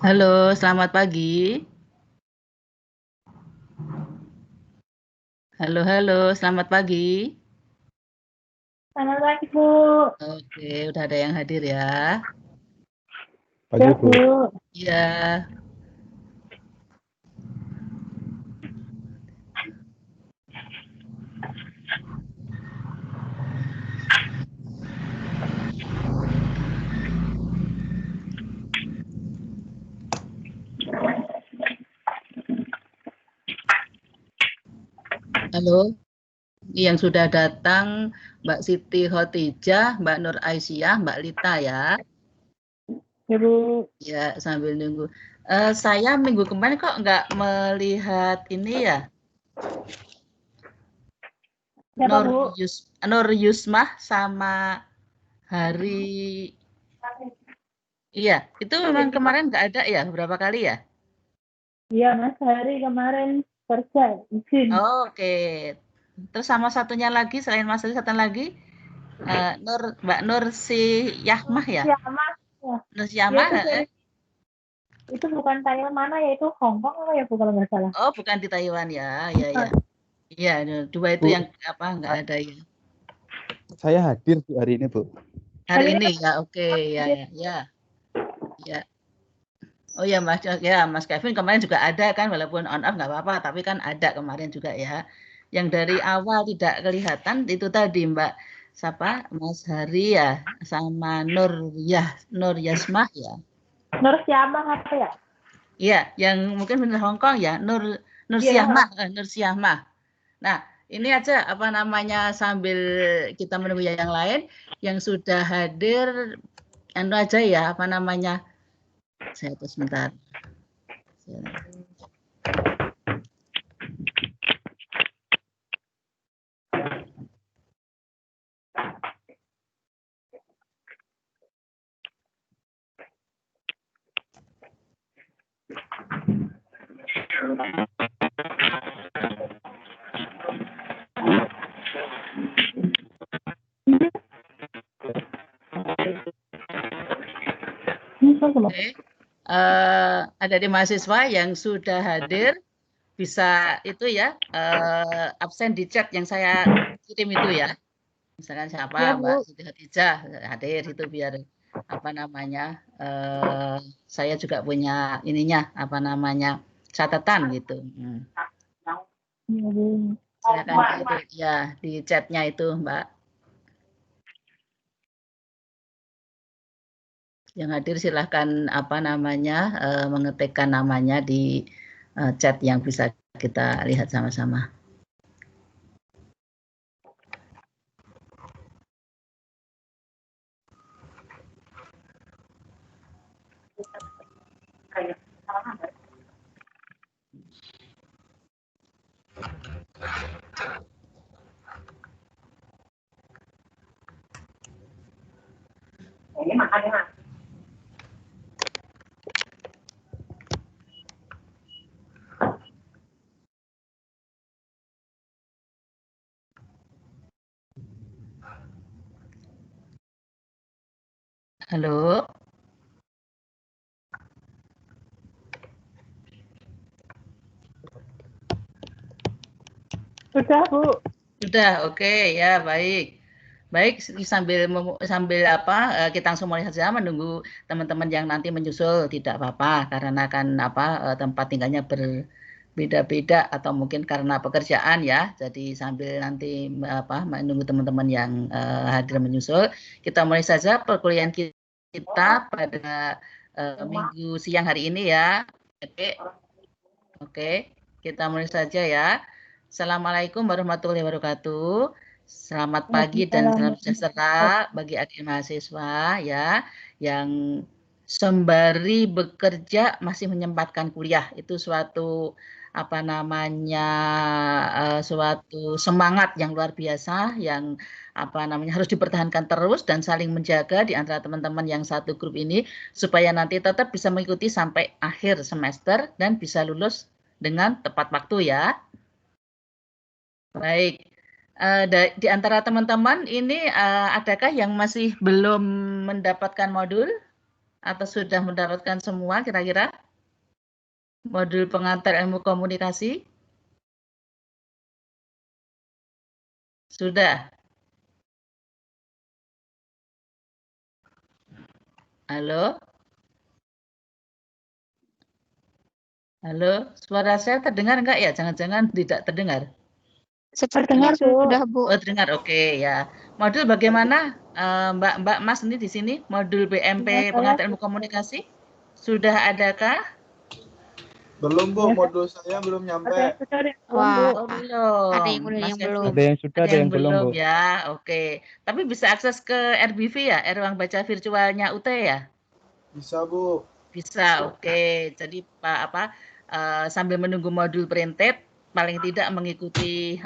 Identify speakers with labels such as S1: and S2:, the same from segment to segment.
S1: Halo, selamat pagi. Halo, selamat pagi.
S2: Selamat pagi, Bu.
S1: Oke, udah ada yang hadir ya.
S2: Ya,
S3: Pagi, Bu.
S2: Bu.
S1: Iya, halo. Yang sudah datang Mbak Siti Khotijah, Mbak Nur Aisyah, Mbak Lita ya.
S2: Ya, Bu.
S1: Ya, sambil nunggu. Saya minggu kemarin kok nggak melihat ini ya,
S2: Siapa, Bu?
S1: Nur Yusmah sama Hari. Iya, itu memang kemarin nggak ada ya, berapa kali ya?
S2: Iya, Mas. Hari kemarin kerja, izin.
S1: Oke. Terus sama satunya lagi selain Mas Ari, satu lagi Mbak Nur si Yahmah ya?
S2: Ya, Mas. Ya,
S1: Nur si
S2: ya
S1: Yahmah,
S2: itu dari, itu bukan Thailand mana ya, itu Hong Kong apa ya, Bu, kalau nggak salah.
S1: oh bukan di Taiwan ya, ya ya.
S2: Ah,
S1: Iya, dua itu
S3: Bu,
S1: yang apa nggak ada ya.
S3: saya hadir Bu hari ini, Bu.
S1: Hari
S2: Hari ini
S1: ini
S2: kan
S1: ya, oke ya
S2: hadir.
S1: ya ya. Ya. Oh ya Mas, ya Mas Kevin kemarin juga ada kan, walaupun on off nggak apa-apa, tapi kan ada kemarin juga ya. Yang dari awal tidak kelihatan itu tadi Mbak siapa Mas Hari ya sama Nur Yasmah ya.
S2: Nur Syamah apa ya?
S1: Iya, yang mungkin benar Hong Kong ya, Nur
S2: Iya.
S1: Syahmah, Nur Syahmah. Nah, ini aja apa namanya sambil kita menunggu yang lain yang sudah hadir, anu aja ya apa namanya. Saya tuh sebentar.
S2: Ini kan sama.
S1: Oke. Ada di mahasiswa yang sudah hadir bisa itu ya absen di chat yang saya kirim itu ya. Misalkan
S2: Ya,
S1: siapa Mbak
S2: Bu.
S1: Siti Khadijah hadir itu biar apa namanya saya juga punya ininya apa namanya catatan gitu.
S2: Ya, Bu.
S1: Silakan di itu ya di chatnya itu Mbak yang hadir silahkan apa namanya mengetikkan namanya di chat yang bisa kita lihat sama-sama.
S2: Ini makannya, Mas.
S1: Halo.
S2: Sudah, Bu.
S1: Sudah, oke ya, baik. Baik, sambil apa kita langsung mulai saja menunggu teman-teman yang nanti menyusul tidak apa-apa karena kan apa tempat tinggalnya berbeda-beda atau mungkin karena pekerjaan ya. Jadi sambil nanti apa menunggu teman-teman yang hadir menyusul, kita mulai saja perkuliahan kita pada minggu siang hari ini ya. Oke. Oke, kita mulai saja ya. Assalamualaikum warahmatullahi wabarakatuh. Selamat pagi dan salam sejahtera bagi adik mahasiswa ya yang sembari bekerja masih menyempatkan kuliah. Itu suatu apa namanya suatu semangat yang luar biasa yang apa namanya harus dipertahankan terus dan saling menjaga di antara teman-teman yang satu grup ini supaya nanti tetap bisa mengikuti sampai akhir semester dan bisa lulus dengan tepat waktu ya. Baik, di antara teman-teman ini adakah yang masih belum mendapatkan modul? Atau sudah mendapatkan semua kira-kira? Modul pengantar ilmu komunikasi? Sudah? Halo? Halo? Suara saya terdengar enggak ya? Jangan-jangan tidak terdengar.
S2: Sepertinya sudah, Bu.
S1: Oh, terdengar. Oke, ya. Modul bagaimana, Mbak Mas ini di sini? Modul BMP
S2: Saya
S1: pengantar ilmu komunikasi? Sudah adakah?
S4: Belum, Bu.
S2: Ya,
S4: Modul saya belum nyampe.
S2: Saya sudah ada yang belum, Bu.
S5: Wah,
S1: Oh, belum.
S5: ada yang udah
S1: Mas
S5: yang
S1: Kevin.
S5: belum.
S3: Ada yang sudah, ada yang belum, Bu.
S1: Ya. Oke. Tapi bisa akses ke RBV ya, Ruang Baca Virtualnya UT ya?
S4: Bisa, Bu.
S1: Bisa. Oke. Jadi sambil menunggu modul printed, paling tidak mengikuti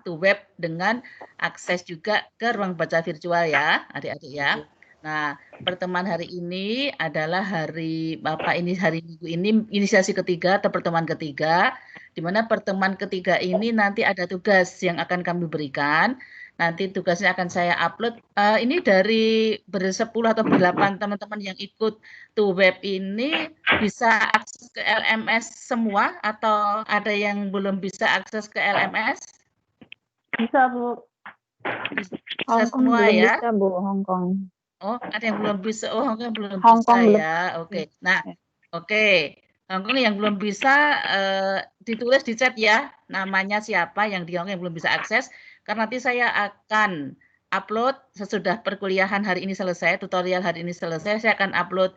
S1: web dengan akses juga ke ruang baca virtual ya, adik-adik ya. Nah, pertemuan hari ini adalah hari Minggu ini inisiasi ketiga atau pertemuan ketiga, di mana pertemuan ketiga ini nanti ada tugas yang akan kami berikan. Nanti tugasnya akan saya upload. Ini dari ber-10 atau ber-8 teman-teman yang ikut web ini bisa akses ke LMS semua atau ada yang belum bisa akses ke LMS?
S2: Bisa, Bu.
S1: Bisa
S5: Hongkong
S1: semua
S5: belum
S1: ya?
S5: bisa, Bu. Hongkong.
S1: Oh, ada yang belum bisa. Oh, Hongkong belum
S5: Hongkong
S1: bisa
S5: belum.
S1: ya. Oke. Nah, oke. Hongkong yang belum bisa ditulis di chat ya. Namanya siapa yang di Hongkong yang belum bisa akses. Karena nanti saya akan upload sesudah perkuliahan hari ini selesai, tutorial hari ini selesai, saya akan upload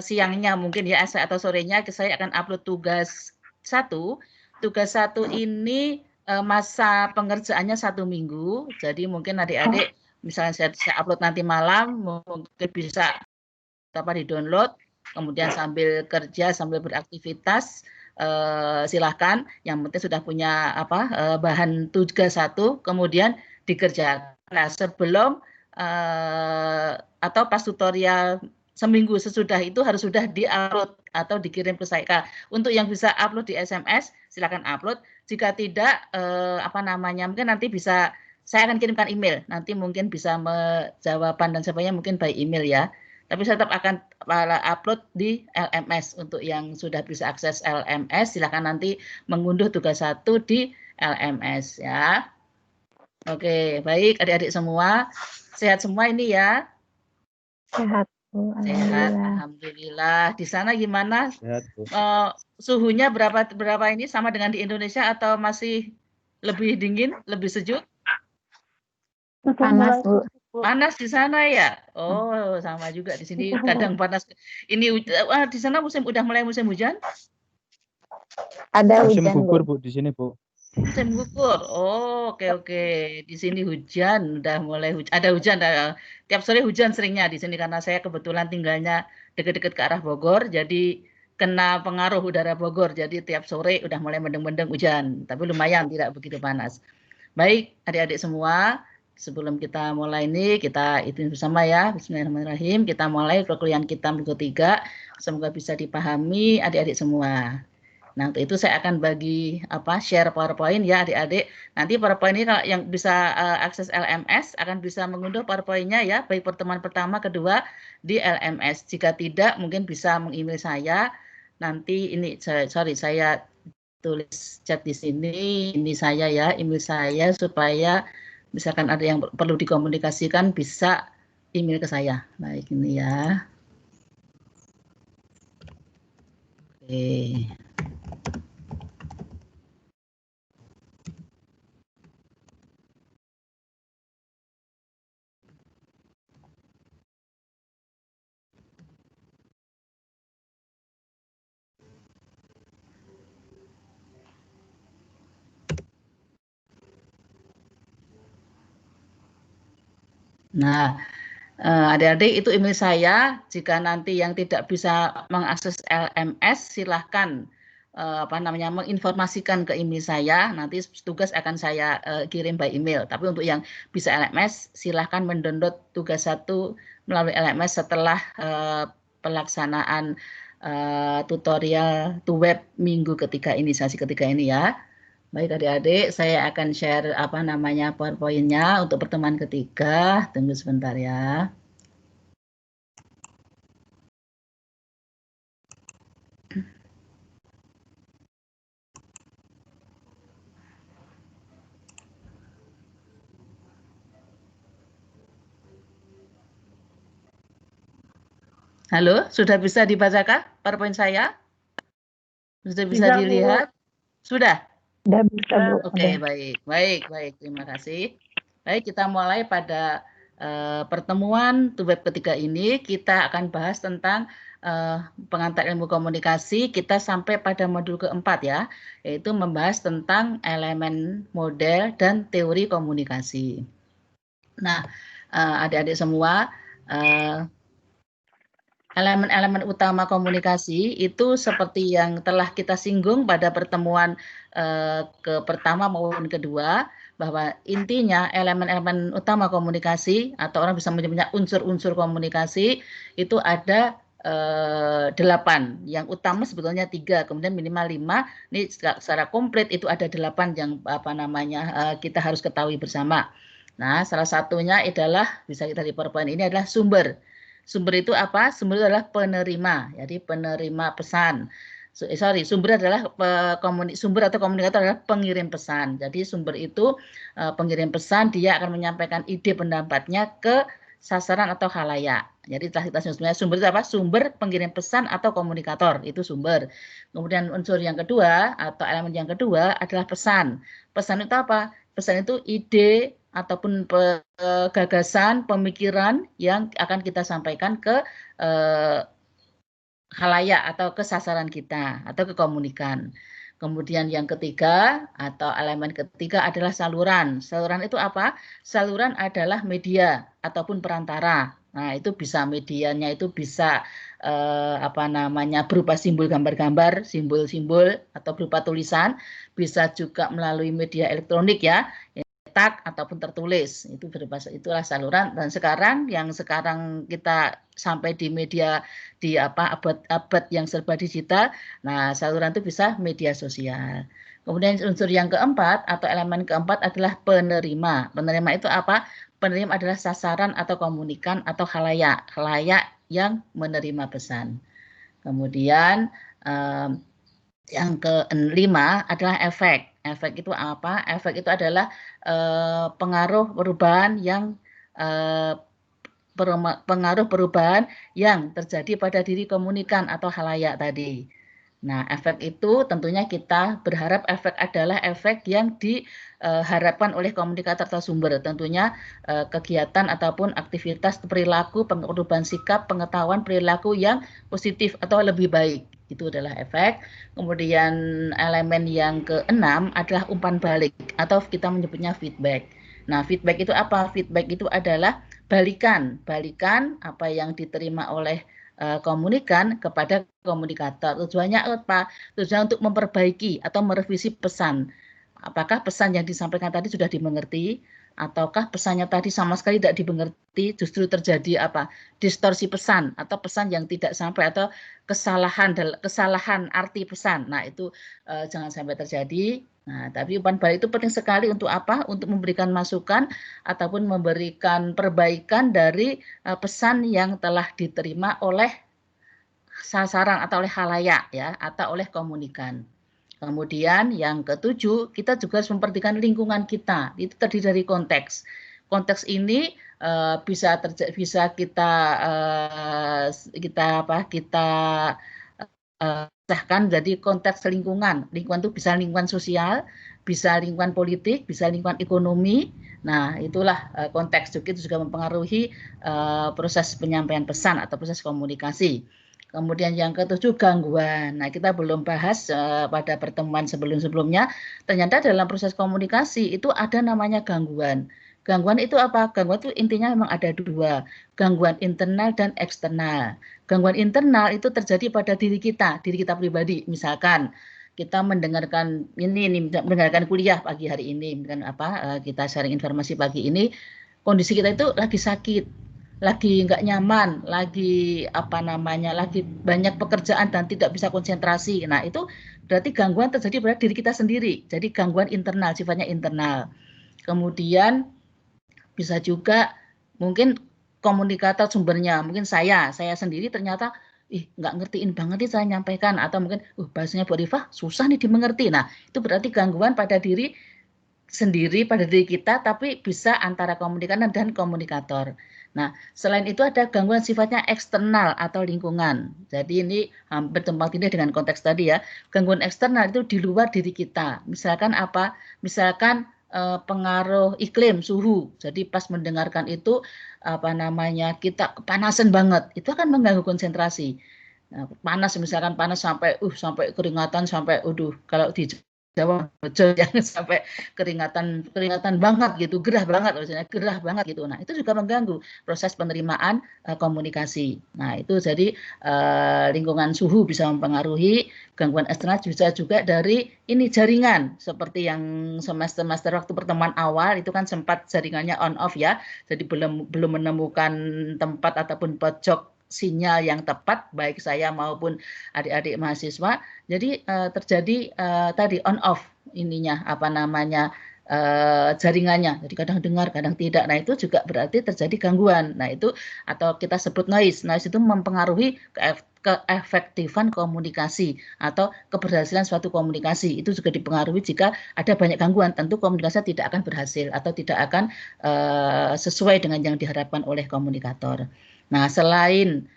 S1: siangnya mungkin ya atau sorenya saya akan upload tugas 1. Tugas 1 ini masa pengerjaannya 1 minggu. Jadi mungkin adik-adik misalnya saya upload nanti malam, mungkin bisa di-download, kemudian sambil kerja, sambil beraktivitas, silahkan. Yang penting sudah punya bahan tugas 1, kemudian dikerjakan. Nah, sebelum atau pas tutorial seminggu sesudah itu harus sudah di-upload atau dikirim ke saya. Untuk yang bisa upload di SMS, silakan upload. Jika tidak, mungkin nanti bisa saya akan kirimkan email. Nanti mungkin bisa jawaban dan sebagainya mungkin by email ya. Tapi saya tetap akan upload di LMS. Untuk yang sudah bisa akses LMS, silakan nanti mengunduh tugas 1 di LMS ya. Oke, baik adik-adik semua. Sehat semua ini ya?
S2: Sehat, Bu.
S1: Sehat,
S2: Alhamdulillah.
S1: alhamdulillah. Di sana gimana?
S3: Sehat, Bu.
S1: Suhunya berapa ini sama dengan di Indonesia atau masih lebih dingin, lebih sejuk?
S5: Panas, Bu.
S1: Panas di sana ya? Oh, sama juga di sini kadang panas. Ini di sana udah mulai musim hujan?
S5: Ada
S3: Musim
S5: hujan,
S3: gugur,
S5: Bu.
S3: Bu, di sini, Bu.
S1: Musim gugur. Oh, oke. Di sini hujan, udah mulai ada hujan. Tiap sore hujan seringnya di sini karena saya kebetulan tinggalnya dekat-dekat ke arah Bogor, jadi kena pengaruh udara Bogor. Jadi tiap sore udah mulai mendung-mendung hujan, tapi lumayan tidak begitu panas. Baik, adik-adik semua, sebelum kita mulai ini kita itu bersama ya. Bismillahirrahmanirrahim. Kita mulai perkuliahan kita minggu 3. Semoga bisa dipahami adik-adik semua. Nah, untuk itu saya akan bagi share PowerPoint ya adik-adik. Nanti PowerPoint ini kalau yang bisa akses LMS akan bisa mengunduh PowerPoint-nya ya, baik pertemuan pertama, kedua di LMS. Jika tidak mungkin bisa meng-email saya. Nanti ini saya tulis chat di sini, ini saya ya, email saya supaya misalkan ada yang perlu dikomunikasikan bisa email ke saya. Baik ini ya. Oke. Nah, adik-adik itu email saya. Jika nanti yang tidak bisa mengakses LMS, silahkan menginformasikan ke email saya. Nanti tugas akan saya kirim by email. Tapi untuk yang bisa LMS, silahkan mendownload tugas 1 melalui LMS setelah pelaksanaan tutorial web minggu ketiga ini, sesi ketiga ini ya. Baik adik-adik, saya akan share PowerPoint-nya untuk pertemuan ketiga. Tunggu sebentar ya. Halo, sudah bisa dibacakan PowerPoint saya? Sudah bisa
S2: Bisa, Bu.
S1: dilihat? Sudah?
S2: Udah bisa, Bu.
S1: Oke,
S2: Udah.
S1: baik. Terima kasih. Baik, kita mulai pada pertemuan web ketiga ini. Kita akan bahas tentang pengantar ilmu komunikasi. Kita sampai pada modul keempat ya, yaitu membahas tentang elemen, model, dan teori komunikasi. Nah, adik-adik semua, elemen-elemen utama komunikasi itu seperti yang telah kita singgung pada pertemuan pertama maupun kedua, bahwa intinya elemen-elemen utama komunikasi atau orang bisa menyebutnya unsur-unsur komunikasi itu ada 8. Yang utama sebetulnya 3, kemudian minimal 5. Ini secara komplit itu ada 8 yang kita harus ketahui bersama. Nah, salah satunya adalah bisa kita di PowerPoint ini adalah sumber. Sumber itu apa? Sumber itu adalah penerima, jadi penerima pesan. Sumber adalah sumber atau komunikator adalah pengirim pesan. Jadi sumber itu pengirim pesan, dia akan menyampaikan ide pendapatnya ke sasaran atau khalayak. Jadi telah kita sebenarnya sumber itu apa? Sumber pengirim pesan atau komunikator, itu sumber. Kemudian unsur yang kedua atau elemen yang kedua adalah pesan. Pesan itu apa? Pesan itu ide ataupun gagasan, pemikiran yang akan kita sampaikan ke khalayak atau ke sasaran kita atau ke komunikan. Kemudian yang ketiga atau elemen ketiga adalah saluran. Saluran itu apa? Saluran adalah media ataupun perantara. Nah, itu bisa medianya itu bisa berupa simbol gambar-gambar, simbol-simbol atau berupa tulisan, bisa juga melalui media elektronik ya, cetak ataupun tertulis, itu itulah saluran. Dan sekarang kita sampai di media di abad yang serba digital, nah saluran itu bisa media sosial. Kemudian unsur yang keempat atau elemen keempat adalah penerima. Penerima itu apa? Penerima adalah sasaran atau komunikan atau khalayak yang menerima pesan. Kemudian yang kelima adalah efek. Efek itu apa? Efek itu adalah pengaruh perubahan yang terjadi pada diri komunikan atau khalayak tadi. Nah, efek itu tentunya kita berharap efek adalah efek yang diharapkan oleh komunikator atau sumber. Tentunya kegiatan ataupun aktivitas perilaku, perubahan sikap, pengetahuan perilaku yang positif atau lebih baik. Itu adalah efek. Kemudian elemen yang keenam adalah umpan balik atau kita menyebutnya feedback. Nah, feedback itu apa? Feedback itu adalah balikan apa yang diterima oleh komunikan kepada komunikator. Tujuannya apa? Tujuan untuk memperbaiki atau merevisi pesan. Apakah pesan yang disampaikan tadi sudah dimengerti? Ataukah pesannya tadi sama sekali tidak dimengerti, justru terjadi distorsi pesan atau pesan yang tidak sampai atau kesalahan arti pesan. Nah, itu jangan sampai terjadi. Nah, tapi umpan balik itu penting sekali untuk apa? Untuk memberikan masukan ataupun memberikan perbaikan dari pesan yang telah diterima oleh sasaran atau oleh khalayak ya, atau oleh komunikan. Kemudian yang ketujuh, kita juga harus memperhatikan lingkungan kita. Itu terdiri dari konteks. Konteks ini bisa kita pisahkan jadi konteks lingkungan. Lingkungan itu bisa lingkungan sosial, bisa lingkungan politik, bisa lingkungan ekonomi. Nah, itulah konteks itu juga mempengaruhi proses penyampaian pesan atau proses komunikasi. Kemudian yang ketujuh, gangguan. Nah, kita belum bahas pada pertemuan sebelum-sebelumnya. Ternyata dalam proses komunikasi itu ada namanya gangguan. Gangguan itu apa? Gangguan itu intinya memang ada 2. Gangguan internal dan eksternal. Gangguan internal itu terjadi pada diri kita pribadi. Misalkan kita mendengarkan mendengarkan kuliah pagi hari ini, kita sharing informasi pagi ini, kondisi kita itu lagi sakit, lagi nggak nyaman, lagi lagi banyak pekerjaan dan tidak bisa konsentrasi. Nah, itu berarti gangguan terjadi pada diri kita sendiri. Jadi gangguan internal, sifatnya internal. Kemudian bisa juga mungkin komunikator sumbernya, mungkin saya sendiri ternyata nggak ngertiin banget nih saya nyampaikan, atau mungkin bahasanya Bu Rifah susah nih dimengerti. Nah, itu berarti gangguan pada diri sendiri pada diri kita, tapi bisa antara komunikator dan komunikator. Nah, selain itu ada gangguan sifatnya eksternal atau lingkungan. Jadi ini hampir tumpang tindih dengan konteks tadi ya. Gangguan eksternal itu di luar diri kita. Misalkan apa? Misalkan pengaruh iklim, suhu. Jadi pas mendengarkan itu apa namanya kita kepanasan banget, itu akan mengganggu konsentrasi. Nah, panas misalkan panas sampai keringatan sampai kalau di Jawa betul jangan sampai keringatan banget gitu, gerah banget maksudnya, gerah banget gitu. Nah, itu juga mengganggu proses penerimaan komunikasi. Nah, itu jadi lingkungan suhu bisa mempengaruhi, gangguan eksternal bisa juga dari ini jaringan, seperti yang semester waktu pertemuan awal itu kan sempat jaringannya on off ya. Jadi belum menemukan tempat ataupun pojok sinyal yang tepat baik saya maupun adik-adik mahasiswa. Jadi terjadi tadi on off ininya apa namanya jaringannya. Jadi kadang dengar, kadang tidak. Nah, itu juga berarti terjadi gangguan. Nah, itu atau kita sebut noise. Noise itu mempengaruhi keefektifan komunikasi atau keberhasilan suatu komunikasi. Itu juga dipengaruhi jika ada banyak gangguan. Tentu komunikasi tidak akan berhasil atau tidak akan sesuai dengan yang diharapkan oleh komunikator. Nah, selain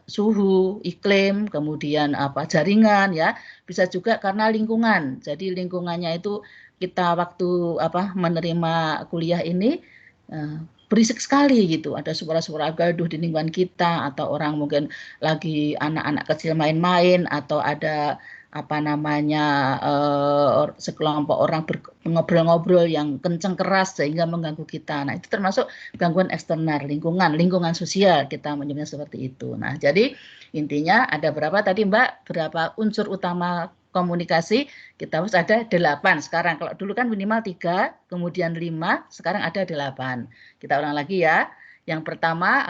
S1: suhu, iklim, kemudian jaringan ya, bisa juga karena lingkungan. Jadi lingkungannya itu kita waktu menerima kuliah ini berisik sekali gitu. Ada suara-suara gaduh di lingkungan kita atau orang mungkin lagi anak-anak kecil main-main atau ada sekelompok orang ngobrol-ngobrol yang kenceng keras sehingga mengganggu kita. Nah, itu termasuk gangguan eksternal, lingkungan sosial kita menyebutnya seperti itu. Nah, jadi intinya ada berapa tadi Mbak? Berapa unsur utama komunikasi? Kita harus ada 8 sekarang. Kalau dulu kan minimal 3, kemudian 5, sekarang ada 8. Kita ulang lagi ya. Yang pertama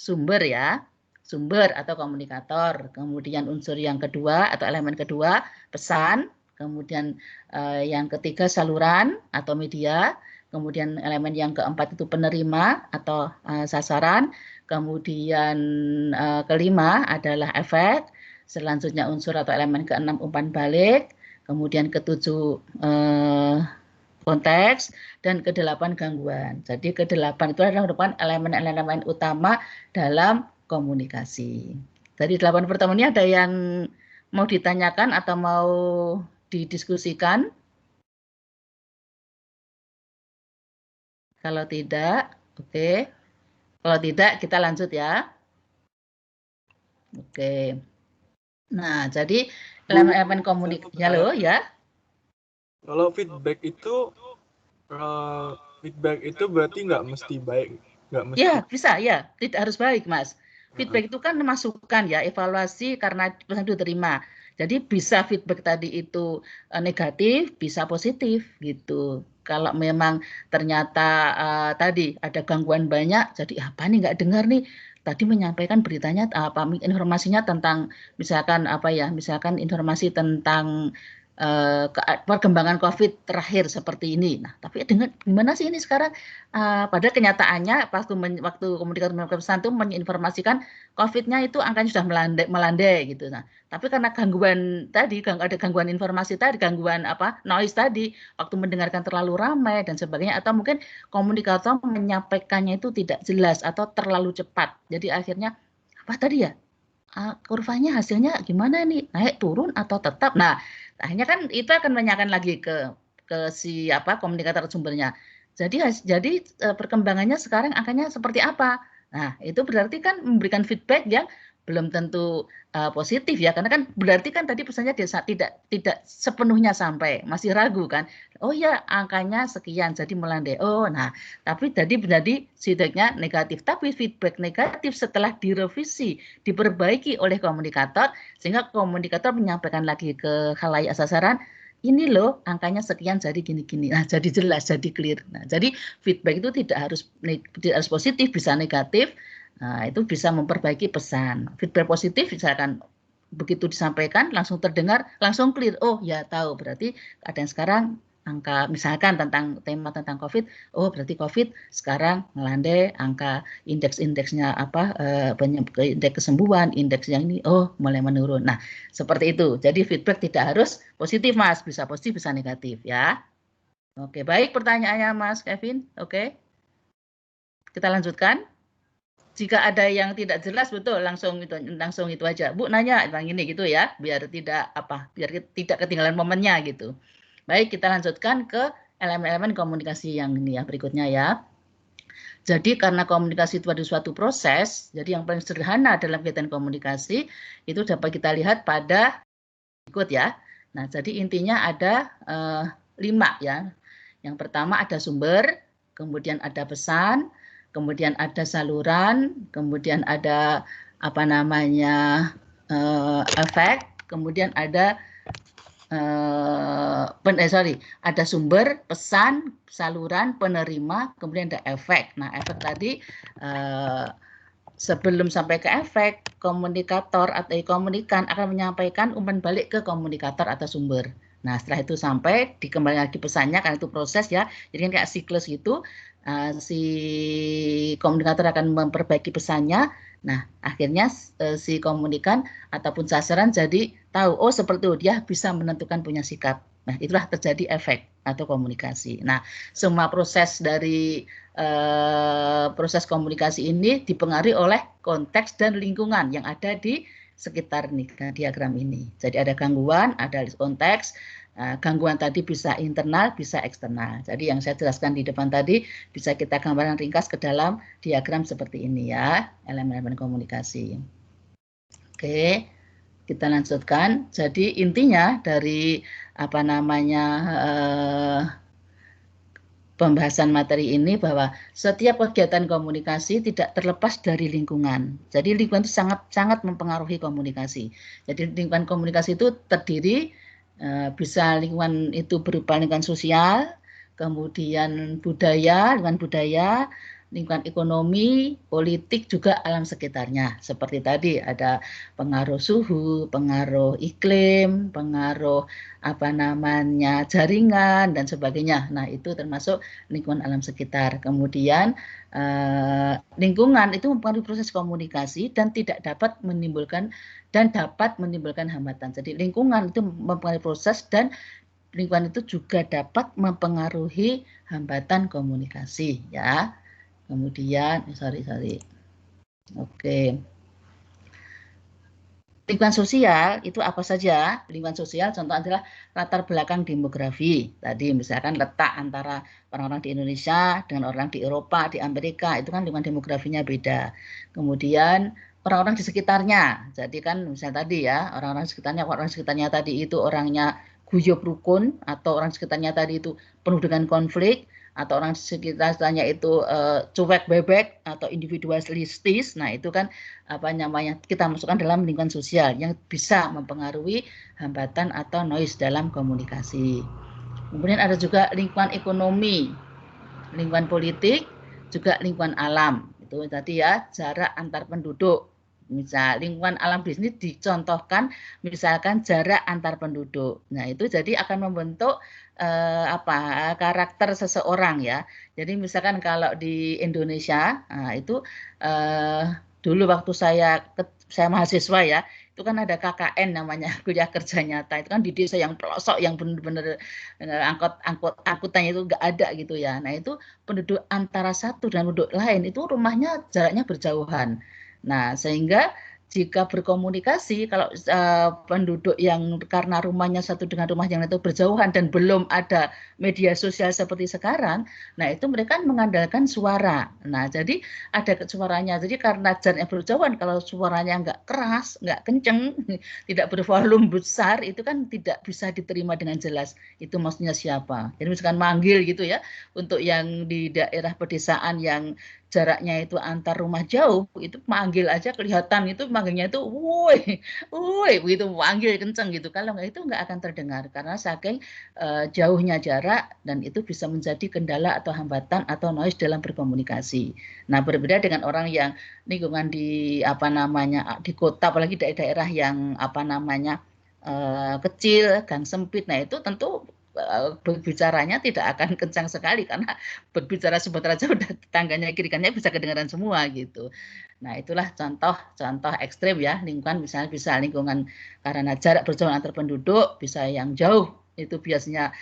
S1: sumber ya. Sumber atau komunikator, kemudian unsur yang kedua atau elemen kedua pesan, kemudian yang ketiga saluran atau media, kemudian elemen yang keempat itu penerima atau sasaran, kemudian kelima adalah efek, selanjutnya unsur atau elemen keenam umpan balik, kemudian ketujuh konteks, dan kedelapan gangguan. Jadi kedelapan itu adalah merupakan elemen-elemen utama dalam komunikasi. Dari 8 pertemuan ini ada yang mau ditanyakan atau mau didiskusikan? Kalau tidak, oke. Kalau tidak, kita lanjut ya. Oke. Nah, jadi elemen komunikasi. Halo, ya.
S4: Kalau feedback itu berarti nggak mesti baik, nggak mesti.
S1: Ya, bisa ya. Tidak harus baik, Mas. Feedback itu kan masukan ya, evaluasi karena pesan diterima. Jadi bisa feedback tadi itu negatif, bisa positif gitu. Kalau memang ternyata tadi ada gangguan banyak, jadi apa nih nggak dengar nih. Tadi menyampaikan beritanya informasinya tentang misalkan misalkan informasi tentang perkembangan COVID terakhir seperti ini. Nah, tapi dengan gimana sih ini sekarang? Pada kenyataannya waktu komunikator pesan itu menginformasikan COVID-nya itu angkanya sudah melandai gitu. Nah, tapi karena gangguan tadi, ada gangguan informasi tadi, gangguan noise tadi, waktu mendengarkan terlalu ramai dan sebagainya, atau mungkin komunikator menyampaikannya itu tidak jelas atau terlalu cepat. Jadi akhirnya apa tadi ya? Kurvanya hasilnya gimana nih, naik turun atau tetap. Nah, akhirnya kan itu akan menanyakan lagi ke si komunikator sumbernya. Jadi perkembangannya sekarang angkanya seperti apa. Nah, itu berarti kan memberikan feedback yang belum tentu positif ya, karena kan berarti kan tadi pesannya tidak sepenuhnya sampai, masih ragu kan. Oh ya, angkanya sekian jadi melandai. Oh, nah, tapi tadi feedbacknya negatif, tapi feedback negatif setelah direvisi, diperbaiki oleh komunikator, sehingga komunikator menyampaikan lagi ke khalayak sasaran, ini loh angkanya sekian jadi gini-gini. Nah, jadi jelas, jadi clear. Nah, jadi feedback itu tidak harus positif, bisa negatif. Nah, itu bisa memperbaiki pesan. Feedback positif misalkan begitu disampaikan langsung terdengar, langsung clear. Oh ya tahu, berarti ada yang sekarang angka misalkan tentang tema tentang COVID, oh berarti COVID sekarang melandai, angka indeks-indeksnya apa indeks kesembuhan, indeks yang ini oh mulai menurun. Nah, seperti itu. Jadi feedback tidak harus positif, Mas, bisa positif bisa negatif ya. Oke, baik pertanyaannya Mas Kevin. Oke. Kita lanjutkan. Jika ada yang tidak jelas betul langsung itu aja. Bu nanya tentang ini gitu ya, biar tidak ketinggalan momennya gitu. Baik, kita lanjutkan ke elemen-elemen komunikasi yang ini ya berikutnya ya. Jadi karena komunikasi itu ada suatu proses, jadi yang paling sederhana dalam kegiatan komunikasi itu dapat kita lihat pada berikut ya. Nah, jadi intinya ada 5 ya. Yang pertama ada sumber, kemudian ada pesan, kemudian ada saluran, kemudian ada efek, kemudian ada ada sumber, pesan, saluran, penerima, kemudian ada efek. Nah, efek tadi sebelum sampai ke efek, komunikator atau komunikan akan menyampaikan umpan balik ke komunikator atau sumber. Nah, setelah itu sampai dikembalikan lagi pesannya, karena itu proses ya. Jadi kan kayak siklus gitu, si komunikator akan memperbaiki pesannya. Nah, akhirnya si komunikan ataupun sasaran jadi tahu, oh seperti itu, dia bisa menentukan punya sikap. Nah, itulah terjadi efek atau komunikasi. Nah, semua proses dari proses komunikasi ini dipengaruhi oleh konteks dan lingkungan yang ada di sekitar diagram ini. Jadi ada gangguan, ada konteks. Gangguan tadi bisa internal, bisa eksternal. Jadi yang saya jelaskan di depan tadi bisa kita gambarkan ringkas ke dalam diagram seperti ini ya, elemen-elemen komunikasi. Oke, kita lanjutkan. Jadi intinya dari pembahasan materi ini bahwa setiap kegiatan komunikasi tidak terlepas dari lingkungan. Jadi lingkungan itu sangat mempengaruhi komunikasi. Jadi lingkungan komunikasi itu terdiri bisa lingkungan itu berupa lingkungan sosial, kemudian lingkungan budaya, lingkungan ekonomi, politik, juga alam sekitarnya. Seperti tadi ada pengaruh suhu, pengaruh iklim, pengaruh jaringan dan sebagainya. Nah, itu termasuk lingkungan alam sekitar. Kemudian lingkungan itu mempengaruhi proses komunikasi dan dapat menimbulkan hambatan. Jadi lingkungan itu mempengaruhi proses dan lingkungan itu juga dapat mempengaruhi hambatan komunikasi ya. Kemudian Oke. Lingkungan sosial itu apa saja? Lingkungan sosial contoh adalah latar belakang demografi. Tadi misalkan letak antara orang-orang di Indonesia dengan orang di Eropa, di Amerika, itu kan lingkungan demografinya beda. Kemudian orang-orang di sekitarnya. Jadi kan misalnya tadi ya, orang sekitarnya tadi itu orangnya guyub rukun, atau orang sekitarnya tadi itu penuh dengan konflik, atau orang sekitarnya itu cuek bebek atau individualistis. Nah, itu kan kita masukkan dalam lingkungan sosial yang bisa mempengaruhi hambatan atau noise dalam komunikasi. Kemudian ada juga lingkungan ekonomi, lingkungan politik, juga lingkungan alam. Itu tadi ya, jarak antar penduduk. Misal lingkungan alam di sini dicontohkan misalkan jarak antar penduduk. Nah, itu jadi akan membentuk karakter seseorang ya. Jadi misalkan kalau di Indonesia, itu dulu waktu saya mahasiswa ya, itu kan ada KKN namanya, kuliah kerja nyata. Itu kan di desa yang pelosok yang benar-benar angkutannya itu nggak ada gitu ya. Nah, itu penduduk antara satu dan penduduk lain itu rumahnya jaraknya berjauhan. Nah, sehingga jika berkomunikasi, kalau penduduk yang karena rumahnya satu dengan rumah yang itu berjauhan dan belum ada media sosial seperti sekarang, nah itu mereka mengandalkan suara. Nah, jadi ada suaranya. Jadi karena jaraknya berjauhan, kalau suaranya nggak keras, nggak kenceng, tidak bervolume besar, itu kan tidak bisa diterima dengan jelas. Itu maksudnya siapa. Jadi misalkan manggil gitu ya, untuk yang di daerah pedesaan yang jaraknya itu antar rumah jauh, itu manggil aja kelihatan itu manggilnya itu woi begitu, manggil kenceng gitu. Kalau nggak itu nggak akan terdengar karena saking jauhnya jarak, dan itu bisa menjadi kendala atau hambatan atau noise dalam berkomunikasi. Nah, berbeda dengan orang yang lingkungan di di kota, apalagi daerah yang kecil, gang sempit. Nah, itu tentu berbicaranya tidak akan kencang sekali karena berbicara sebentar aja udah tetangganya kiri kanannya bisa kedengaran semua gitu. Nah, itulah contoh ekstrim ya, lingkungan misalnya bisa lingkungan karena jarak berjauhan antar penduduk, bisa yang jauh itu biasanya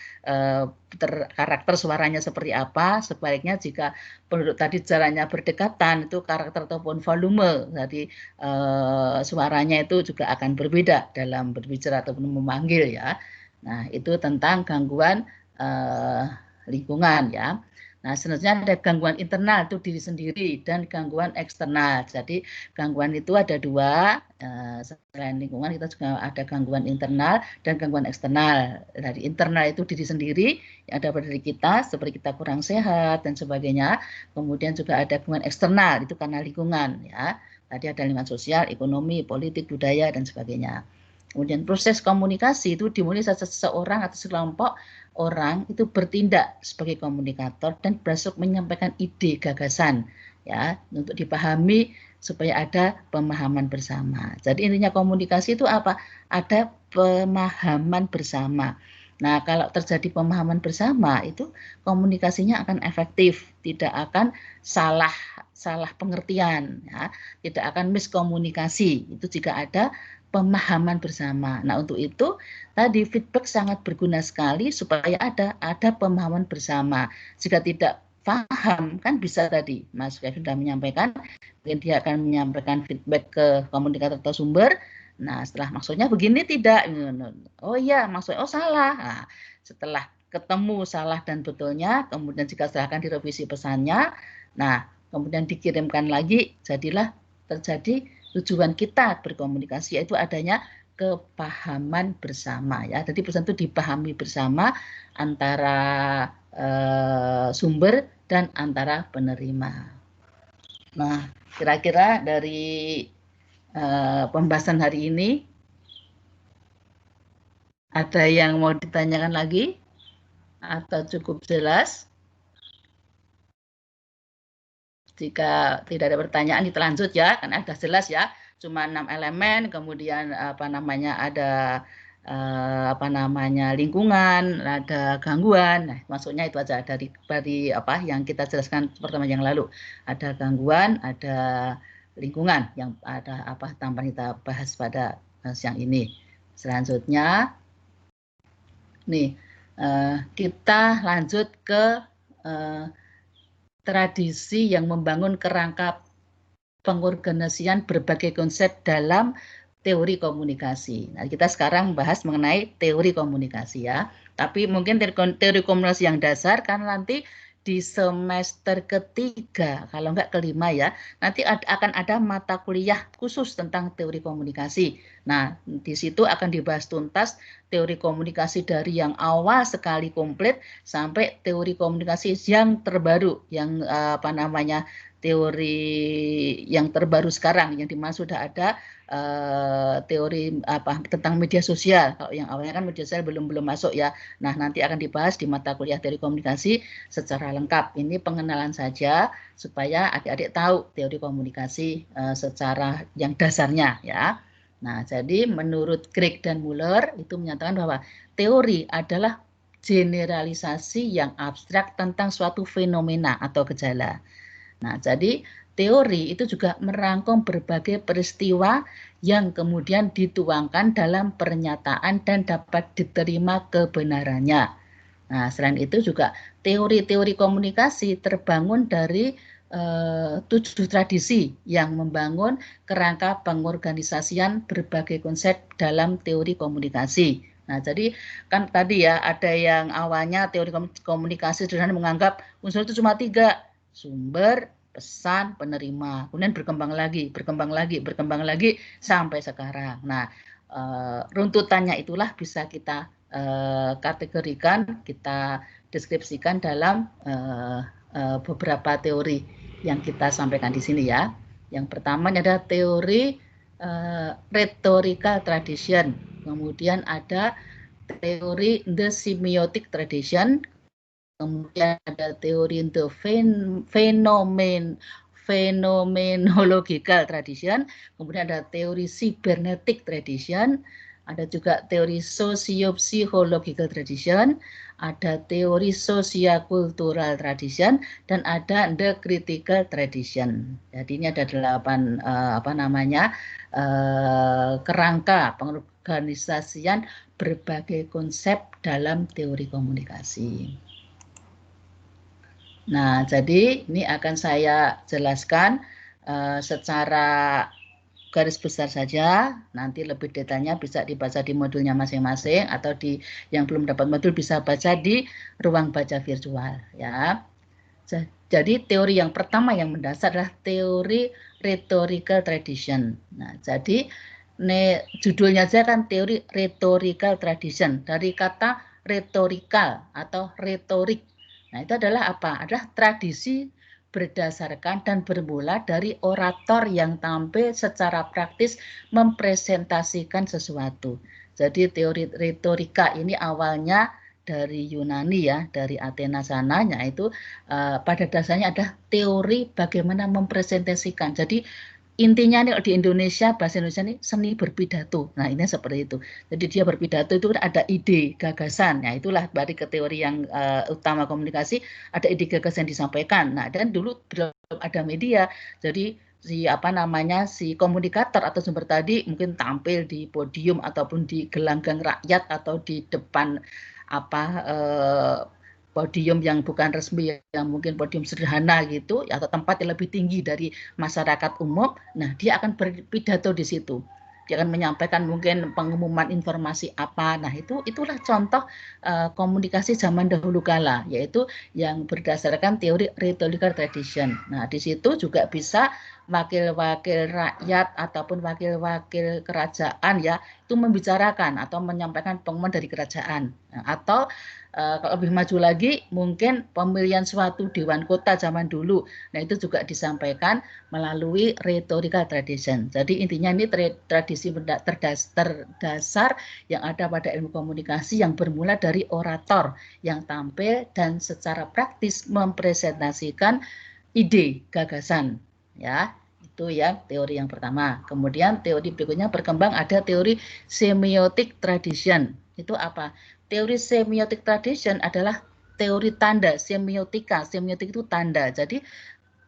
S1: karakter suaranya seperti apa. Sebaliknya jika penduduk tadi jaraknya berdekatan itu karakter ataupun volume, jadi suaranya itu juga akan berbeda dalam berbicara ataupun memanggil ya. Nah, itu tentang gangguan lingkungan ya. Nah, sebenarnya ada gangguan internal itu diri sendiri dan gangguan eksternal. Jadi gangguan itu ada dua, selain lingkungan kita juga ada gangguan internal dan gangguan eksternal. Dari internal itu diri sendiri yang ada pada diri kita, seperti kita kurang sehat dan sebagainya. Kemudian juga ada gangguan eksternal itu karena lingkungan ya. Tadi ada lingkungan sosial, ekonomi, politik, budaya dan sebagainya. Kemudian proses komunikasi itu dimulai saat seseorang atau sekelompok orang itu bertindak sebagai komunikator dan berhasil menyampaikan ide gagasan ya untuk dipahami supaya ada pemahaman bersama. Jadi intinya komunikasi itu apa? Ada pemahaman bersama. Nah, kalau terjadi pemahaman bersama itu komunikasinya akan efektif, tidak akan salah pengertian ya, tidak akan miskomunikasi. Itu jika ada pemahaman bersama. Nah, untuk itu tadi feedback sangat berguna sekali supaya ada pemahaman bersama. Jika tidak paham kan bisa tadi Mas Kevin sudah menyampaikan, mungkin dia akan menyampaikan feedback ke komunikator atau sumber. Nah, setelah maksudnya begini tidak, oh iya maksudnya oh salah. Nah, setelah ketemu salah dan betulnya, kemudian jika silahkan direvisi pesannya, nah kemudian dikirimkan lagi, jadilah terjadi tujuan kita berkomunikasi yaitu adanya kepahaman bersama ya. Jadi pesan itu dipahami bersama antara sumber dan antara penerima. Nah, kira-kira dari pembahasan hari ini ada yang mau ditanyakan lagi atau cukup jelas? Jika tidak ada pertanyaan kita lanjut ya, karena sudah jelas ya, cuma 6 elemen, kemudian ada lingkungan, ada gangguan. Nah, maksudnya itu aja dari apa yang kita jelaskan pertama yang lalu. Ada gangguan, ada lingkungan yang ada apa tambahan kita bahas pada siang ini. Selanjutnya nih kita lanjut ke tradisi yang membangun kerangka pengorganisasian berbagai konsep dalam teori komunikasi. Nah, kita sekarang membahas mengenai teori komunikasi ya. Tapi mungkin teori komunikasi yang dasar kan nanti di semester ketiga, kalau enggak kelima ya, nanti akan ada mata kuliah khusus tentang teori komunikasi. Nah, di situ akan dibahas tuntas teori komunikasi dari yang awal sekali komplit sampai teori komunikasi yang terbaru, yang teori yang terbaru sekarang, yang dimana sudah ada teori tentang media sosial. Kalau yang awalnya kan media sosial belum masuk ya. Nah, nanti akan dibahas di mata kuliah teori komunikasi secara lengkap. Ini pengenalan saja supaya adik-adik tahu teori komunikasi secara yang dasarnya ya. Nah, jadi menurut Craig dan Muller itu menyatakan bahwa teori adalah generalisasi yang abstrak tentang suatu fenomena atau gejala. Nah, jadi teori itu juga merangkum berbagai peristiwa yang kemudian dituangkan dalam pernyataan dan dapat diterima kebenarannya. Nah, selain itu juga teori-teori komunikasi terbangun dari 7 tradisi yang membangun kerangka pengorganisasian berbagai konsep dalam teori komunikasi. Nah, jadi kan tadi ya ada yang awalnya teori komunikasi sederhana menganggap unsur itu cuma 3, sumber, pesan, penerima. Kemudian berkembang lagi sampai sekarang. Nah, runtutannya itulah bisa kita kategorikan, kita deskripsikan dalam beberapa teori yang kita sampaikan di sini ya. Yang pertama ada teori rhetorical tradition, kemudian ada teori the semiotic tradition, kemudian ada teori the phenomenological tradition, kemudian ada teori cybernetic tradition, ada juga teori socio-psychological tradition, ada teori sosio-kultural tradition, dan ada the critical tradition. Jadi ini ada 8 kerangka pengorganisasian berbagai konsep dalam teori komunikasi. Nah, jadi ini akan saya jelaskan secara garis besar saja, nanti lebih detailnya bisa dibaca di modulnya masing-masing atau yang belum dapat modul bisa baca di ruang baca virtual ya. Jadi teori yang pertama yang mendasar adalah teori rhetorical tradition. Nah, jadi judulnya saja kan teori rhetorical tradition dari kata rhetorical atau retorik. Nah, itu adalah apa? Adalah tradisi berdasarkan dan bermula dari orator yang tampil secara praktis mempresentasikan sesuatu. Jadi teori retorika ini awalnya dari Yunani ya, dari Athena sana, yaitu pada dasarnya adalah teori bagaimana mempresentasikan. Jadi intinya nih di Indonesia, bahasa Indonesia ini seni berpidato. Nah, ini seperti itu. Jadi dia berpidato itu ada ide, gagasan. Nah, itulah balik ke teori yang utama komunikasi, ada ide gagasan disampaikan. Nah, dan dulu belum ada media. Jadi si komunikator atau sumber tadi mungkin tampil di podium ataupun di gelanggang rakyat atau di depan podium yang bukan resmi, yang mungkin podium sederhana gitu, atau tempat yang lebih tinggi dari masyarakat umum. Nah, dia akan berpidato di situ. Dia akan menyampaikan mungkin pengumuman informasi apa. Nah, itulah contoh komunikasi zaman dahulu kala, yaitu yang berdasarkan teori rhetorical tradition. Nah, di situ juga bisa wakil-wakil rakyat ataupun wakil-wakil kerajaan ya itu membicarakan atau menyampaikan pengumuman dari kerajaan. Nah, atau kalau lebih maju lagi mungkin pemilihan suatu dewan kota zaman dulu. Nah, itu juga disampaikan melalui rhetorical tradition. Jadi intinya ini tradisi terdasar yang ada pada ilmu komunikasi yang bermula dari orator yang tampil dan secara praktis mempresentasikan ide, gagasan. Ya, itu ya teori yang pertama. Kemudian teori berikutnya berkembang ada teori semiotic tradition. Itu apa? Teori semiotic tradition adalah teori tanda, semiotika. Semiotik itu tanda. Jadi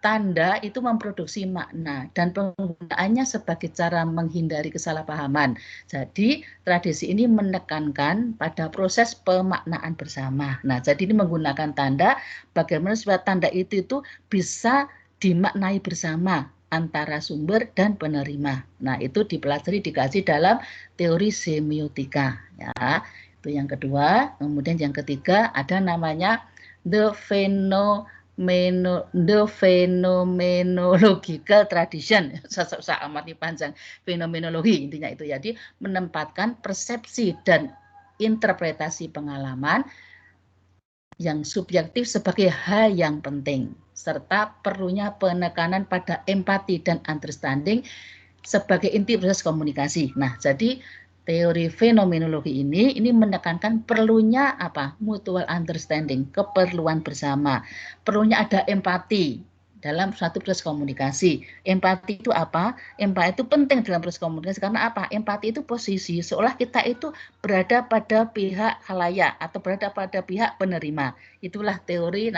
S1: tanda itu memproduksi makna dan penggunaannya sebagai cara menghindari kesalahpahaman. Jadi tradisi ini menekankan pada proses pemaknaan bersama. Nah, jadi ini menggunakan tanda, bagaimana supaya tanda itu bisa dimaknai bersama antara sumber dan penerima. Nah, itu dipelajari dikaji dalam teori semiotika. Ya, itu yang kedua. Kemudian yang ketiga ada namanya the phenomenological tradition. Susah amat nih panjang. Fenomenologi intinya itu. Jadi menempatkan persepsi dan interpretasi pengalaman yang subjektif sebagai hal yang penting, serta perlunya penekanan pada empati dan understanding sebagai inti proses komunikasi. Nah, jadi teori fenomenologi ini menekankan perlunya mutual understanding, keperluan bersama, perlunya ada empati dalam suatu proses komunikasi. Empati itu apa? Empati itu penting dalam proses komunikasi karena apa? Empati itu posisi seolah kita itu berada pada pihak khalayak atau berada pada pihak penerima. Itulah teori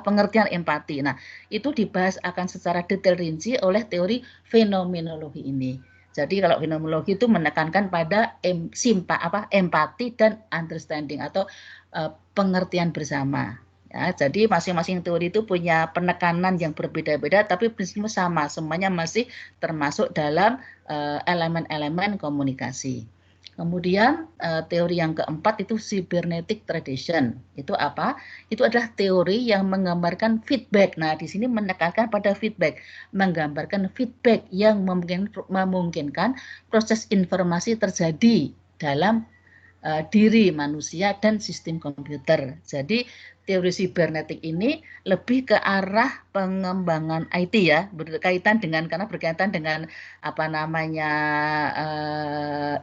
S1: pengertian empati. Nah, itu dibahas akan secara detail rinci oleh teori fenomenologi ini. Jadi kalau fenomenologi itu menekankan pada empati dan understanding atau pengertian bersama. Ya, jadi masing-masing teori itu punya penekanan yang berbeda-beda, tapi prinsipnya sama, semuanya masih termasuk dalam elemen-elemen komunikasi. Kemudian teori yang keempat itu cybernetic tradition. Itu apa? Itu adalah teori yang menggambarkan feedback. Nah, di sini menekankan pada feedback, menggambarkan feedback yang memungkinkan proses informasi terjadi dalam diri manusia dan sistem komputer. Jadi teori sibernetik ini lebih ke arah pengembangan IT ya, berkaitan dengan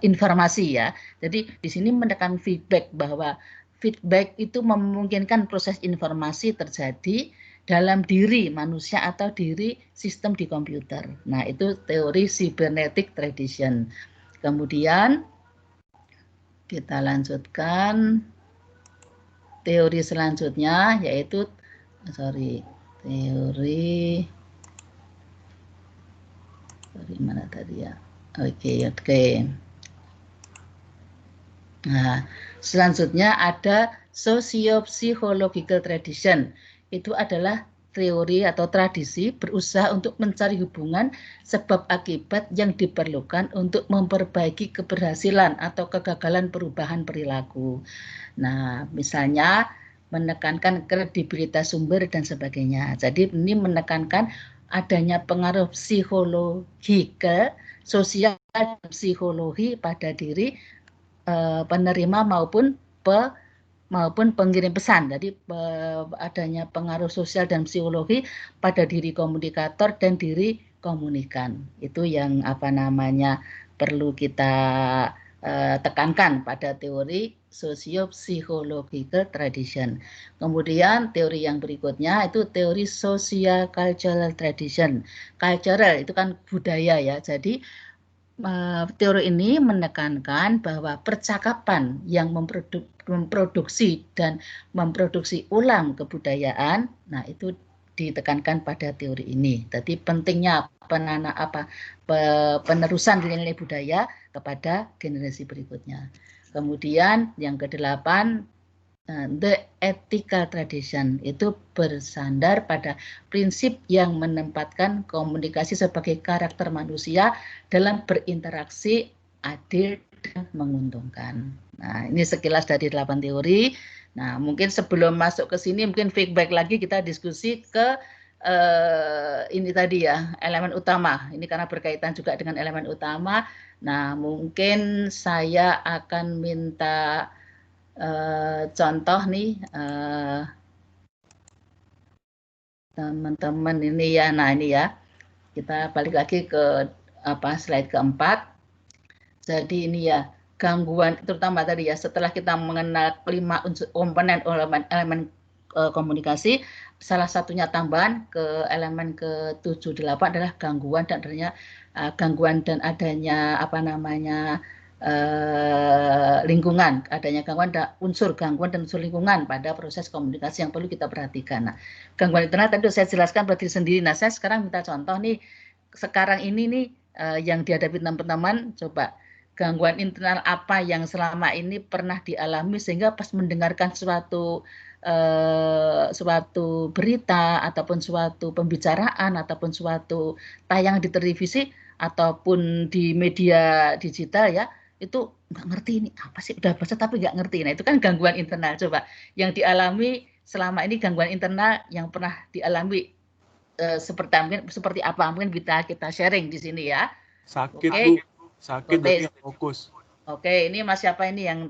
S1: informasi ya. Jadi di sini menekan feedback bahwa feedback itu memungkinkan proses informasi terjadi dalam diri manusia atau diri sistem di komputer. Nah, itu teori cybernetic tradition. Kemudian kita lanjutkan teori selanjutnya, yaitu teori mana tadi ya? Oke. Nah, selanjutnya ada socio-psychological tradition. Itu adalah teori atau tradisi berusaha untuk mencari hubungan sebab akibat yang diperlukan untuk memperbaiki keberhasilan atau kegagalan perubahan perilaku. Nah, misalnya menekankan kredibilitas sumber dan sebagainya. Jadi ini menekankan adanya pengaruh psikologikal, sosial, dan psikologi pada diri penerima maupun pengirim pesan. Jadi adanya pengaruh sosial dan psikologi pada diri komunikator dan diri komunikan. Itu yang perlu kita tekankan pada teori socio-psychological tradition. Kemudian teori yang berikutnya itu teori socio-cultural tradition. Cultural itu kan budaya ya. Jadi teori ini menekankan bahwa percakapan yang memproduksi dan memproduksi ulang kebudayaan, nah itu ditekankan pada teori ini. Jadi pentingnya penerusan nilai-nilai budaya kepada generasi berikutnya. Kemudian yang ke-8, the ethical tradition itu bersandar pada prinsip yang menempatkan komunikasi sebagai karakter manusia dalam berinteraksi adil dan menguntungkan. Nah, ini sekilas dari 8 teori. Nah, mungkin sebelum masuk ke sini, mungkin feedback lagi kita diskusi ke ini tadi ya, elemen utama. Ini karena berkaitan juga dengan elemen utama. Nah, mungkin saya akan minta contoh nih teman-teman ini ya. Nah, ini ya. Kita balik lagi ke slide keempat. Jadi ini ya, gangguan terutama tadi ya, setelah kita mengenal 5 unsur komponen elemen komunikasi, salah satunya tambahan ke elemen ke-7-8 adalah gangguan dan adanya lingkungan, adanya unsur gangguan dan unsur lingkungan pada proses komunikasi yang perlu kita perhatikan. Nah, gangguan internal tadi saya jelaskan berdiri sendiri. Nah, saya sekarang minta contoh nih, sekarang ini nih yang dihadapi teman-teman, coba gangguan internal apa yang selama ini pernah dialami sehingga pas mendengarkan suatu berita ataupun suatu pembicaraan ataupun suatu tayangan di televisi ataupun di media digital ya, itu nggak ngerti ini apa sih, udah baca tapi nggak ngerti. Nah, itu kan gangguan internal. Coba yang dialami selama ini gangguan internal yang pernah dialami seperti apa, mungkin kita sharing di sini ya.
S4: Sakit, Bu. Sakit berarti fokus.
S1: Oke, ini Mas siapa ini yang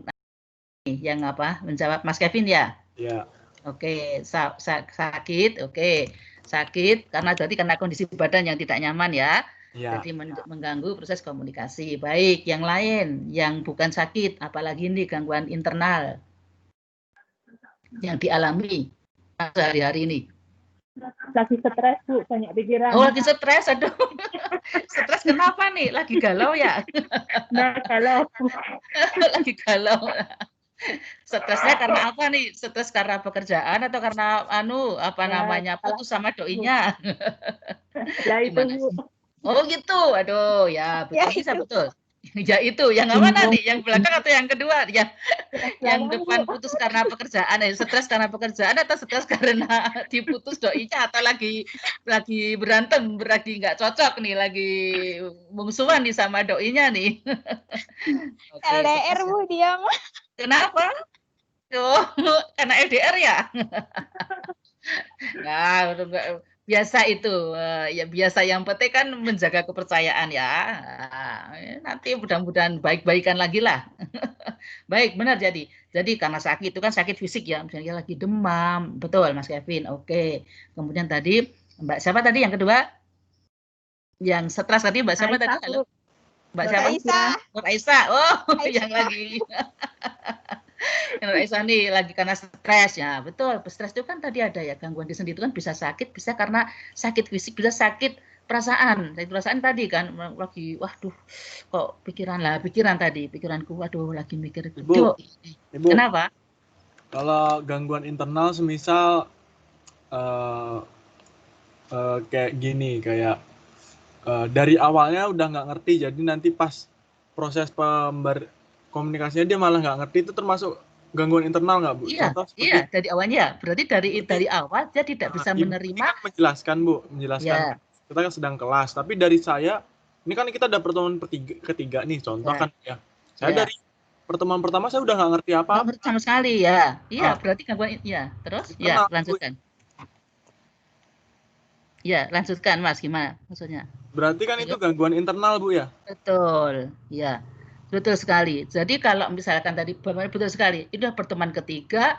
S1: menjawab? Mas Kevin ya?
S4: Ya.
S1: Oke, sakit. Oke, sakit karena kondisi badan yang tidak nyaman ya. Ya. Jadi mengganggu proses komunikasi. Baik, yang lain yang bukan sakit, apalagi ini gangguan internal yang dialami sehari-hari ini.
S2: Lagi stres, Bu, banyak pikiran.
S1: Oh, lagi stres, aduh. Stres kenapa nih? Lagi galau ya?
S2: Nah, galau.
S1: Lagi galau. Stresnya karena apa nih? Stres karena pekerjaan atau karena putus sama doinya?
S2: Ya itu, Bu.
S1: Oh gitu, aduh ya betul, bisa betul. Ya itu, yang mana nih? Yang belakang atau yang kedua? Yang depan putus karena pekerjaan, stres karena pekerjaan atau stres karena diputus doinya atau lagi berantem, lagi nggak cocok nih, lagi mungsuhan nih sama doinya nih.
S5: Okay, LDR Bu dia mah.
S1: Kenapa? Oh, karena LDR ya? Nah, biasa itu ya, biasa, yang penting kan menjaga kepercayaan ya. Nanti mudah-mudahan baik-baikan lagi lah. Baik, benar. Jadi karena sakit itu kan sakit fisik ya, misalnya lagi demam, betul Mas Kevin. Oke. Kemudian tadi Mbak siapa tadi yang kedua? Yang stres tadi Mbak siapa tadi? Halo. Mbak siapa? Nur Aisyah. Oh, Aisyah. Yang lagi. Nur Aisyah nih lagi karena stres ya, betul. Stres itu kan tadi ada ya, gangguan di sendi itu kan bisa sakit, bisa karena sakit fisik, bisa sakit perasaan tadi kan lagi waduh kok pikiranku waduh lagi mikir
S4: Ibu,
S1: kenapa
S4: kalau gangguan internal semisal kayak gini, kayak dari awalnya udah nggak ngerti, jadi nanti pas proses komunikasinya dia malah nggak ngerti, itu termasuk gangguan internal nggak, Bu?
S1: Iya,
S4: Contoh
S1: iya,
S4: seperti
S1: dari awalnya. Berarti dari awal dia tidak bisa
S4: Ibu ini
S1: menerima.
S4: kan menjelaskan, Bu,
S1: Ya,
S4: kita kan sedang kelas, tapi dari saya, ini kan kita udah pertemuan ketiga nih, contoh
S1: ya,
S4: kan ya. Saya
S1: ya.
S4: dari pertemuan pertama saya udah nggak ngerti
S1: Nggak
S4: apa-apa.
S1: ngerti sama sekali ya. Iya,
S4: Nah,
S1: berarti gangguan ya. Terus ya,
S4: internal, Bu.
S1: lanjutkan. Ya, lanjutkan Mas, gimana maksudnya?
S4: Berarti kan itu gangguan internal, Bu, ya?
S1: Betul, ya. Betul sekali. Jadi kalau misalkan tadi betul sekali, itu pertemuan ketiga,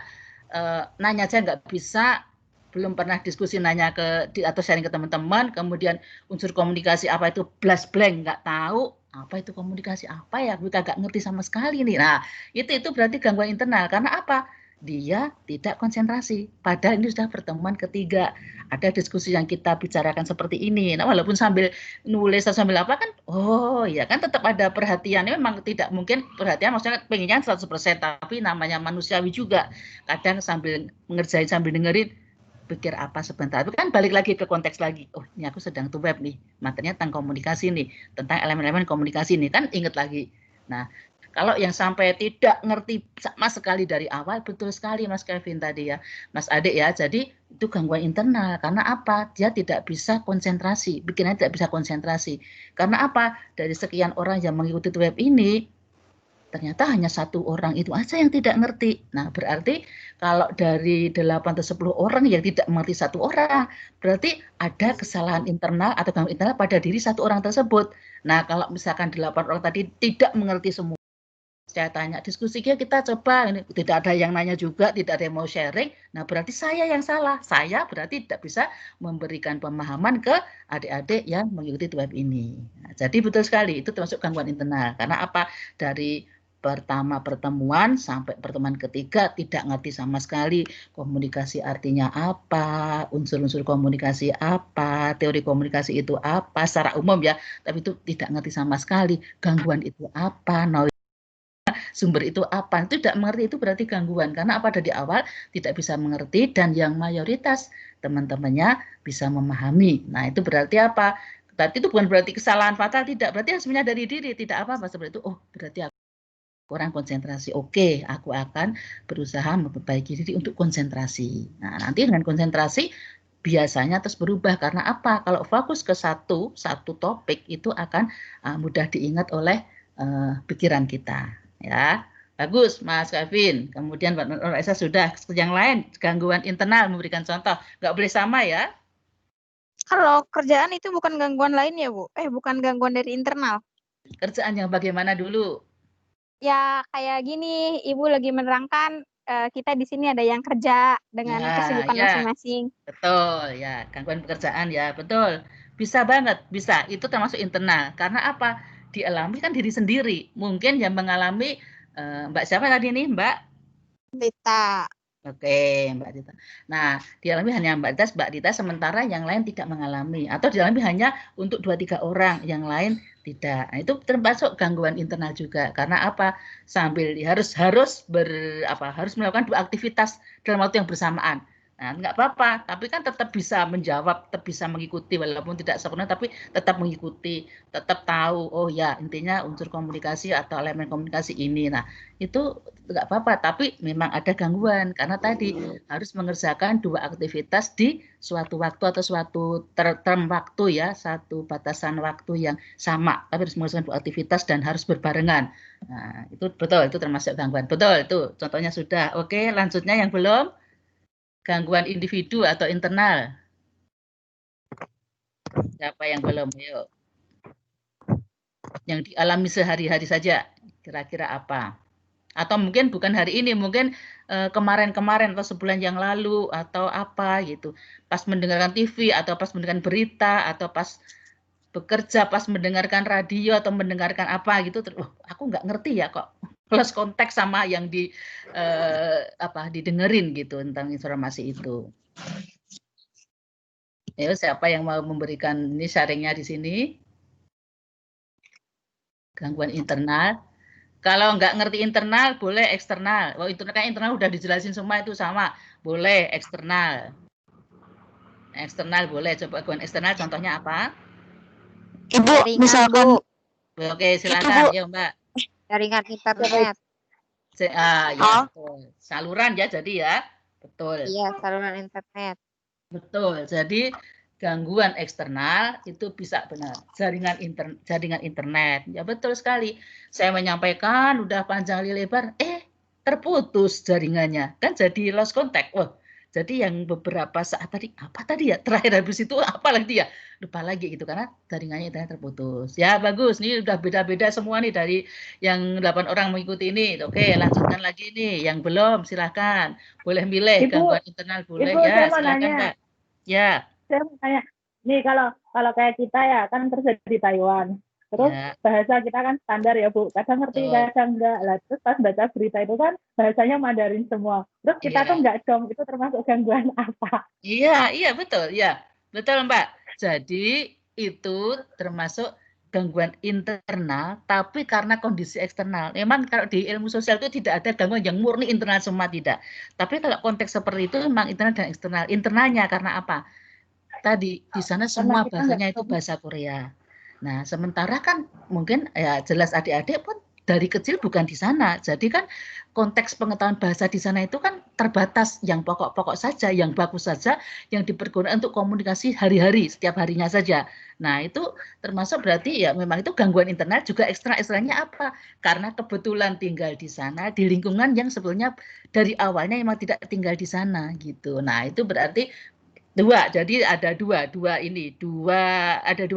S1: nanya aja nggak bisa, belum pernah diskusi nanya atau sharing ke teman-teman, kemudian unsur komunikasi apa itu blank, nggak tahu apa itu komunikasi apa ya, gue kagak ngerti sama sekali nih. Nah, itu berarti gangguan internal. Karena apa? Dia tidak konsentrasi. Padahal ini sudah pertemuan ketiga. Ada diskusi yang kita bicarakan seperti ini. Nah, walaupun sambil nulis atau sambil apa kan, oh ya kan tetap ada perhatian. Memang tidak mungkin perhatian, maksudnya pengennya 100%, tapi namanya manusiawi juga. Kadang sambil mengerjain, sambil dengerin, pikir apa sebentar. Tapi kan balik lagi ke konteks lagi. Oh, ini aku sedang tuh web nih. Materinya tentang komunikasi nih. Tentang elemen-elemen komunikasi nih. Kan inget lagi. Nah, kalau yang sampai tidak ngerti sama sekali dari awal, betul sekali Mas Kevin tadi ya. Mas Adik ya, jadi itu gangguan internal. Karena apa? Dia tidak bisa konsentrasi. Bikinnya tidak bisa konsentrasi. Karena apa? Dari sekian orang yang mengikuti web ini, ternyata hanya 1 orang itu aja yang tidak ngerti. Nah, berarti kalau dari 8 atau 10 orang yang tidak mengerti 1 orang, berarti ada kesalahan internal atau gangguan internal pada diri 1 orang tersebut. Nah, kalau misalkan 8 orang tadi tidak mengerti semua, saya tanya diskusi kita coba, ini tidak ada yang nanya juga, tidak ada yang mau sharing. Nah, berarti saya yang salah. Saya berarti tidak bisa memberikan pemahaman ke adik-adik yang mengikuti web ini. Nah, jadi betul sekali itu termasuk gangguan internal. Karena apa? Dari pertama pertemuan sampai pertemuan ketiga tidak ngerti sama sekali komunikasi artinya apa, unsur-unsur komunikasi apa, teori komunikasi itu apa secara umum ya, tapi itu tidak ngerti sama sekali gangguan itu apa, sumber itu apa, itu tidak mengerti, itu berarti gangguan. Karena apa? Dari awal tidak bisa mengerti dan yang mayoritas teman-temannya bisa memahami. Nah, itu berarti apa? Tapi itu bukan berarti kesalahan fatal, tidak. Berarti harus menyadari diri, tidak apa-apa seperti itu. Oh, berarti aku kurang konsentrasi. Oke, aku akan berusaha memperbaiki diri untuk konsentrasi. Nah, nanti dengan konsentrasi biasanya terus berubah. Karena apa? Kalau fokus ke satu topik itu akan mudah diingat oleh pikiran kita. Ya, bagus Mas Kevin. Kemudian Mbak Nur Aisyah sudah. Yang lain gangguan internal memberikan contoh. Nggak boleh sama ya.
S5: Kalau kerjaan itu bukan gangguan lain ya, Bu? Bukan gangguan dari internal.
S1: Kerjaan yang bagaimana dulu?
S5: Ya kayak gini, Ibu lagi menerangkan kita di sini ada yang kerja dengan kesibukan masing-masing.
S1: Betul ya, gangguan pekerjaan ya, betul. Bisa banget, bisa. Itu termasuk internal. Karena apa? Dialami kan diri sendiri. Mungkin yang mengalami Mbak siapa tadi nih, Mbak?
S5: Dita.
S1: Oke, Mbak Dita. Nah, dialami hanya Mbak Dita, sementara yang lain tidak mengalami. Atau dialami hanya untuk 2-3 orang, yang lain tidak. Nah, itu termasuk gangguan internal juga. Karena apa? Sambil harus melakukan 2 aktivitas dalam waktu yang bersamaan. Nah, nggak apa-apa, tapi kan tetap bisa menjawab, tetap bisa mengikuti, walaupun tidak sempurna, tapi tetap mengikuti, tetap tahu, oh ya, intinya unsur komunikasi atau elemen komunikasi ini. Nah, itu nggak apa-apa, tapi memang ada gangguan, karena tadi harus mengerjakan 2 aktivitas di suatu waktu atau suatu term waktu ya, satu batasan waktu yang sama, tapi harus mengerjakan 2 aktivitas dan harus berbarengan. Nah, itu betul, itu termasuk gangguan. Betul, itu contohnya sudah. Oke, lanjutnya yang belum. Gangguan individu atau internal. Siapa yang belum? Yuk. Yang dialami sehari-hari saja. Kira-kira apa? Atau mungkin bukan hari ini, mungkin kemarin-kemarin atau sebulan yang lalu atau apa gitu. Pas mendengarkan TV atau pas mendengarkan berita atau pas bekerja, pas mendengarkan radio atau mendengarkan apa gitu. Aku nggak ngerti ya kok. Plus konteks sama yang didengerin gitu tentang informasi itu. Ayo, siapa yang mau memberikan ini sharingnya di sini? Gangguan internal. Kalau nggak ngerti internal, boleh eksternal. Oh, internal udah dijelasin semua itu sama. Boleh eksternal. Eksternal boleh. Coba gangguan eksternal contohnya apa?
S6: Ibu,
S5: Jaringan,
S6: misalkan
S5: Bu.
S1: Oke,
S6: itu
S1: silakan.
S6: Bu,
S1: Ya, Mbak.
S5: Jaringan internet.
S1: Ya, betul. Saluran ya, jadi ya. Betul.
S5: Iya, saluran internet.
S1: Betul. Jadi gangguan eksternal itu bisa benar jaringan internet. Ya betul sekali. Saya menyampaikan udah panjang lebar, terputus jaringannya. Kan jadi lost contact. Wah, jadi yang beberapa saat tadi apa tadi ya? Terakhir habis itu apa lagi ya? Lupa lagi gitu karena jaringannya internet terputus. Ya bagus, nih udah beda-beda semua nih dari yang 8 orang mengikuti ini. Oke, lanjutkan lagi nih. Yang belum silahkan. Boleh milih
S2: Ibu,
S1: gangguan internal boleh
S2: Ibu,
S1: ya.
S2: saya mau
S1: Silakan
S2: nanya.
S1: Mbak. Ya.
S2: Saya mau tanya, nih kalau kayak kita ya kan kerja di Taiwan, terus
S1: Ya,
S2: bahasa kita kan standar ya Bu, kadang ngerti,
S1: betul.
S2: kadang enggak. Lah terus pas baca berita itu kan bahasanya Mandarin semua. Terus kita
S1: Iya.
S2: tuh enggak dong, itu termasuk gangguan apa?
S1: Iya, betul. Ya, betul Mbak. Jadi itu termasuk gangguan internal, tapi karena kondisi eksternal. Memang kalau di ilmu sosial itu tidak ada gangguan yang murni internal semua tidak. Tapi kalau konteks seperti itu memang internal dan eksternal. Internalnya karena apa? Tadi di sana
S2: Karena
S1: semua
S2: kita enggak
S1: bahasanya itu
S2: dong.
S1: bahasa Korea. Nah, sementara kan mungkin ya jelas adik-adik pun dari kecil bukan di sana. Jadi kan konteks pengetahuan bahasa di sana itu kan terbatas, yang pokok-pokok saja, yang bagus saja, yang dipergunakan untuk komunikasi hari-hari, setiap harinya saja. Nah, itu termasuk berarti ya memang itu gangguan internal juga eksternalnya apa? Karena kebetulan tinggal di sana, di lingkungan yang sebetulnya dari awalnya memang tidak tinggal di sana gitu. Nah, itu berarti jadi ada dua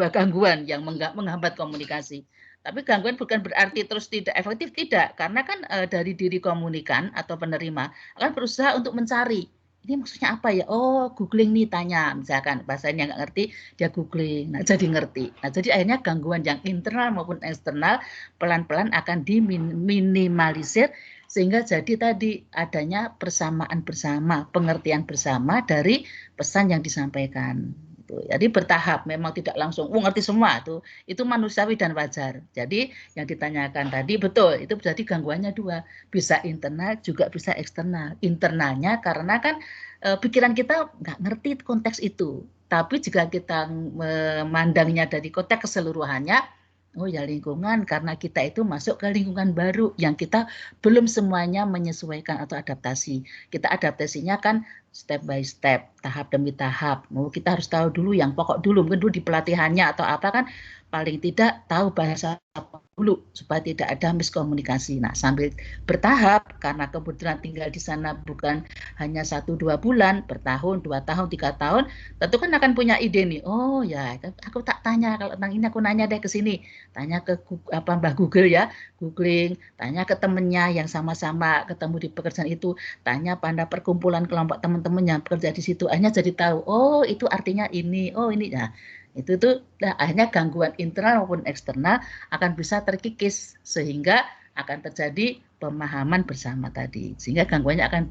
S1: gangguan yang menghambat komunikasi. Tapi gangguan bukan berarti terus tidak efektif, tidak. Karena kan dari diri komunikan atau penerima akan berusaha untuk mencari. Ini maksudnya apa ya? Oh, googling nih tanya. Misalkan bahasanya nggak ngerti, dia googling. Nah, jadi ngerti. Nah, jadi akhirnya gangguan yang internal maupun eksternal pelan-pelan akan diminimalisir sehingga jadi tadi adanya persamaan bersama, pengertian bersama dari pesan yang disampaikan. Jadi bertahap, memang tidak langsung ngerti semua itu manusiawi dan wajar. Jadi yang ditanyakan tadi betul, itu jadi gangguannya dua, bisa internal juga bisa eksternal. Internalnya karena kan pikiran kita nggak ngerti konteks itu, tapi jika kita memandangnya dari konteks keseluruhannya, oh ya lingkungan, karena kita itu masuk ke lingkungan baru yang kita belum semuanya menyesuaikan atau adaptasi. Kita adaptasinya kan step by step, tahap demi tahap. Kita harus tahu dulu yang pokok dulu, mungkin dulu di pelatihannya atau apa kan, paling tidak tahu bahasa apa dulu supaya tidak ada miskomunikasi. Nah, sambil bertahap karena kebetulan tinggal di sana bukan hanya 1-2 bulan, bertahun, 2 tahun, 3 tahun, tentu kan akan punya ide nih. Oh ya, aku tak tanya kalau tentang ini, aku nanya deh ke sini, tanya ke Mbah Google ya, googling, tanya ke temennya yang sama-sama ketemu di pekerjaan itu, tanya pada perkumpulan kelompok teman-teman yang bekerja di situ, akhirnya jadi tahu, oh itu artinya ini, oh ini. Nah, itu tuh akhirnya gangguan internal maupun eksternal akan bisa terkikis sehingga akan terjadi pemahaman bersama tadi, sehingga gangguannya akan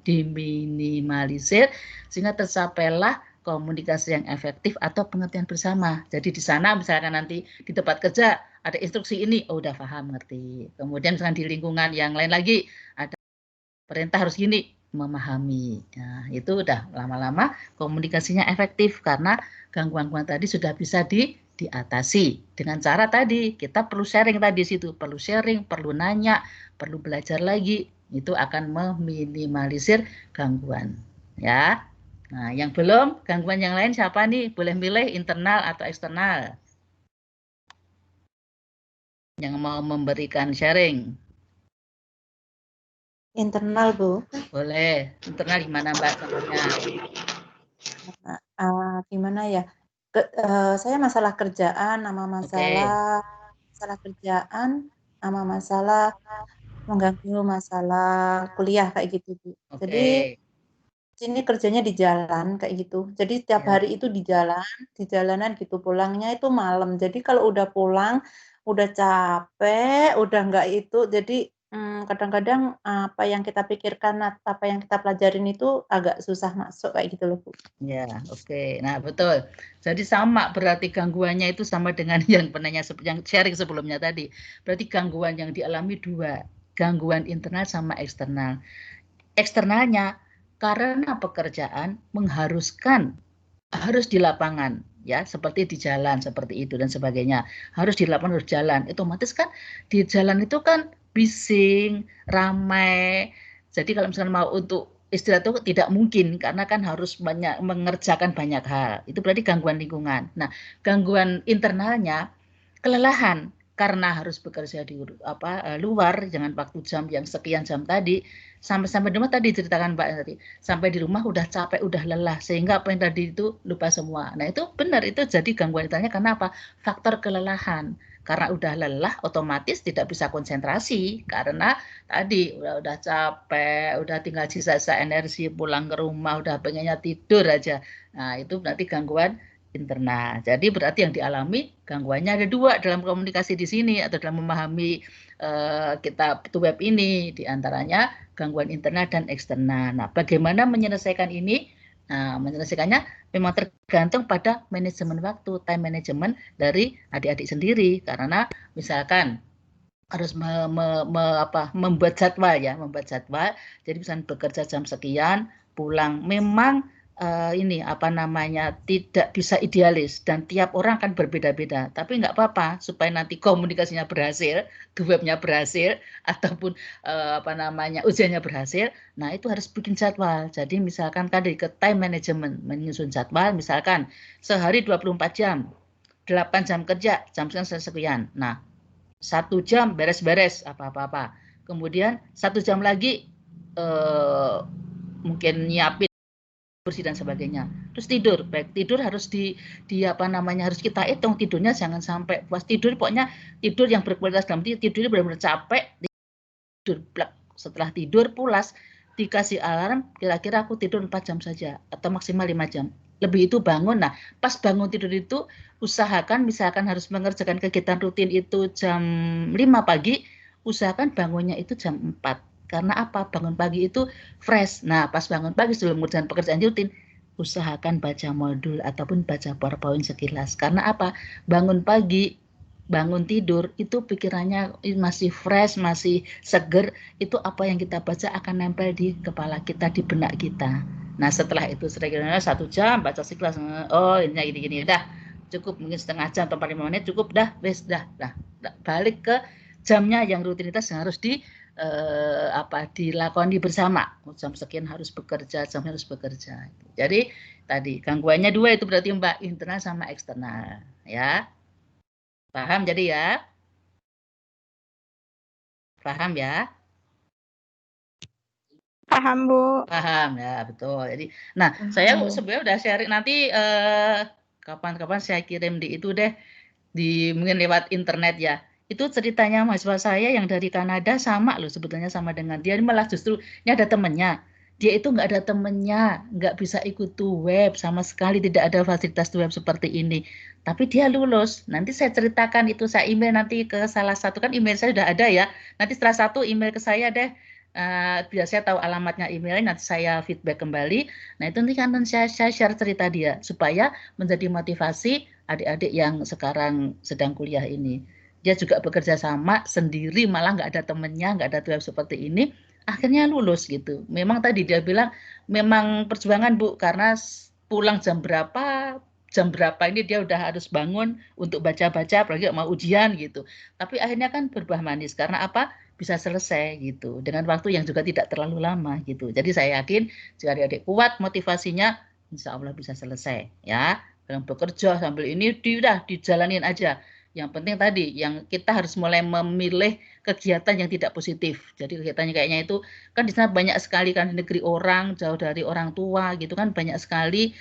S1: diminimalisir sehingga tercapailah komunikasi yang efektif atau pengertian bersama. Jadi di sana misalkan nanti di tempat kerja ada instruksi ini, oh udah paham, ngerti. Kemudian misalkan di lingkungan yang lain lagi ada perintah harus gini, memahami. Nah, itu udah lama-lama komunikasinya efektif karena gangguan-gangguan tadi sudah bisa diatasi dengan cara tadi kita perlu sharing tadi situ, perlu sharing, perlu nanya, perlu belajar lagi, itu akan meminimalisir gangguan. Ya. Nah, yang belum gangguan yang lain siapa nih? Boleh milih internal atau eksternal? Yang mau memberikan sharing.
S6: internal, Bu.
S1: Boleh. Internal gimana Mbak contohnya?
S6: Gimana ya? Saya masalah kerjaan sama masalah kerjaan sama masalah mengganggu masalah kuliah kayak gitu, Bu. Jadi sini kerjanya di jalan kayak gitu. Jadi tiap hari itu di jalanan gitu, pulangnya itu malam. Jadi kalau udah pulang, udah capek, udah enggak itu, jadi kadang-kadang apa yang kita pikirkan, apa yang kita pelajarin itu agak susah masuk kayak gitu loh, Bu.
S1: Ya, oke. Nah, betul. Jadi sama berarti gangguannya itu sama dengan yang penanya yang sharing sebelumnya tadi. Berarti gangguan yang dialami dua, gangguan internal sama eksternal. Eksternalnya karena pekerjaan mengharuskan harus di lapangan, ya, seperti di jalan seperti itu dan sebagainya. Harus di lapangan, harus jalan. Otomatis kan di jalan itu kan bising, ramai. Jadi kalau misalnya mau untuk istirahat itu tidak mungkin karena kan harus banyak mengerjakan banyak hal. Itu berarti gangguan lingkungan. Nah, gangguan internalnya kelelahan karena harus bekerja di luar dengan waktu jam yang sekian jam tadi. Sampai di rumah tadi ceritakan Mbak tadi, sampai di rumah udah capek, udah lelah sehingga apa yang tadi itu lupa semua. Nah, itu benar, itu jadi gangguan internalnya karena apa? Faktor kelelahan. Karena udah lelah otomatis tidak bisa konsentrasi karena tadi udah capek, udah tinggal sisa-sisa energi pulang ke rumah, udah pengennya tidur aja. Nah, itu berarti gangguan internal. Jadi berarti yang dialami gangguannya ada dua dalam komunikasi di sini atau dalam memahami kita web ini, diantaranya gangguan internal dan eksternal. Nah, bagaimana menyelesaikan ini? Nah, menyelesaikannya memang tergantung pada manajemen waktu, time management dari adik-adik sendiri. Karena misalkan harus membuat jadwal ya, membuat jadwal. Jadi misalnya bekerja jam sekian, pulang. Memang ini tidak bisa idealis dan tiap orang kan berbeda-beda. Tapi nggak apa-apa supaya nanti komunikasinya berhasil, webnya berhasil ataupun ujiannya berhasil. Nah, itu harus bikin jadwal. Jadi misalkan tadi ke time management, menyusun jadwal misalkan sehari 24 jam. 8 jam kerja, jam sekian. Nah, 1 jam beres-beres apa-apa. Kemudian 1 jam lagi mungkin nyiapin bersih dan sebagainya. Terus tidur, baik tidur harus harus kita hitung tidurnya, jangan sampai puas tidur, pokoknya tidur yang berkualitas dalam tidurnya benar-benar capek, tidur blek. Setelah tidur pulas, dikasih alarm, kira-kira aku tidur 4 jam saja atau maksimal 5 jam. Lebih itu bangun. Nah, pas bangun tidur itu usahakan misalkan harus mengerjakan kegiatan rutin itu jam 5 pagi, usahakan bangunnya itu jam 4. Karena apa? Bangun pagi itu fresh. Nah, pas bangun pagi sebelum mengerjakan pekerjaan rutin, usahakan baca modul ataupun baca PowerPoint sekilas. Karena apa? Bangun pagi, bangun tidur, itu pikirannya masih fresh, masih seger. Itu apa yang kita baca akan nempel di kepala kita, di benak kita. Nah, setelah itu sekiranya 1 jam baca sekilas. Oh, ini gini-gini. Dah, cukup mungkin setengah jam atau 45 menit cukup dah, wes dah. Balik ke jamnya yang rutinitas yang harus dilakoni bersama. Jam sekian harus bekerja, jam harus bekerja. Jadi tadi gangguannya dua itu berarti Mbak, internal sama eksternal, ya. Paham jadi ya? Paham ya?
S5: Paham, Bu.
S1: Paham ya, betul. Jadi, nah saya sebenarnya udah sharing nanti kapan-kapan saya kirim di itu deh, mungkin lewat internet ya. Itu ceritanya mahasiswa saya yang dari Kanada sama loh sebetulnya sama dengan dia, malah justru ini ada temennya. Dia itu nggak ada temennya, nggak bisa ikut web sama sekali, tidak ada fasilitas web seperti ini. Tapi dia lulus. Nanti saya ceritakan itu, saya email nanti ke salah satu, kan email saya sudah ada ya. Nanti setelah satu email ke saya deh. Biar saya tahu alamatnya emailnya, nanti saya feedback kembali. Nah itu nanti kan saya share cerita dia supaya menjadi motivasi adik-adik yang sekarang sedang kuliah ini. Dia juga bekerja sama sendiri, malah nggak ada temennya, nggak ada web seperti ini, akhirnya lulus gitu. Memang tadi dia bilang memang perjuangan Bu, karena pulang jam berapa ini dia udah harus bangun untuk baca-baca, apalagi mau ujian gitu. Tapi akhirnya kan berbuah manis karena apa? Bisa selesai gitu dengan waktu yang juga tidak terlalu lama gitu. Jadi saya yakin jika adik-adik kuat motivasinya, insya Allah bisa selesai ya. Dalam bekerja sambil ini udah dijalanin aja. Yang penting tadi, yang kita harus mulai memilih kegiatan yang tidak positif. Jadi kegiatannya kayaknya itu, kan di sana banyak sekali kan di negeri orang, jauh dari orang tua gitu kan, banyak sekali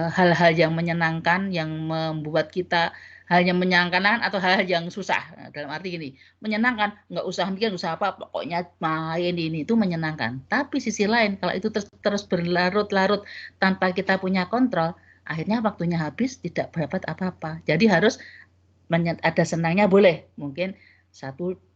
S1: hal-hal yang menyenangkan, yang membuat kita hal yang menyenangkan atau hal-hal yang susah. Nah, dalam arti gini, menyenangkan, nggak usah mikir usaha apa, pokoknya main ini, itu menyenangkan. Tapi sisi lain, kalau itu terus berlarut-larut tanpa kita punya kontrol, akhirnya waktunya habis, tidak dapat apa-apa. Jadi harus ada senangnya boleh, mungkin 1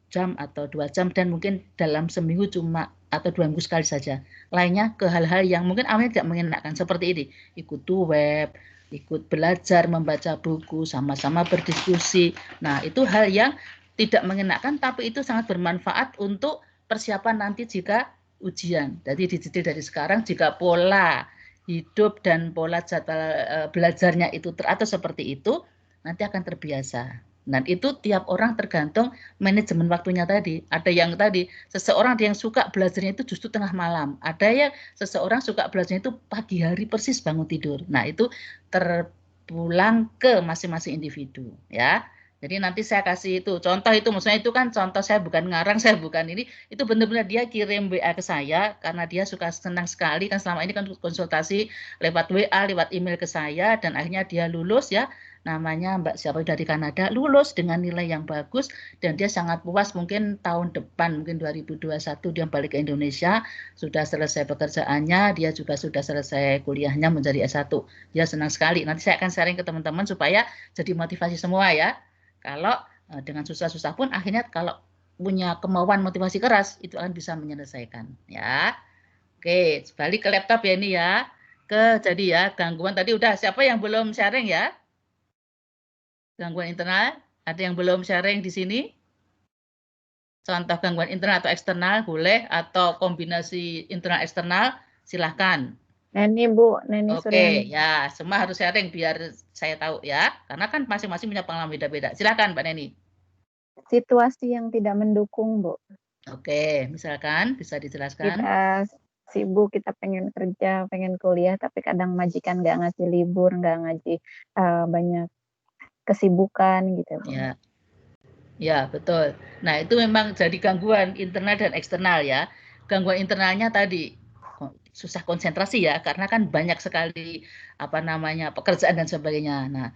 S1: jam atau 2 jam, dan mungkin dalam seminggu cuma atau 2 minggu sekali saja. Lainnya ke hal-hal yang mungkin awalnya tidak mengenakan seperti ini, ikut web, ikut belajar, membaca buku, sama-sama berdiskusi. Nah, itu hal yang tidak mengenakan, tapi itu sangat bermanfaat untuk persiapan nanti jika ujian. Jadi dididik dari sekarang, jika pola hidup dan pola jadwal belajarnya itu teratur seperti itu, nanti akan terbiasa. Dan itu tiap orang tergantung manajemen waktunya tadi. Ada yang tadi, seseorang yang suka belajarnya itu justru tengah malam. Ada yang seseorang suka belajarnya itu pagi hari persis bangun tidur. Nah, itu terpulang ke masing-masing individu, ya. Jadi nanti saya kasih itu contoh, itu maksudnya itu kan contoh, saya bukan ngarang, saya bukan ini, itu benar-benar dia kirim WA ke saya karena dia suka, senang sekali kan selama ini kan konsultasi lewat WA, lewat email ke saya, dan akhirnya dia lulus, ya, namanya Mbak siapa dari Kanada, lulus dengan nilai yang bagus, dan dia sangat puas. Mungkin tahun depan, mungkin 2021 dia balik ke Indonesia, sudah selesai pekerjaannya, dia juga sudah selesai kuliahnya menjadi S1. Dia senang sekali. Nanti saya akan sharing ke teman-teman supaya jadi motivasi semua, ya. Kalau dengan susah-susah pun akhirnya kalau punya kemauan motivasi keras itu akan bisa menyelesaikan, ya. Oke, balik ke laptop ya ini ya. Jadi ya gangguan tadi udah, siapa yang belum sharing ya? Gangguan internal, ada yang belum sharing di sini? Contoh gangguan internal atau eksternal boleh, atau kombinasi internal eksternal silahkan.
S2: Neni Bu, Neni
S1: Oke,
S2: Suryani.
S1: ya semua harus sharing biar saya tahu ya, karena kan masing-masing punya pengalaman beda-beda. Silakan Mbak Neni.
S2: Situasi yang tidak mendukung Bu.
S1: Oke, misalkan bisa dijelaskan.
S2: Kita sibuk, kita pengen kerja, pengen kuliah, tapi kadang majikan nggak ngasih libur, nggak ngasih banyak kesibukan gitu Bu.
S1: Ya. Ya, betul. Nah, itu memang jadi gangguan internal dan eksternal ya. Gangguan internalnya tadi susah konsentrasi ya, karena kan banyak sekali pekerjaan dan sebagainya. Nah,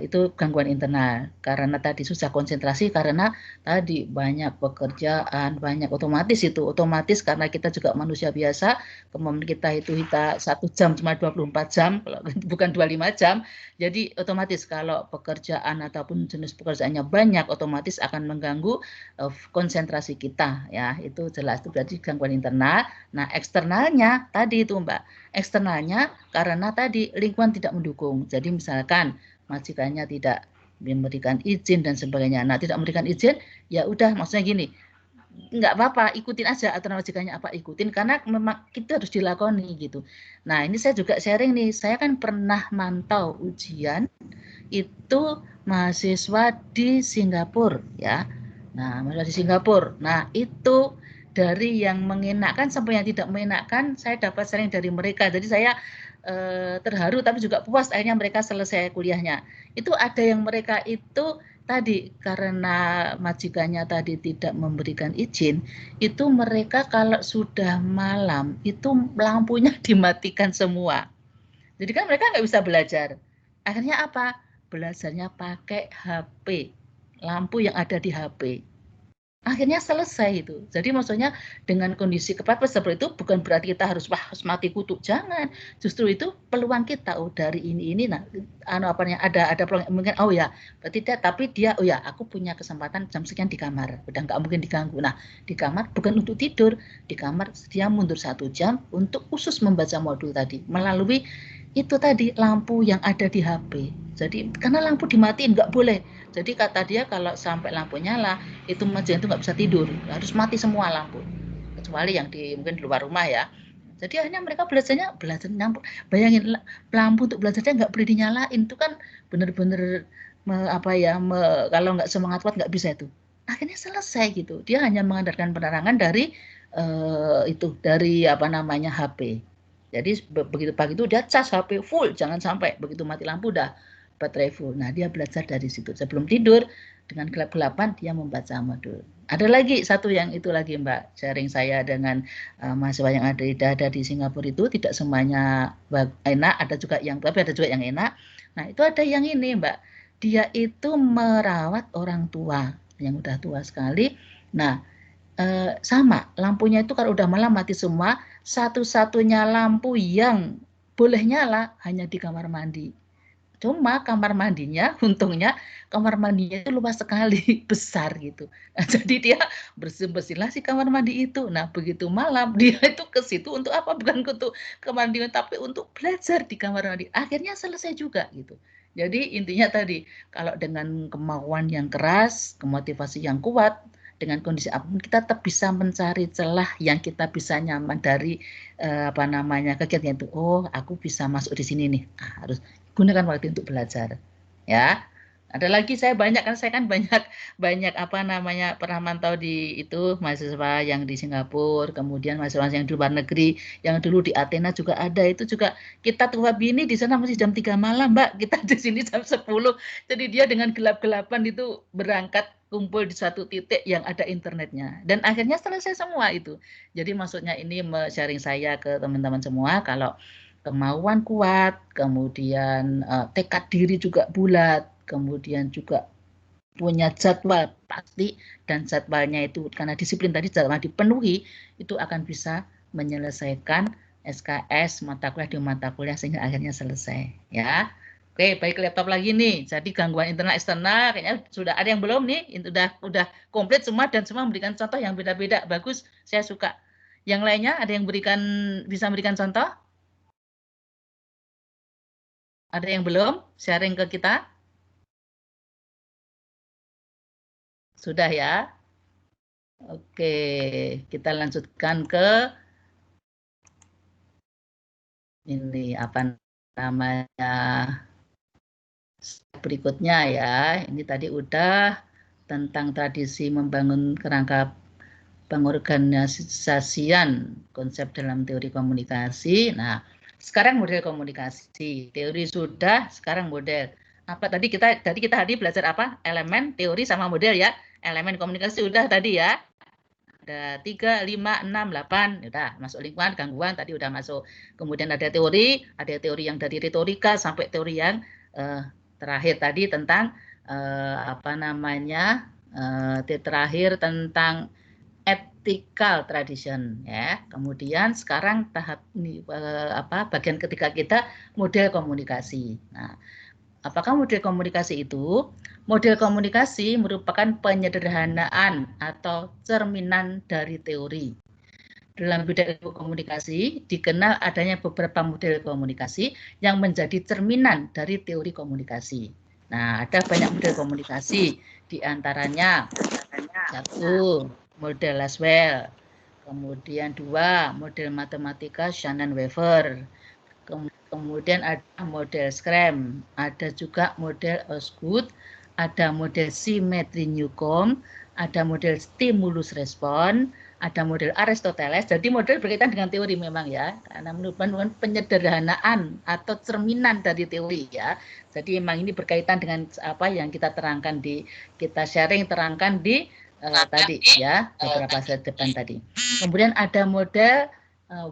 S1: itu gangguan internal karena tadi susah konsentrasi, karena tadi banyak pekerjaan, banyak, otomatis karena kita juga manusia biasa, kemampuan kita 1 jam cuma 24 jam, bukan 25 jam. Jadi otomatis kalau pekerjaan ataupun jenis pekerjaannya banyak, otomatis akan mengganggu konsentrasi kita, ya. Itu jelas, itu berarti gangguan internal. Nah, eksternalnya tadi itu Mbak, eksternalnya karena tadi lingkungan tidak mendukung. Jadi misalkan majikannya tidak memberikan izin dan sebagainya. Nah, tidak memberikan izin, ya udah, maksudnya gini, nggak apa-apa, ikutin aja aturan majikannya apa, ikutin, karena memang itu harus dilakoni gitu. Nah, ini saya juga sharing nih, saya kan pernah mantau ujian itu mahasiswa di Singapura, ya. Nah, mahasiswa di Singapura. Nah, itu dari yang mengenakan sampai yang tidak mengenakan, saya dapat sharing dari mereka. Jadi saya terharu tapi juga puas, akhirnya mereka selesai kuliahnya. Itu ada yang mereka itu tadi karena majikannya tadi tidak memberikan izin, itu mereka kalau sudah malam itu lampunya dimatikan semua. Jadi kan mereka nggak bisa belajar. Akhirnya apa? Belajarnya pakai HP, lampu yang ada di HP. Akhirnya selesai itu. Jadi maksudnya dengan kondisi kepepet seperti itu bukan berarti kita harus mati kutu, jangan. Justru itu peluang kita, dari ini nah ada peluang, mungkin berarti dia, tapi dia aku punya kesempatan jam sekian di kamar, udah nggak mungkin diganggu. Nah, di kamar bukan untuk tidur, di kamar dia mundur 1 jam untuk khusus membaca modul tadi melalui itu tadi lampu yang ada di HP. Jadi karena lampu dimatiin nggak boleh. Jadi kata dia kalau sampai lampu nyala itu majikan itu nggak bisa tidur, harus mati semua lampu, kecuali yang mungkin di luar rumah ya. Jadi akhirnya mereka belajar nyampur. Bayangin lampu untuk belajarnya nggak boleh dinyalain, itu kan bener-bener kalau nggak semangat kuat nggak bisa itu. Akhirnya selesai gitu. Dia hanya mengandalkan penerangan dari dari HP. Jadi begitu pagi itu dia cas HP full, jangan sampai begitu mati lampu udah baterai full. Nah, dia belajar dari situ. Sebelum tidur dengan gelap-gelapan dia membaca modul. Ada lagi satu yang itu lagi Mbak, sharing saya dengan mahasiswa yang ada di Singapura, itu tidak semuanya enak, ada juga yang enak. Nah, itu ada yang ini Mbak, dia itu merawat orang tua yang udah tua sekali. Nah, sama lampunya itu kalau udah malam mati semua, satu-satunya lampu yang boleh nyala hanya di kamar mandi. Cuma kamar mandinya, untungnya kamar mandinya itu luas sekali, besar gitu. Nah, jadi dia bersih-bersihlah si kamar mandi itu. Nah, begitu malam dia itu ke situ untuk apa? Bukan untuk kamar mandi, tapi untuk belajar di kamar mandi. Akhirnya selesai juga gitu. Jadi intinya tadi, kalau dengan kemauan yang keras, kemotivasi yang kuat, dengan kondisi apapun kita tetap bisa mencari celah yang kita bisa nyaman dari kegiatan itu. Oh, aku bisa masuk di sini nih. Harus gunakan waktu untuk belajar, ya. Ada lagi saya kan banyak pernah mantau di itu mahasiswa yang di Singapura, kemudian mahasiswa yang di luar negeri, yang dulu di Athena juga ada, itu juga kita tua bini di sana masih jam 3 malam, Mbak. Kita di sini jam 10. Jadi dia dengan gelap-gelapan itu berangkat kumpul di satu titik yang ada internetnya. Dan akhirnya selesai semua itu. Jadi maksudnya ini sharing saya ke teman-teman semua, kalau kemauan kuat, kemudian tekad diri juga bulat, kemudian juga punya jadwal pasti, dan jadwalnya itu karena disiplin tadi jadwal dipenuhi, itu akan bisa menyelesaikan SKS mata kuliah di mata kuliah sehingga akhirnya selesai, ya. Oke, baik, laptop lagi nih. Jadi gangguan internal eksternal kayaknya sudah ada yang belum nih. Itu udah komplit semua dan semua memberikan contoh yang beda-beda. Bagus, saya suka. Yang lainnya ada yang bisa memberikan contoh? Ada yang belum sharing ke kita? Sudah ya? Oke, kita lanjutkan ke ini apa namanya berikutnya ya. Ini tadi udah tentang tradisi membangun kerangka pengorganisasian konsep dalam teori komunikasi. Nah, sekarang model komunikasi. Teori sudah, sekarang model. Apa tadi kita belajar apa? Elemen, teori sama model ya. Elemen komunikasi udah tadi ya. Ada 3, 5, 6, 8. Udah masuk lingkungan, gangguan tadi udah masuk. Kemudian ada teori yang dari retorika sampai teori yang terakhir tadi tentang terakhir tentang ethical tradition ya. Kemudian sekarang tahap ini bagian ketiga kita model komunikasi. Nah, apakah model komunikasi itu? Model komunikasi merupakan penyederhanaan atau cerminan dari teori. Dalam bidang ilmu komunikasi dikenal adanya beberapa model komunikasi yang menjadi cerminan dari teori komunikasi. Nah, ada banyak model komunikasi, di antaranya 1, model Laswell, kemudian 2, model matematika Shannon-Weaver, kemudian ada model Scrum, ada juga model Osgood, ada model simetri Newcomb, ada model stimulus respon, ada model Aristoteles. Jadi model berkaitan dengan teori memang ya, karena merupakan penyederhanaan atau cerminan dari teori ya. Jadi memang ini berkaitan dengan apa yang kita terangkan terangkan di tadi ya, beberapa slide depan tadi. Kemudian ada model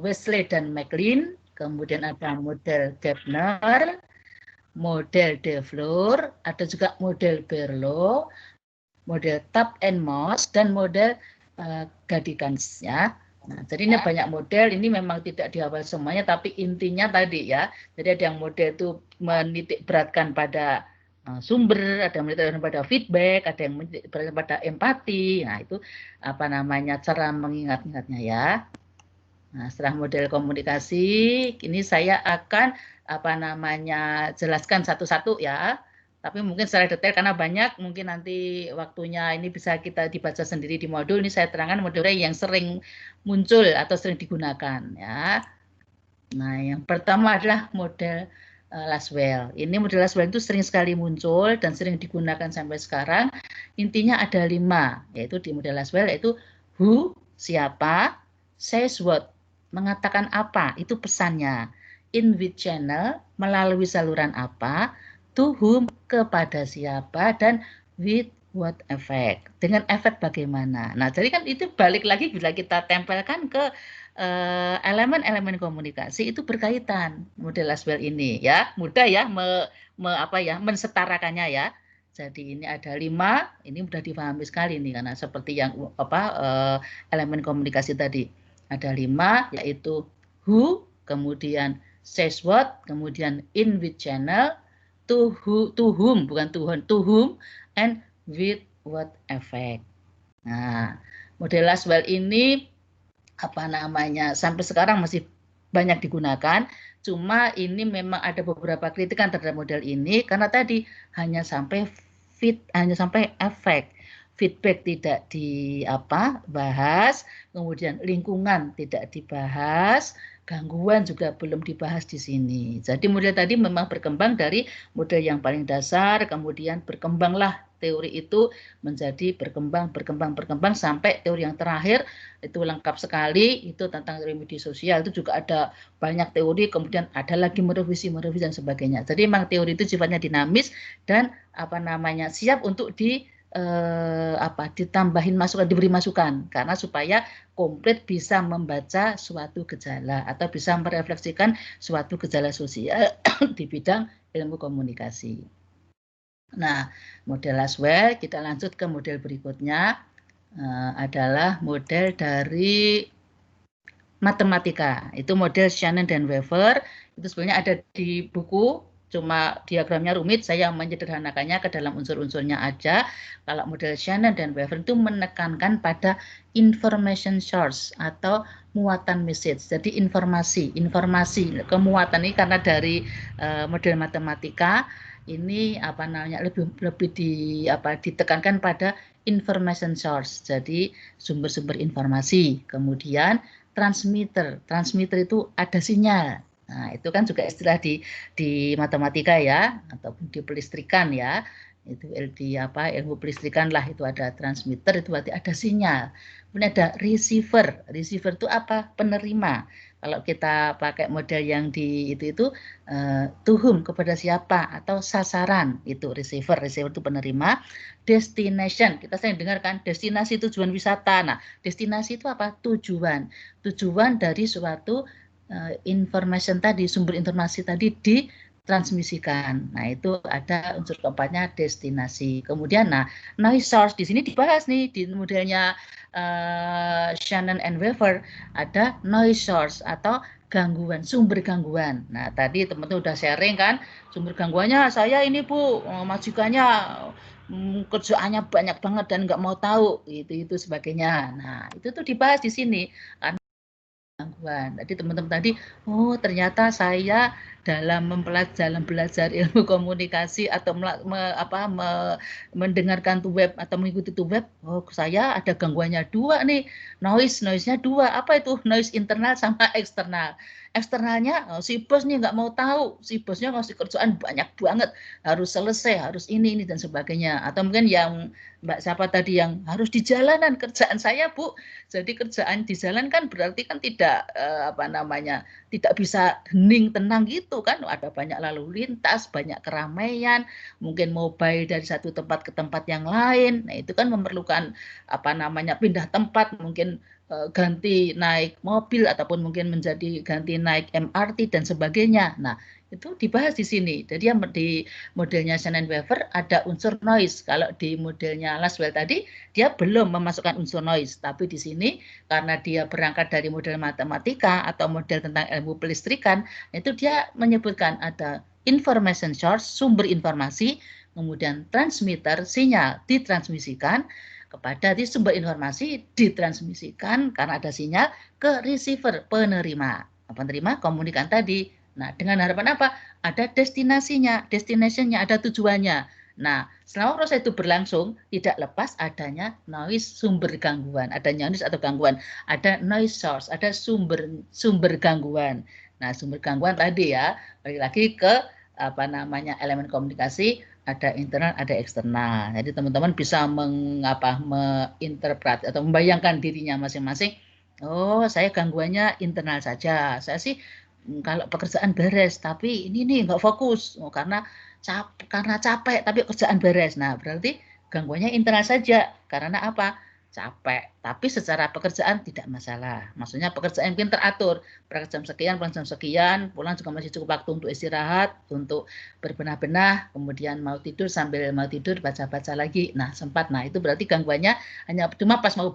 S1: Wesley dan McLean, kemudian ada model Gepner, model De Fleur, ada juga model Berlo, model Tapp and Moss, dan model Gadikans ya. Nah, jadi ini banyak model, ini memang tidak dihafal semuanya, tapi intinya tadi ya. Jadi ada yang model itu menitik beratkan pada sumber, ada yang menitik beratkan pada feedback, ada yang menitik beratkan pada empati. Nah, itu cara mengingat-ingatnya ya. Nah, setelah model komunikasi, ini saya akan jelaskan satu-satu ya. Tapi mungkin secara detail karena banyak, mungkin nanti waktunya ini bisa kita dibaca sendiri di modul. Ini saya terangkan modul yang sering muncul atau sering digunakan ya. Nah, yang pertama adalah model Laswell. Ini model Laswell itu sering sekali muncul dan sering digunakan sampai sekarang. Intinya ada 5, yaitu di model Laswell, yaitu who, siapa, says what, mengatakan apa, itu pesannya. In which channel, melalui saluran apa, to whom, kepada siapa, dan with what effect, dengan efek bagaimana. Nah, jadi kan itu balik lagi bila kita tempelkan ke elemen-elemen komunikasi itu berkaitan model Laswell ini ya. Mudah ya mensetarakannya ya. Jadi ini ada 5, ini mudah dipahami sekali nih karena seperti yang elemen komunikasi tadi. Ada 5 yaitu who, kemudian says what, kemudian in which channel, to whom, bukan to whom, and with what effect. Nah, model Laswell ini sampai sekarang masih banyak digunakan. Cuma ini memang ada beberapa kritikan terhadap model ini karena tadi hanya sampai efek. Feedback tidak dibahas, kemudian lingkungan tidak dibahas, gangguan juga belum dibahas di sini. Jadi model tadi memang berkembang dari model yang paling dasar, kemudian berkembanglah teori itu menjadi berkembang sampai teori yang terakhir itu lengkap sekali, itu tentang teori media sosial. Itu juga ada banyak teori, kemudian ada lagi merevisi dan sebagainya. Jadi memang teori itu sifatnya dinamis dan siap untuk ditambahin masukan, diberi masukan karena supaya komplit bisa membaca suatu gejala atau bisa merefleksikan suatu gejala sosial di bidang ilmu komunikasi. Nah, model Laswell, kita lanjut ke model berikutnya, adalah model dari matematika. Itu model Shannon dan Weaver, itu sebenarnya ada di buku, cuma diagramnya rumit, saya menyederhanakannya ke dalam unsur-unsurnya aja. Kalau model Shannon dan Weaver itu menekankan pada information source atau muatan message. Jadi informasi, kemuatan ini karena dari model matematika ini lebih ditekankan pada information source. Jadi sumber-sumber informasi. Kemudian transmitter itu ada sinyal. Nah, itu kan juga istilah di matematika ya, ataupun di pelistrikan ya. Itu ilmu pelistrikan lah, itu ada transmitter, itu berarti ada sinyal. Kemudian ada receiver. Receiver itu apa? Penerima. Kalau kita pakai model yang itu to whom, kepada siapa, atau sasaran, itu receiver itu penerima. Destination, kita sering dengar kan, destinasi tujuan wisata. Nah, destinasi itu apa? Tujuan dari suatu information tadi, sumber informasi tadi ditransmisikan. Nah, itu ada unsur keempatnya destinasi. Kemudian noise source di sini dibahas nih di modelnya Shannon and Weaver, ada noise source atau gangguan, sumber gangguan. Nah, tadi teman-teman udah sharing kan, sumber gangguannya saya ini Bu, majikannya kerjaannya banyak banget dan nggak mau tahu, itu sebagainya. Nah, itu tuh dibahas di sini. Gangguan. Tadi teman-teman tadi, oh ternyata saya dalam belajar ilmu komunikasi atau mendengarkan web atau mengikuti web, oh saya ada gangguannya dua nih, noise-nya dua. Apa itu? Noise internal sama eksternal. Eksternalnya si bos nih nggak mau tahu, si bosnya ngasih kerjaan banyak banget, harus selesai, harus ini dan sebagainya. Atau mungkin yang Mbak siapa tadi yang harus di jalanan kerjaan saya Bu, jadi kerjaan di jalan kan berarti kan tidak tidak bisa hening tenang gitu kan, ada banyak lalu lintas, banyak keramaian, mungkin mobile dari satu tempat ke tempat yang lain. Nah, itu kan memerlukan pindah tempat, mungkin ganti naik mobil ataupun mungkin menjadi ganti naik MRT dan sebagainya. Nah, itu dibahas di sini. Jadi yang di modelnya Shannon Weaver ada unsur noise. Kalau di modelnya Laswell tadi dia belum memasukkan unsur noise, tapi di sini karena dia berangkat dari model matematika atau model tentang ilmu pelistrikan, itu dia menyebutkan ada information source, sumber informasi, kemudian transmitter, sinyal ditransmisikan kepada sumber informasi, ditransmisikan karena ada sinyal ke receiver, penerima komunikan tadi. Nah, dengan harapan apa? Ada destinasinya, ada tujuannya. Nah, selama proses itu berlangsung, tidak lepas adanya noise, sumber gangguan. Adanya noise atau gangguan. Ada noise source, ada sumber gangguan. Nah, sumber gangguan tadi ya, balik lagi ke elemen komunikasi, ada internal, ada eksternal. Jadi teman-teman bisa menginterpret atau membayangkan dirinya masing-masing. Oh, saya gangguannya internal saja. Saya sih kalau pekerjaan beres, tapi ini nih nggak fokus karena capek, tapi kerjaan beres. Nah, berarti gangguannya internal saja. Karena apa? Capek. Tapi secara pekerjaan tidak masalah. Maksudnya pekerjaan mungkin teratur. Per jam sekian, pulang juga masih cukup waktu untuk istirahat, untuk berbenah-benah, kemudian mau tidur, sambil mau tidur baca-baca lagi. Nah, sempat. Nah, itu berarti gangguannya hanya cuma pas mau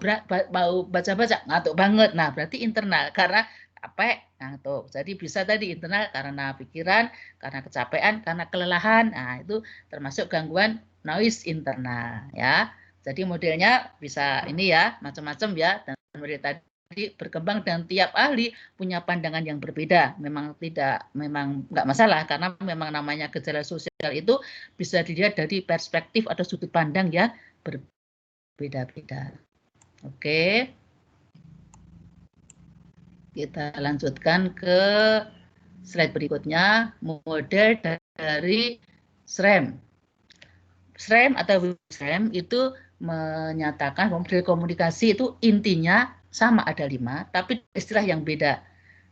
S1: baca-baca, ngantuk banget. Nah, berarti internal. Karena capek, ngantuk. Jadi bisa tadi internal karena pikiran, karena kecapean, karena kelelahan. Nah, itu termasuk gangguan noise internal ya. Jadi modelnya bisa ini ya, macam-macam ya. Dan model tadi berkembang dan tiap ahli punya pandangan yang berbeda. Memang nggak masalah karena memang namanya gejala sosial itu bisa dilihat dari perspektif atau sudut pandang yang berbeda-beda. Oke. Kita lanjutkan ke slide berikutnya, model dari SRAM. SRAM atau SRAM itu menyatakan model komunikasi itu intinya sama ada 5, tapi istilah yang beda.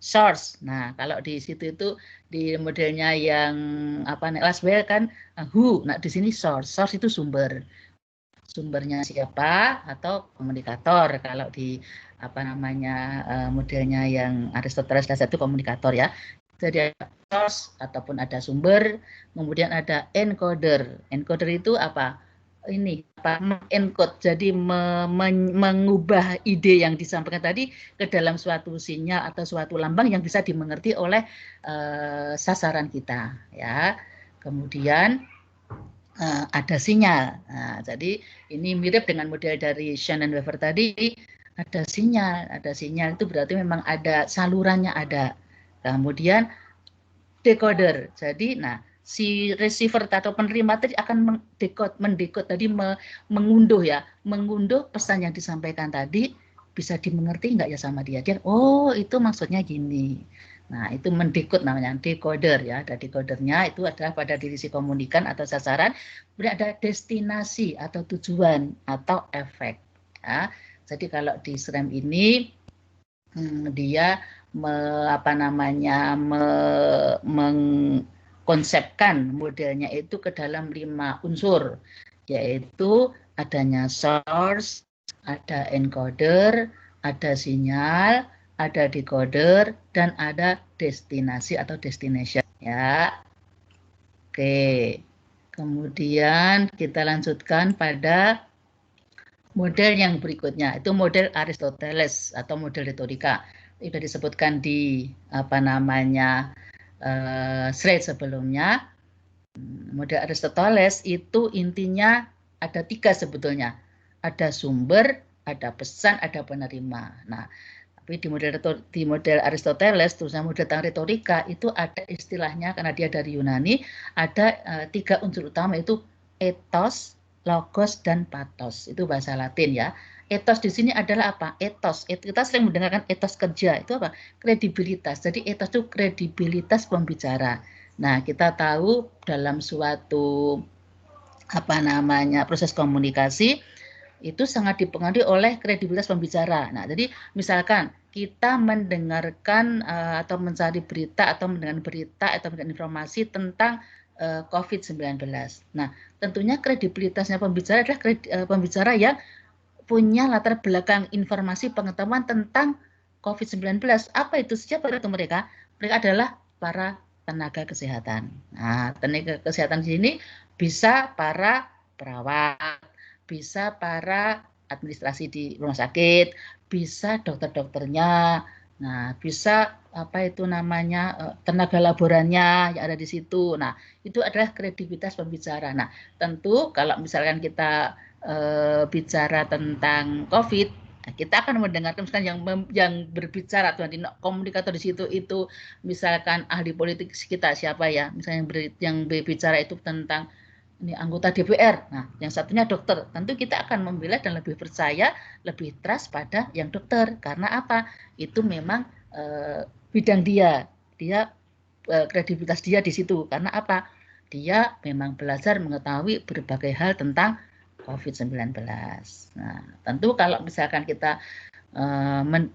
S1: Source. Nah, kalau di situ itu di modelnya yang Laswell kan who. Nah, di sini source. Source itu sumber. Sumbernya siapa atau komunikator. Kalau di modelnya yang Aristoteles dasar itu komunikator ya. Jadi ada source ataupun ada sumber, kemudian ada encoder. Encoder itu apa? Encode. Jadi mengubah ide yang disampaikan tadi ke dalam suatu sinyal atau suatu lambang yang bisa dimengerti oleh sasaran kita ya. Kemudian ada sinyal. Nah, jadi ini mirip dengan model dari Shannon Weaver tadi. Ada sinyal itu berarti memang ada salurannya ada. Kemudian decoder. Jadi, si receiver atau penerima tadi akan mendekod tadi mengunduh pesan yang disampaikan tadi bisa dimengerti nggak ya sama dia. Oh itu maksudnya gini. Nah itu mendekod namanya decoder ya. Ada decodernya itu adalah pada diri si komunikan atau sasaran. Kemudian ada destinasi atau tujuan atau efek. Ya. Jadi kalau di SRAM ini dia mengkonsepkan modelnya itu ke dalam 5 unsur, yaitu adanya source, ada encoder, ada sinyal, ada decoder, dan ada destinasi atau destination ya. Oke. Kemudian kita lanjutkan pada model yang berikutnya, itu model Aristoteles atau model retorika. Sudah disebutkan di slide sebelumnya. Model Aristoteles itu intinya ada 3 sebetulnya. Ada sumber, ada pesan, ada penerima. Nah, tapi di model Aristoteles, terusnya model tentang retorika itu ada istilahnya karena dia dari Yunani, ada 3 unsur utama yaitu ethos, logos, dan pathos. Itu bahasa Latin ya. Ethos di sini adalah apa? Ethos. Kita sering mendengarkan ethos kerja. Itu apa? Kredibilitas. Jadi ethos itu kredibilitas pembicara. Nah, kita tahu dalam suatu proses komunikasi itu sangat dipengaruhi oleh kredibilitas pembicara. Nah, jadi misalkan kita mendengarkan atau mencari berita atau mendengar berita atau mendengar informasi tentang COVID-19. Nah, tentunya kredibilitasnya pembicara adalah pembicara yang punya latar belakang informasi pengetahuan tentang COVID-19. Apa itu? Siapa itu mereka? Mereka adalah para tenaga kesehatan. Nah, tenaga kesehatan di sini bisa para perawat, bisa para administrasi di rumah sakit, bisa dokter-dokternya, nah bisa tenaga laborannya yang ada di situ. Nah, itu adalah kredibilitas pembicara. Nah, tentu kalau misalkan kita bicara tentang COVID, kita akan mendengarkan misalkan yang berbicara atau komunikator di situ itu misalkan ahli politik kita siapa ya, misalnya yang berbicara itu tentang ini anggota DPR. Nah, yang satunya dokter. Tentu kita akan membela dan lebih percaya, lebih trust pada yang dokter. Karena apa? Itu memang bidang dia. Kredibilitas dia di situ. Karena apa? Dia memang belajar mengetahui berbagai hal tentang COVID-19. Nah, tentu kalau misalkan kita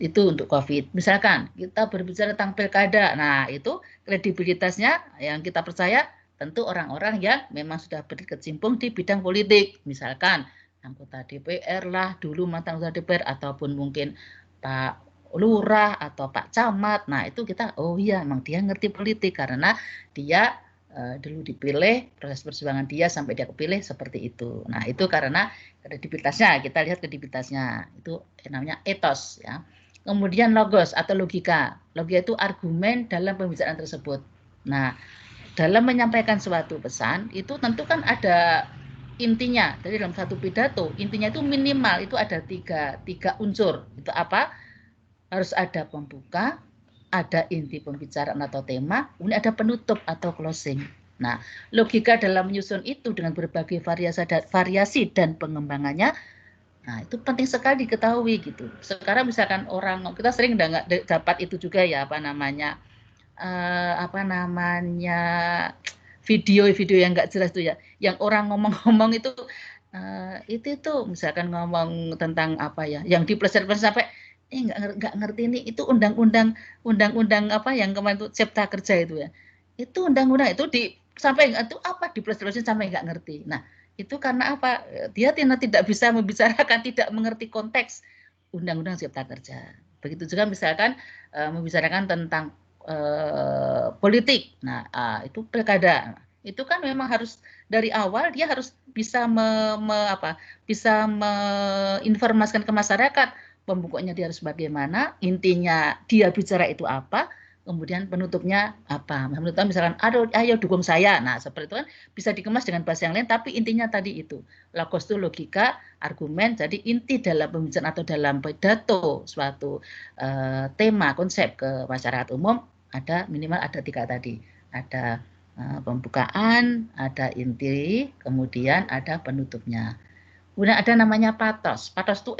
S1: itu untuk COVID. Misalkan kita berbicara tentang pilkada. Nah, itu kredibilitasnya yang kita percaya tentu orang-orang yang memang sudah berkecimpung di bidang politik, misalkan anggota DPR lah, dulu mantan anggota DPR, ataupun mungkin Pak Lurah atau Pak Camat. Nah itu kita, oh iya memang dia ngerti politik karena dia dulu dipilih, proses perjuangan dia sampai dia kepilih seperti itu. Nah itu karena kredibilitasnya, kita lihat kredibilitasnya, itu namanya ethos ya. Kemudian logos atau logika. Logika itu argumen dalam pembicaraan tersebut. Nah, dalam menyampaikan suatu pesan itu tentu kan ada intinya. Jadi dalam satu pidato intinya itu minimal itu ada tiga unsur. Itu apa? Harus ada pembuka, ada inti pembicaraan atau tema, kemudian ada penutup atau closing. Nah, logika dalam menyusun itu dengan berbagai variasi dan pengembangannya, nah itu penting sekali diketahui gitu. Sekarang misalkan orang, kita sering nggak dapat itu juga ya, apa namanya video-video yang nggak jelas tuh ya, yang orang ngomong-ngomong itu misalkan ngomong tentang apa ya, yang dipeleset-peleset sampai nggak ngerti ini, itu undang-undang apa yang kemarin itu Cipta Kerja itu ya, itu undang-undang itu sampai itu apa dipeleset-peleset sampai nggak ngerti. Nah itu karena apa? Dia tidak bisa membicarakan, tidak mengerti konteks undang-undang Cipta Kerja. Begitu juga misalkan membicarakan tentang politik. Nah, itu pilkada. Itu kan memang harus dari awal dia harus bisa bisa menginformasikan ke masyarakat, pembukanya dia harus bagaimana, intinya dia bicara itu apa, kemudian penutupnya apa. Penutupnya misalkan, ayo dukung saya. Nah, seperti itu kan bisa dikemas dengan bahasa yang lain, tapi intinya tadi itu. Logos itu logika, argumen, jadi inti dalam pembicaraan atau dalam pidato suatu tema, konsep ke masyarakat umum, ada minimal ada 3 tadi. Ada pembukaan, ada inti, kemudian ada penutupnya. Kemudian ada namanya patos. Patos itu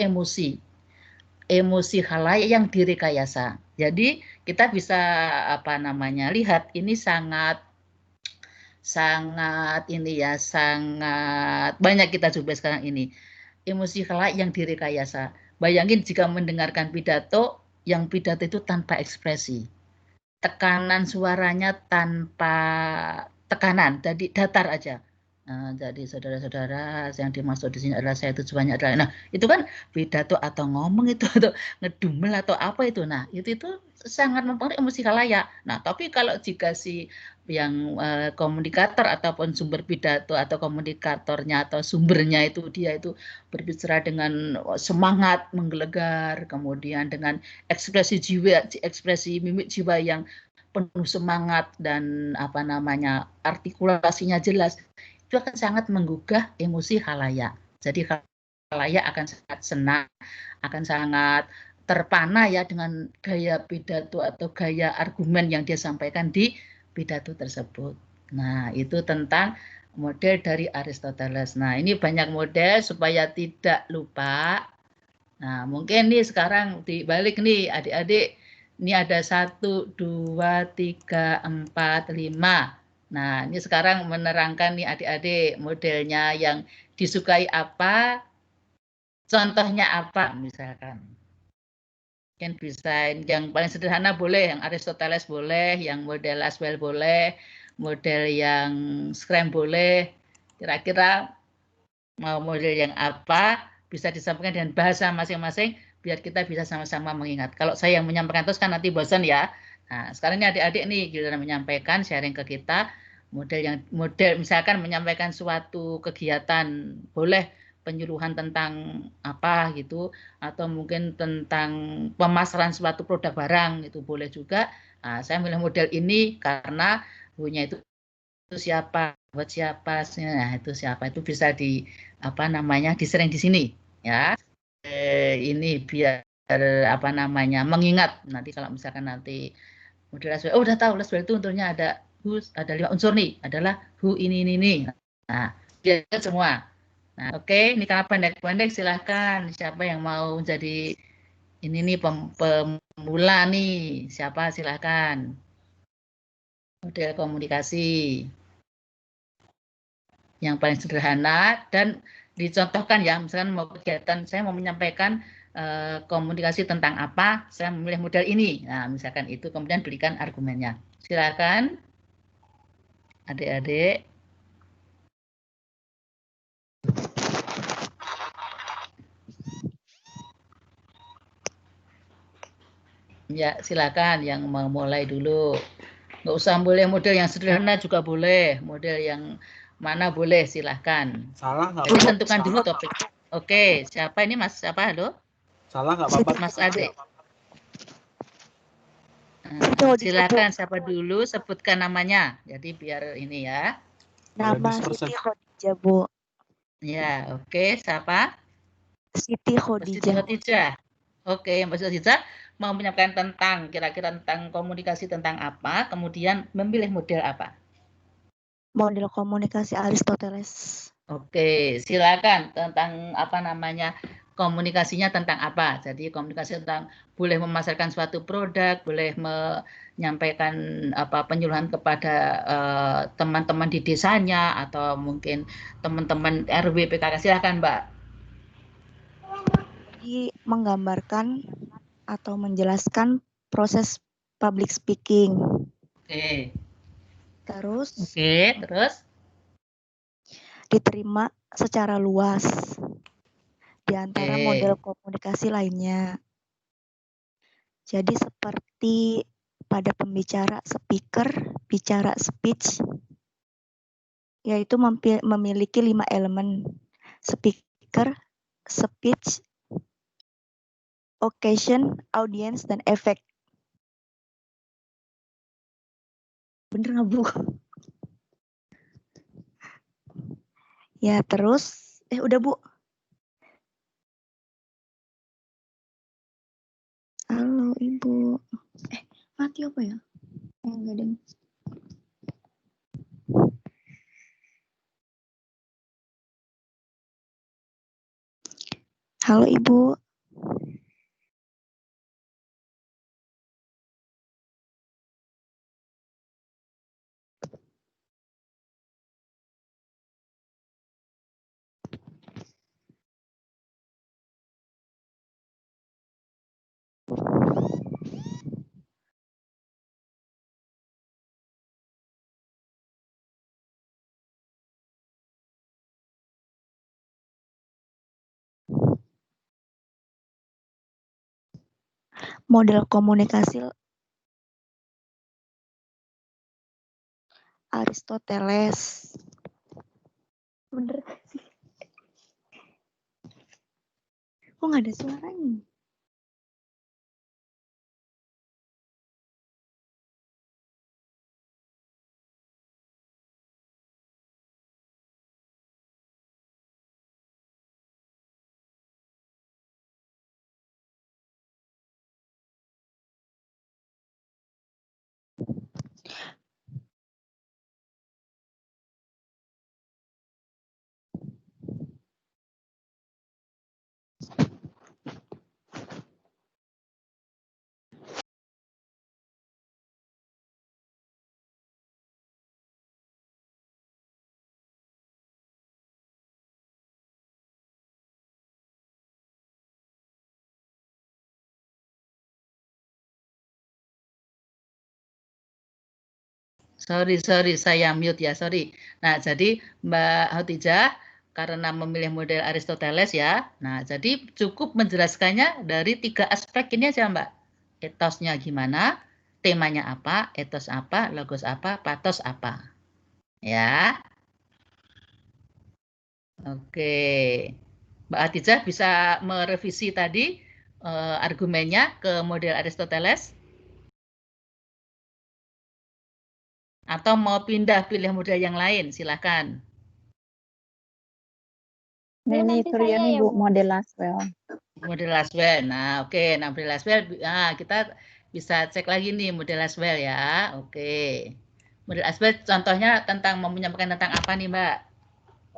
S1: emosi khalayak yang direkayasa. Jadi kita bisa lihat ini sangat banyak kita coba sekarang ini. Emosi khalayak yang direkayasa. Bayangin jika mendengarkan pidato, yang pidato itu tanpa ekspresi. Tekanan suaranya tanpa tekanan, jadi datar aja. Nah, jadi saudara-saudara yang dimaksud di sini adalah saya, tujuannya adalah, nah itu kan pidato atau ngomong itu atau ngedumel atau apa itu, nah itu sangat mempengaruhi emosi khalayak. Nah tapi kalau jika si yang komunikator ataupun sumber pidato atau komunikatornya atau sumbernya itu dia itu berbicara dengan semangat menggelegar, kemudian dengan ekspresi jiwa, ekspresi mimik jiwa yang penuh semangat dan artikulasinya jelas, itu akan sangat menggugah emosi khalayak. Jadi khalayak akan sangat senang, akan sangat terpana ya dengan gaya pidato atau gaya argumen yang dia sampaikan di pidato tersebut. Nah, itu tentang model dari Aristoteles. Nah, ini banyak model supaya tidak lupa. Nah, mungkin nih sekarang dibalik nih adik-adik, ini ada 1, 2, 3, 4, 5. Nah, ini sekarang menerangkan nih adik-adik modelnya yang disukai apa, contohnya apa misalkan. Mungkin bisa yang paling sederhana boleh, yang Aristoteles boleh, yang model Laswell boleh, model yang Scrum boleh. Kira-kira mau model yang apa, bisa disampaikan dengan bahasa masing-masing, biar kita bisa sama-sama mengingat. Kalau saya yang menyampaikan terus kan nanti bosan ya. Nah, sekarang ini adik-adik nih giliran menyampaikan, sharing ke kita model misalkan menyampaikan suatu kegiatan, boleh penyuluhan tentang apa gitu, atau mungkin tentang pemasaran suatu produk barang itu boleh juga. Nah, saya milih model ini karena punya itu siapa, buat siapa, nah itu siapa, itu bisa disering di sini ya. Ini biar mengingat nanti kalau misalkan nanti model Laswell, udah tahu Laswell itu unsurnya ada 5 unsur nih, adalah ini. Nah, biar semua. Nah, oke, ini karena pendek-pendek silahkan siapa yang mau jadi ini nih pemula nih, siapa silahkan. Model komunikasi yang paling sederhana dan dicontohkan ya, misalkan mau kegiatan saya mau menyampaikan komunikasi tentang apa, saya memilih model ini. Nah, misalkan itu kemudian berikan argumennya. Silakan adik-adik. Ya, silakan yang mau mulai dulu. Nggak usah boleh model yang sederhana juga boleh, model yang mana boleh, silahkan.
S4: Salah nggak
S1: apa-apa. Tentukan dulu topik. Oke, siapa ini Mas? Siapa? Halo?
S4: Salah nggak apa-apa.
S1: Mas Ade. Silakan siapa dulu, sebutkan namanya. Jadi biar ini ya.
S7: Nama Siti Khadijah, Bu.
S1: Ya, oke. Siapa?
S7: Siti Khadijah.
S1: Oke, Mbak Siti Khadijah mau menyampaikan tentang kira-kira tentang komunikasi tentang apa, kemudian memilih model apa?
S7: Model komunikasi Aristoteles.
S1: Oke, silakan tentang apa namanya komunikasinya tentang apa. Jadi komunikasi tentang boleh memasarkan suatu produk, boleh menyampaikan apa penyuluhan kepada teman-teman di desanya atau mungkin teman-teman RW PKK. Silakan, Mbak.
S7: Jadi menggambarkan atau menjelaskan proses public speaking.
S1: Oke.
S7: Terus diterima secara luas di antara model komunikasi lainnya. Jadi seperti pada pembicara speaker, bicara speech, yaitu memiliki 5 elemen: speaker, speech, occasion, audience, dan efek. Bener nggak, Bu? Ya, terus, udah, Bu. Halo, Ibu. Mati apa ya? Enggak deh. Halo, Ibu. Model komunikasi Aristoteles. Bener sih. Kok nggak ada suaranya?
S1: Sorry, saya mute ya, sorry. Nah, jadi Mbak Khadijah, karena memilih model Aristoteles ya, nah jadi cukup menjelaskannya dari 3 aspek ini aja Mbak. Etosnya gimana, temanya apa, etos apa, logos apa, patos apa. Ya. Oke. Mbak Khadijah bisa merevisi tadi argumennya ke model Aristoteles? Atau mau pindah pilih model yang lain, silakan.
S2: Ini Suryani, Bu, model Laswell.
S1: Model Laswell. Nah, oke. Nah, model Laswell, kita bisa cek lagi nih model Laswell ya. Oke. Model Laswell contohnya tentang mau menyampaikan tentang apa nih, Mbak?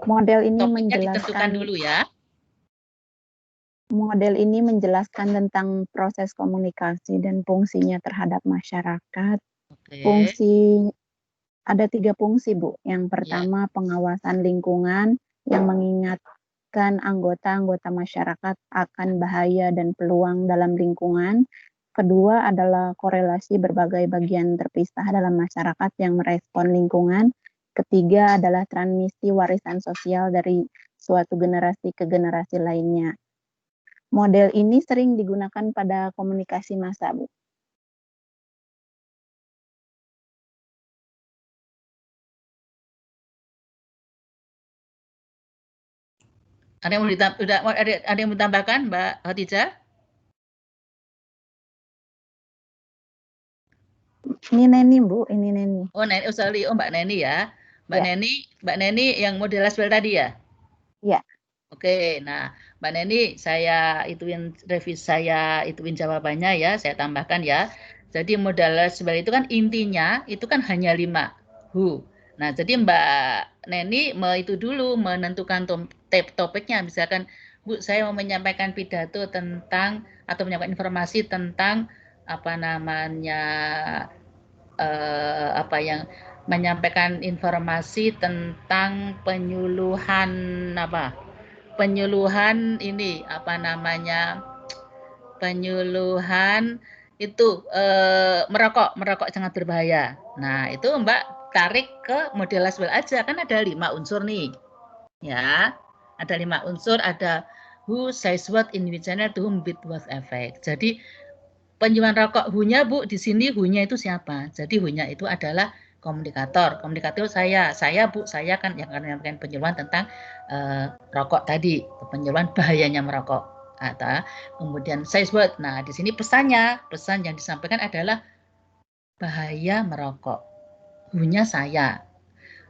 S2: Model ini
S1: Topiknya ditentukan dulu ya.
S2: Model ini menjelaskan tentang proses komunikasi dan fungsinya terhadap masyarakat. Fungsi ada 3 fungsi, Bu. Yang pertama pengawasan lingkungan yang mengingatkan anggota-anggota masyarakat akan bahaya dan peluang dalam lingkungan. Kedua adalah korelasi berbagai bagian terpisah dalam masyarakat yang merespon lingkungan. Ketiga adalah transmisi warisan sosial dari suatu generasi ke generasi lainnya. Model ini sering digunakan pada komunikasi massa, Bu.
S1: Ada yang mau ditambahkan, Mbak Khadijah?
S2: Ini Neni, Bu. Ini Neni.
S1: Oh, Neni. Oh, sorry. Oh, Mbak Neni ya. Mbak
S2: Ya.
S1: Mbak Neni yang model Laswell tadi ya?
S2: Ya.
S1: Oke, nah Mbak Neni, saya ituin jawabannya ya, saya tambahkan ya. Jadi modal Laswell itu kan intinya itu kan hanya 5 who. Nah, jadi Mbak Neni itu dulu menentukan topiknya, misalkan Bu, saya mau menyampaikan pidato tentang atau menyampaikan informasi tentang apa namanya menyampaikan informasi tentang penyuluhan ini penyuluhan itu merokok sangat berbahaya. Nah, itu Mbak tarik ke model Laswell aja, kan ada 5 unsur nih. Ya, ada 5 unsur, ada who, says what, in which channel, to whom, with what effect. Jadi penyuluhan rokok who-nya Bu, di sini who-nya itu siapa? Jadi who-nya itu adalah komunikator. Komunikator saya Bu, saya kan yang akan menyampaikan penyuluhan tentang rokok tadi, penyuluhan bahayanya merokok. Atau kemudian says what. Nah, di sini pesan yang disampaikan adalah bahaya merokok. Who-nya saya.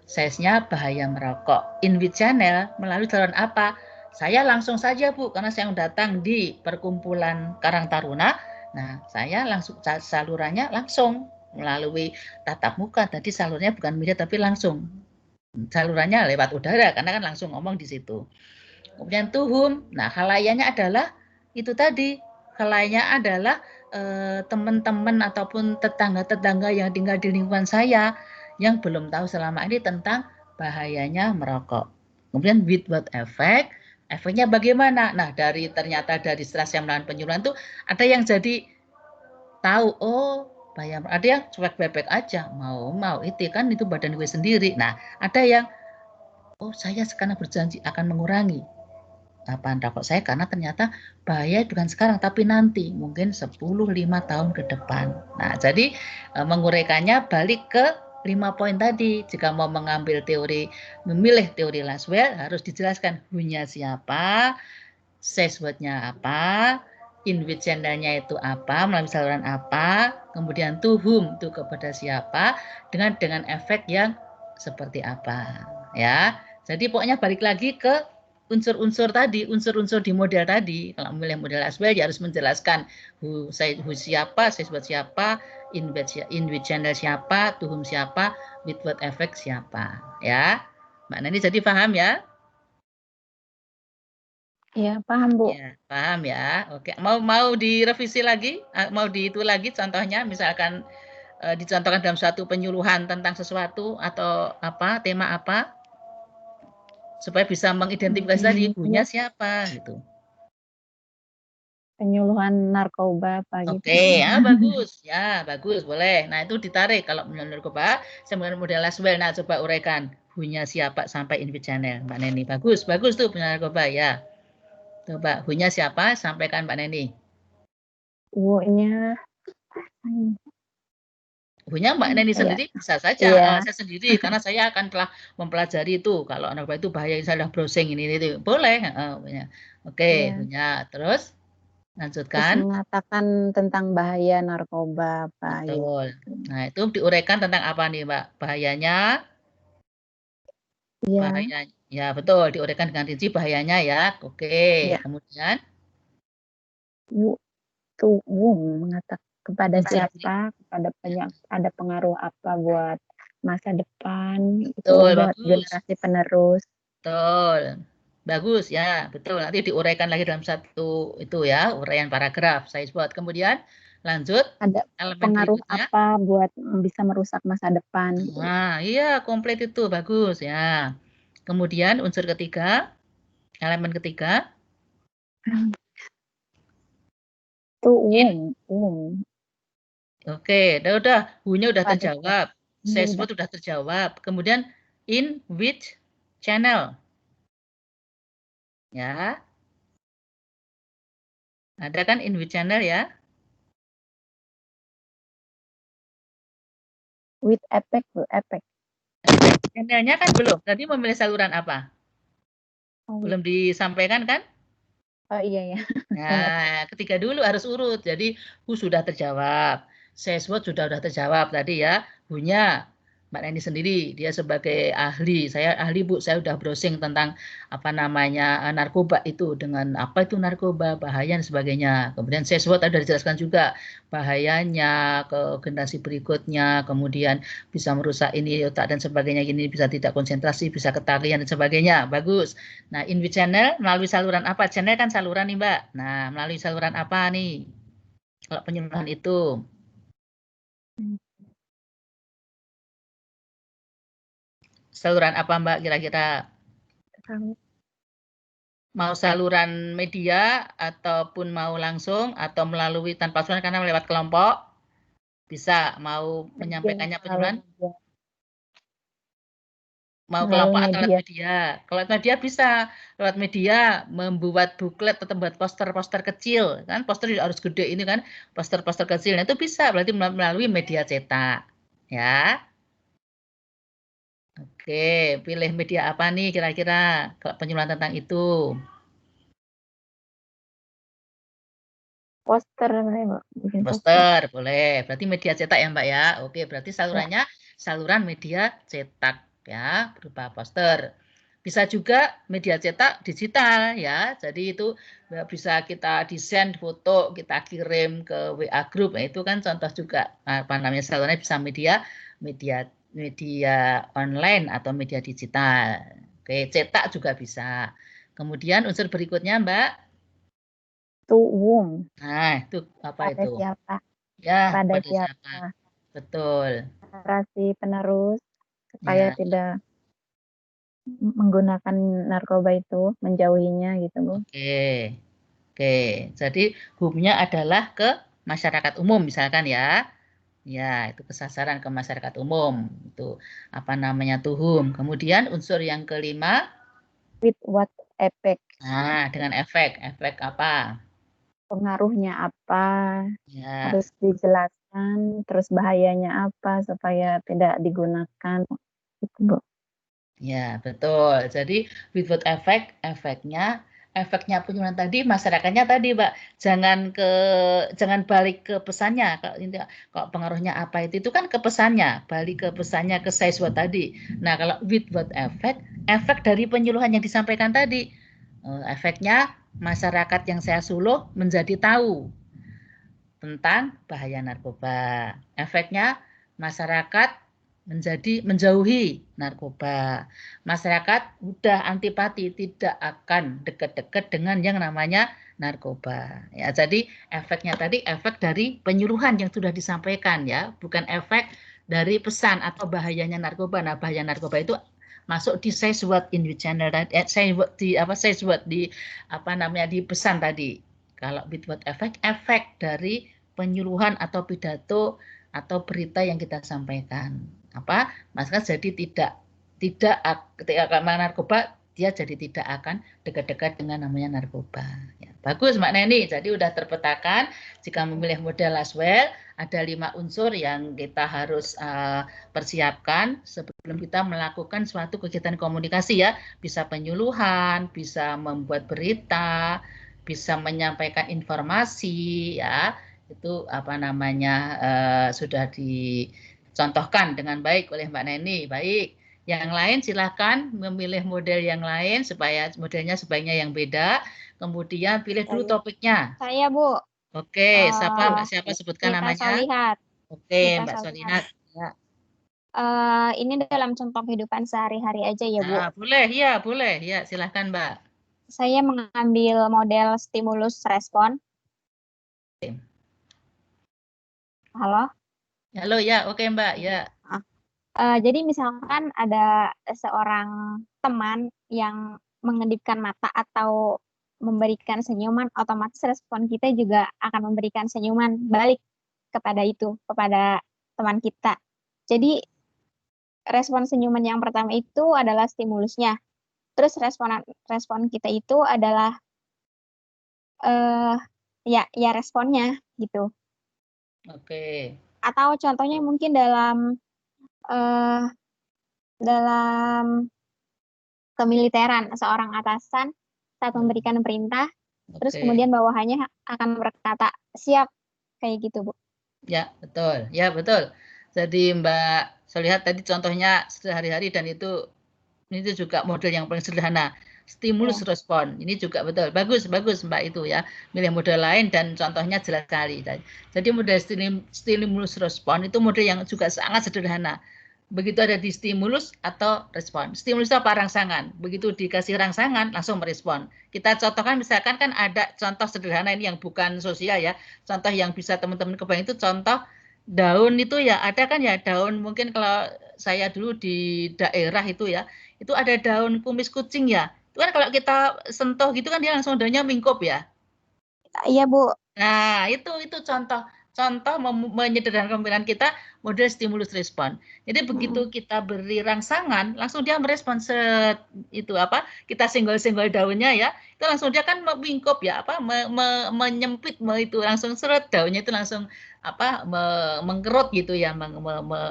S1: Says-nya bahaya merokok. In which channel, melalui saluran apa? Saya langsung saja Bu, karena saya datang di perkumpulan Karang Taruna. Nah, saya langsung salurannya langsung melalui tatap muka. Tadi salurnya bukan media tapi langsung. Salurannya lewat udara karena kan langsung ngomong di situ. Kemudian to whom, nah khalayanya adalah itu tadi, khalayanya adalah teman-teman ataupun tetangga-tetangga yang tinggal di lingkungan saya yang belum tahu selama ini tentang bahayanya merokok. Kemudian with what effect, efeknya bagaimana? Nah, ternyata dari setelah saya melakukan penyuluhan itu ada yang jadi tahu, oh bahaya, ada yang cuek bebek aja, mau itu kan itu badan gue sendiri. Nah, ada yang oh saya sekarang berjanji akan mengurangi rokok saya karena ternyata bahaya bukan sekarang tapi nanti mungkin 10-5 tahun ke depan. Nah, jadi menguraikannya balik ke 5 poin tadi. Jika mau memilih teori Laswell harus dijelaskan who-nya siapa, says what-nya apa, in which channel-nya itu apa, melalui saluran apa, kemudian to whom itu kepada siapa, dengan efek yang seperti apa, ya. Jadi pokoknya balik lagi ke unsur-unsur di model tadi. Kalau memilih model Laswell ya harus menjelaskan who siapa, says what siapa, in which channel siapa, to whom siapa, with what effect siapa, ya. Mbak Nani jadi paham ya?
S2: Iya, paham, Bu.
S1: Ya, paham ya. Oke, mau direvisi lagi? Mau itu lagi contohnya misalkan dicontohkan dalam suatu penyuluhan tentang sesuatu atau tema apa? Supaya bisa mengidentifikasi tadi ibunya siapa gitu.
S2: Penyuluhan narkoba gitu.
S1: Oke, ya bagus. Ya, bagus, boleh. Nah, itu ditarik kalau penyuluhan narkoba, saya menggunakan model Laswell. Nah, coba uraikan who-nya siapa sampai in which channel, Mbak Neni. Bagus tuh penyuluhan narkoba ya. Coba who-nya siapa sampaikan Mbak Neni.
S2: Who-nya
S1: Punya Mbak Neni sendiri bisa saja, saya sendiri karena saya akan telah mempelajari itu kalau narkoba itu bahaya, saya sudah browsing ini boleh, punya. Oke, punya. Terus lanjutkan.
S2: Terus mengatakan tentang bahaya narkoba apa
S1: betul. Nah, itu diuraikan tentang apa nih, Mbak? Bahayanya?
S2: Iya.
S1: Bahayanya. Ya, betul, diuraikan dengan rinci bahayanya ya. Oke, kemudian
S2: mengatakan kepada siapa, kepada ada pengaruh apa buat masa depan,
S1: betul,
S2: buat
S1: bagus.
S2: generasi penerus.
S1: Betul. Bagus ya, betul. Nanti diuraikan lagi dalam satu itu ya, uraian paragraf saya buat. Kemudian lanjut.
S2: Ada pengaruh apa buat bisa merusak masa depan.
S1: Nah, iya komplit itu bagus ya. Kemudian unsur ketiga, elemen ketiga.
S2: Itu
S1: Oke, udah, who-nya udah terjawab. Says what udah terjawab. Kemudian in which channel? Ya. Ada kan in which channel ya?
S2: With effect.
S1: Channelnya kan belum. Tadi memilih saluran apa? Belum disampaikan kan?
S2: Oh iya ya.
S1: Nah, ketiga dulu harus urut. Jadi who sudah terjawab. Seswot sudah terjawab tadi ya. Bunya Mbak Neni sendiri, dia sebagai ahli. Saya ahli Bu, saya udah browsing tentang apa namanya narkoba itu, dengan apa itu narkoba, bahaya dan sebagainya. Kemudian Seswot ada dijelaskan juga bahayanya ke generasi berikutnya, kemudian bisa merusak ini otak dan sebagainya, ini bisa tidak konsentrasi, bisa ketarian dan sebagainya. Bagus. Nah, InVid channel melalui saluran apa? Channel kan saluran nih Mbak. Nah, melalui saluran apa nih? Kalau penyuluhan itu. Saluran apa Mbak kira-kira? Mau saluran media ataupun mau langsung atau melalui tanpa saluran karena lewat kelompok? Bisa mau menyampaikannya penyuluhan? Mau kelompok atau lewat media? Kalau lewat media bisa. Lewat media membuat buklet atau membuat poster-poster kecil. Kan poster juga harus gede ini kan. Poster-poster kecil. Nah, itu bisa berarti melalui media cetak. Ya. Oke, pilih media apa nih kira-kira kalau penyuluhan tentang itu?
S2: Poster, Mbak. Bikin
S1: Poster, boleh. Berarti media cetak ya Mbak ya. Oke, berarti salurannya saluran media cetak ya, berupa poster. Bisa juga media cetak digital ya. Jadi itu bisa kita desain foto, kita kirim ke WA group. Nah, itu kan contoh juga apa namanya salurannya bisa media online atau media digital. Oke, cetak juga bisa. Kemudian unsur berikutnya Mbak.
S2: Tuum.
S1: Nah, itu apa
S2: pada
S1: itu?
S2: Siapa?
S1: Ya,
S2: pada
S1: siapa?
S2: siapa?
S1: Betul.
S2: Narasi penerus supaya tidak menggunakan narkoba itu, menjauhinya gitu, Bu.
S1: Oke. Oke, jadi hubnya adalah ke masyarakat umum misalkan ya. Ya, itu kesasaran ke masyarakat umum. Itu apa namanya tuhum. Kemudian unsur yang kelima.
S2: With what effect?
S1: Nah, dengan efek. Efek apa?
S2: Pengaruhnya apa?
S1: Ya.
S2: Harus dijelaskan, terus bahayanya apa supaya tidak digunakan. Gitu, Bu.
S1: Ya, betul. Jadi with what effect, efeknya penyuluhan tadi masyarakatnya tadi, Mbak. Jangan balik ke pesannya. Kalau pengaruhnya apa itu kan ke pesannya, balik ke pesannya ke siswa tadi. Nah, kalau with what effect, efek dari penyuluhan yang disampaikan tadi. Efeknya masyarakat yang saya suluh menjadi tahu tentang bahaya narkoba. Efeknya masyarakat menjauhi narkoba. Masyarakat udah antipati, tidak akan dekat-dekat dengan yang namanya narkoba. Ya, jadi efeknya tadi efek dari penyuluhan yang sudah disampaikan ya, bukan efek dari pesan atau bahayanya narkoba. Nah, bahaya narkoba itu masuk di say what in the channel say what di apa namanya di pesan tadi. Kalau with what efek dari penyuluhan atau pidato atau berita yang kita sampaikan. Apa? Masyarakat jadi ketika narkoba dia jadi tidak akan dekat-dekat dengan namanya narkoba. Ya, bagus Mbak Neni. Jadi udah terpetakan jika memilih model Laswell ada 5 unsur yang kita harus persiapkan sebelum kita melakukan suatu kegiatan komunikasi ya. Bisa penyuluhan, bisa membuat berita, bisa menyampaikan informasi ya. Itu apa namanya sudah dicontohkan dengan baik oleh Mbak Neni. Baik. Yang lain silakan memilih model yang lain supaya modelnya sebaiknya yang beda. Kemudian pilih dulu topiknya.
S5: Saya, Bu.
S1: Oke, siapa sebutkan namanya?
S5: Solihat.
S1: Oke, Mbak Solihat. Ya.
S5: Ini dalam contoh kehidupan sehari-hari aja ya, Bu.
S1: Boleh, ya, boleh. Ya, silakan, Mbak.
S5: Saya mengambil model stimulus respon. Halo?
S1: Halo, ya, oke Mbak, ya.
S5: Jadi misalkan ada seorang teman yang mengedipkan mata atau memberikan senyuman, otomatis respon kita juga akan memberikan senyuman balik kepada teman kita. Jadi respon senyuman yang pertama itu adalah stimulusnya. Terus respon kita itu adalah ya responnya gitu.
S1: Oke.
S5: Atau contohnya mungkin dalam kemiliteran, seorang atasan saat memberikan perintah, terus kemudian bawahannya akan berkata siap, kayak gitu Bu.
S1: Ya, betul. Ya, betul. Jadi Mbak Solihat tadi contohnya sehari-hari dan itu juga model yang paling sederhana. Stimulus respon. Ini juga betul. Bagus, bagus Mbak itu ya. Milih model lain dan contohnya jelas sekali. Jadi model stimulus respon itu model yang juga sangat sederhana. Begitu ada di stimulus atau respon. Stimulus itu apa? Rangsangan. Begitu dikasih rangsangan, langsung merespon. Kita contohkan misalkan kan ada contoh sederhana ini yang bukan sosial ya. Contoh yang bisa teman-teman kebayang itu contoh daun itu ya. Ada kan ya daun mungkin kalau saya dulu di daerah itu ya. Itu ada daun kumis kucing ya. Itu kan kalau kita sentuh gitu kan dia langsung daunnya mingkup ya.
S5: Iya, Bu.
S1: Nah, itu contoh menyederhanakan pemikiran kita model stimulus respon. Jadi begitu kita beri rangsangan, langsung dia merespon itu apa? Kita senggol-senggol daunnya ya, itu langsung dia kan mengingkup ya, apa? Menyempit itu langsung seret daunnya itu langsung apa? Mengkerut gitu ya,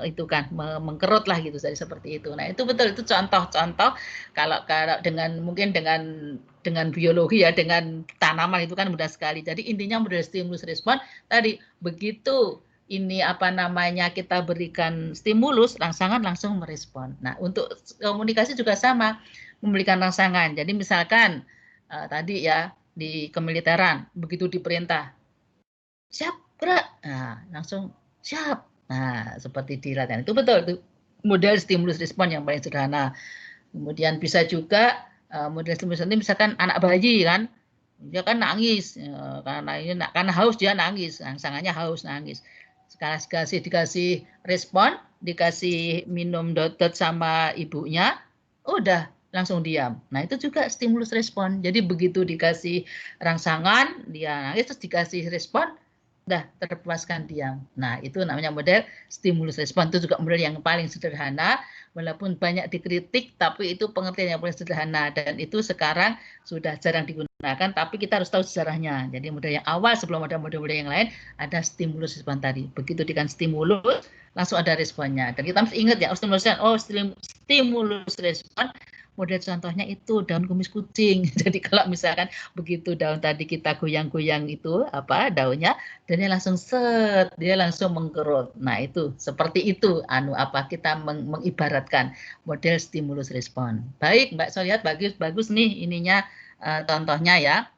S1: itu kan mengkerut lah gitu seperti itu. Nah, itu betul itu contoh-contoh kalau dengan mungkin dengan biologi ya, dengan tanaman itu kan mudah sekali. Jadi intinya model stimulus respon tadi begitu ini apa namanya kita berikan stimulus, rangsangan langsung merespon. Nah, untuk komunikasi juga sama, memberikan rangsangan. Jadi misalkan tadi ya di kemiliteran begitu diperintah, siap gerak, nah langsung siap. Nah, seperti di latihan itu betul itu model stimulus respon yang paling sederhana. Kemudian bisa juga model stimulus ini misalkan anak bayi kan, dia kan nangis karena haus dia nangis, rangsangannya haus nangis. Sekarang dikasih respon, dikasih minum dot sama ibunya, udah langsung diam. Nah itu juga stimulus respon. Jadi begitu dikasih rangsangan dia nangis terus dikasih respon, udah terpuaskan diam. Nah itu namanya model stimulus respon. Itu juga model yang paling sederhana, walaupun banyak dikritik, tapi itu pengertian yang paling sederhana dan itu sekarang sudah jarang digunakan, tapi kita harus tahu sejarahnya. Jadi model yang awal sebelum ada model-model yang lain ada stimulus respon tadi. Begitu dikasih stimulus langsung ada responnya. Dan kita harus ingat ya, stimulus respon model contohnya itu daun kumis kucing. Jadi kalau misalkan begitu daun tadi kita goyang-goyang itu apa daunnya, dan dia langsung dia langsung mengkerut. Nah itu seperti itu apa kita mengibaratkan model stimulus respon. Baik Mbak Solihat, bagus nih ininya contohnya ya.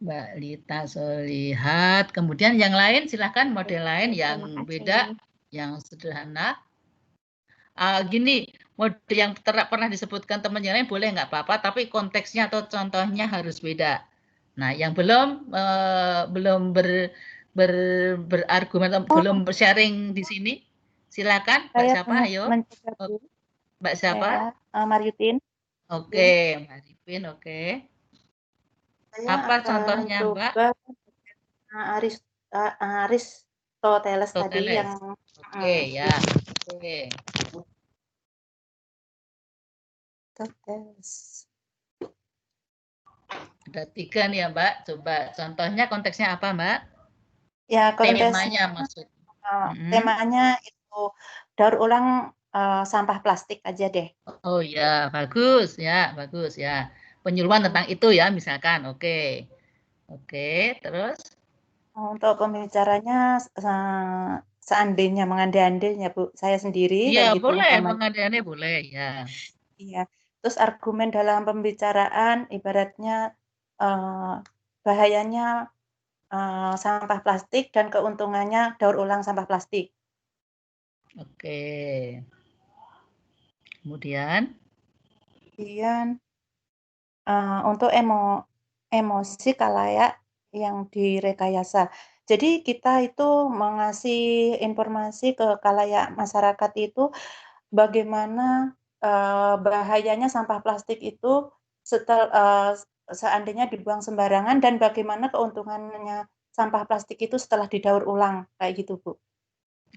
S1: Mbak Lita Solihat. Kemudian yang lain silahkan model lain yang beda, yang sederhana. Gini, model yang pernah disebutkan teman yang lain boleh nggak apa-apa, tapi konteksnya atau contohnya harus beda. Nah, yang belum berargumen atau belum sharing di sini, silakan Mbak siapa? Ayo. Mbak siapa?
S6: Mariutin.
S1: Oke, Mariutin, oke. Apa contohnya, Mbak?
S6: Aristoteles tadi yang
S1: oke ya. Oke. Ada 3 nih ya Mbak. Coba contohnya konteksnya apa Mbak?
S6: Ya
S1: temanya maksudnya.
S6: Temanya itu daur ulang sampah plastik aja deh.
S1: Oh ya bagus ya, bagus ya. Penyuluhan tentang itu ya misalkan. Oke. Oke, terus?
S6: Untuk pembicaranya seandainya mengandai-andainya Bu, saya sendiri
S1: Iya
S6: gitu,
S1: boleh, mengandai-andai boleh ya.
S6: Iya, terus argumen dalam pembicaraan ibaratnya bahayanya sampah plastik dan keuntungannya daur ulang sampah plastik.
S1: Oke. Kemudian
S6: untuk emosi khalayak yang direkayasa. Jadi kita itu mengasih informasi ke khalayak masyarakat itu bagaimana bahayanya sampah plastik itu seandainya dibuang sembarangan dan bagaimana keuntungannya sampah plastik itu setelah didaur ulang kayak gitu Bu.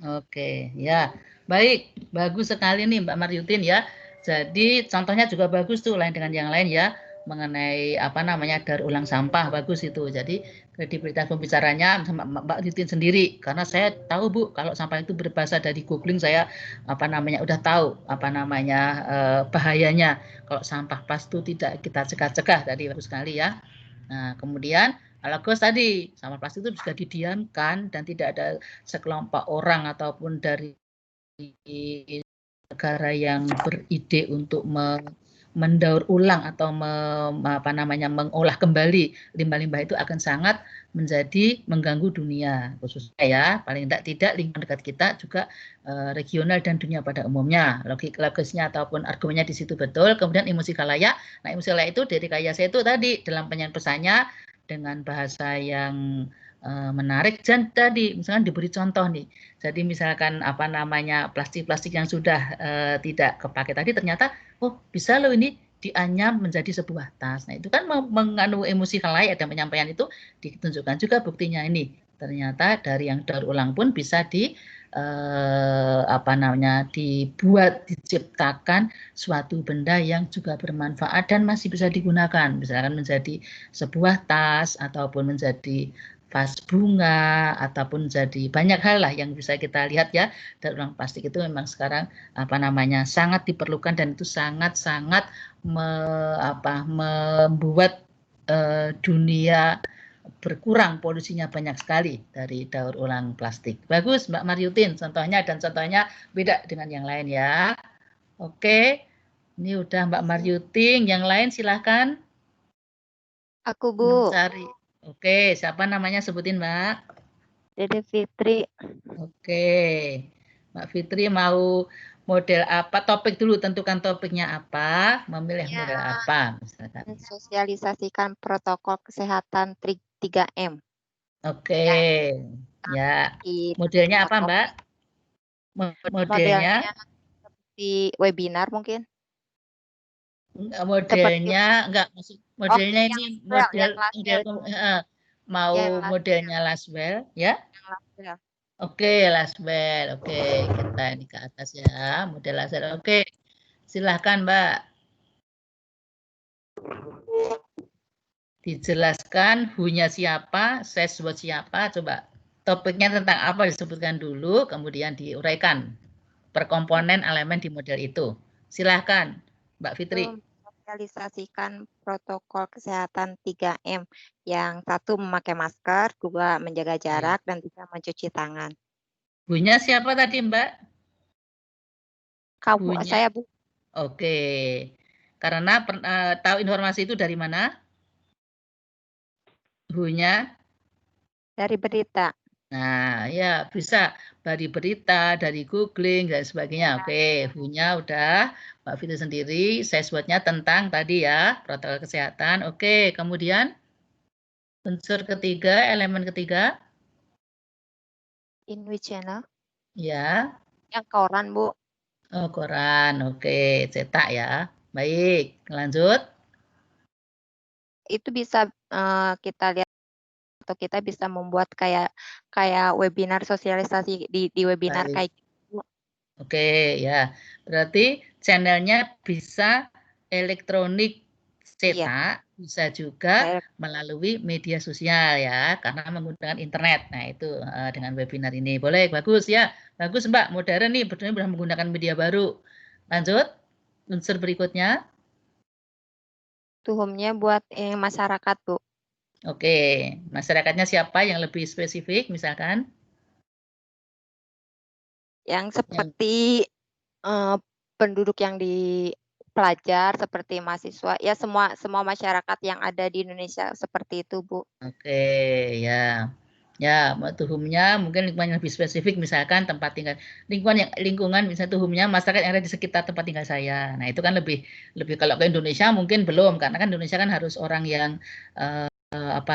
S1: Oke, ya baik, bagus sekali nih Mbak Mariutin ya. Jadi contohnya juga bagus tuh lain dengan yang lain ya mengenai apa namanya daur ulang sampah bagus itu. Jadi kredibilitas pembicaranya sama Mbak Mariutin sendiri karena saya tahu Bu kalau sampah itu berbahasa dari googling saya apa namanya udah tahu apa namanya bahayanya kalau sampah plastik itu tidak kita cegah-cegah tadi bagus sekali ya. Nah kemudian Alagos tadi, sampah plastik itu bisa didiamkan dan tidak ada sekelompok orang ataupun dari negara yang beride untuk mendaur ulang atau mengolah kembali limbah-limbah itu akan sangat mengganggu dunia, khususnya ya paling tidak lingkungan dekat kita juga regional dan dunia pada umumnya. Logisnya ataupun argumennya di situ betul. Kemudian emosi khalayak. Nah, emosi khalayak itu dari kayak saya itu tadi dalam penyampaian pesannya dengan bahasa yang menarik dan tadi misalkan diberi contoh nih. Jadi misalkan plastik-plastik yang sudah tidak kepakai tadi ternyata oh bisa loh ini dianyam menjadi sebuah tas. Nah itu kan mengandung emosi khalayak dan penyampaian itu ditunjukkan juga buktinya ini. Ternyata dari yang daur ulang pun bisa diciptakan suatu benda yang juga bermanfaat dan masih bisa digunakan. Misalkan menjadi sebuah tas ataupun menjadi vas bunga ataupun jadi banyak hal lah yang bisa kita lihat ya. Daur ulang plastik itu memang sekarang sangat diperlukan dan itu sangat-sangat membuat dunia berkurang polusinya banyak sekali dari daur ulang plastik. Bagus Mbak Maryutin contohnya dan contohnya beda dengan yang lain ya. Oke, ini udah Mbak Maryutin, yang lain silahkan.
S8: Aku Bu.
S1: Cari. Oke, siapa namanya sebutin Mbak?
S8: Dede Fitri.
S1: Oke, Mbak Fitri mau model apa? Topik dulu, tentukan topiknya apa, memilih model apa misalkan.
S8: Sosialisasikan protokol kesehatan 3M.
S1: Oke, ya. Modelnya apa Mbak? Modelnya
S8: seperti webinar mungkin?
S1: Modelnya enggak, maksud modelnya ini model mau modelnya Laswell ya? Oke, Laswell. Oke, kita ini ke atas ya, model Laswell. Oke, silahkan Mbak. Dijelaskan who-nya siapa, says buat siapa, coba. Topiknya tentang apa disebutkan dulu, kemudian diuraikan per komponen elemen di model itu. Silahkan, Mbak Fitri.
S8: Sosialisasikan protokol kesehatan 3M. Yang satu memakai masker, dua menjaga jarak, dan tiga mencuci tangan.
S1: Bu-nya siapa tadi Mbak?
S8: Kamu, saya Bu.
S1: Oke, karena tahu informasi itu dari mana? Bu-nya?
S8: Dari berita.
S1: Nah, ya bisa dari berita, dari googling dan sebagainya. Oke, Bu-nya udah Mbak Fitri sendiri. Saya buatnya tentang tadi ya protokol kesehatan. Oke, kemudian unsur ketiga, elemen ketiga.
S8: In which channel?
S1: Ya.
S8: Yang koran Bu.
S1: Oh, koran. Oke, cetak ya. Baik, lanjut.
S8: Itu bisa kita lihat atau kita bisa membuat kayak webinar sosialisasi di webinar kayak gitu.
S1: Oke, ya. Berarti channelnya bisa elektronik cetak, bisa juga melalui media sosial ya, karena menggunakan internet. Nah, itu dengan webinar ini. Boleh, bagus ya. Bagus Mbak, modern nih, betul sudah menggunakan media baru. Lanjut, unsur berikutnya.
S8: Tuhumnya buat masyarakat, Bu.
S1: Oke, masyarakatnya siapa yang lebih spesifik misalkan?
S8: Yang seperti penduduk yang di pelajar, seperti mahasiswa, ya semua masyarakat yang ada di Indonesia seperti itu, Bu.
S1: Oke, ya. Ya, tuhumnya mungkin lingkungan yang lebih spesifik, misalkan tempat tinggal lingkungan misalnya tuhumnya masyarakat yang ada di sekitar tempat tinggal saya. Nah, itu kan lebih kalau ke Indonesia mungkin belum, karena kan Indonesia kan harus orang yang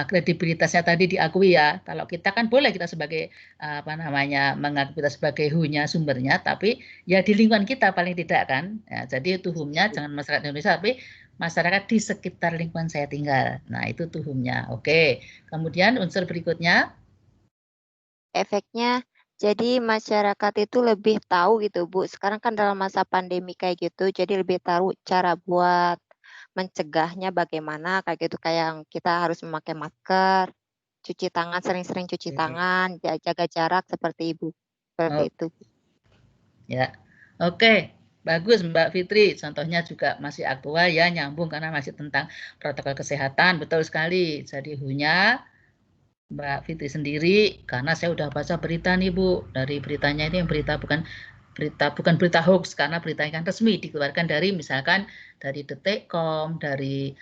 S1: kredibilitasnya tadi diakui ya. Kalau kita kan boleh kita sebagai mengakui kita sebagai who-nya sumbernya, tapi ya di lingkungan kita paling tidak kan. Ya, jadi tuhumnya jangan masyarakat Indonesia, tapi masyarakat di sekitar lingkungan saya tinggal. Nah, itu tuhumnya. Oke. Kemudian unsur berikutnya.
S8: Efeknya, jadi masyarakat itu lebih tahu gitu, Bu. Sekarang kan dalam masa pandemi kayak gitu, jadi lebih tahu cara buat mencegahnya bagaimana, kayak gitu. Kayak kita harus memakai masker, cuci tangan, sering-sering cuci tangan, jaga jarak seperti Ibu. Seperti itu.
S1: Ya, oke. Bagus Mbak Fitri, contohnya juga masih aktual ya, nyambung karena masih tentang protokol kesehatan, betul sekali. Jadi who-nya Mbak Fitri sendiri, karena saya udah baca berita nih Bu, dari beritanya ini yang berita bukan berita hoax, karena berita yang resmi dikeluarkan dari misalkan dari Detikcom, dari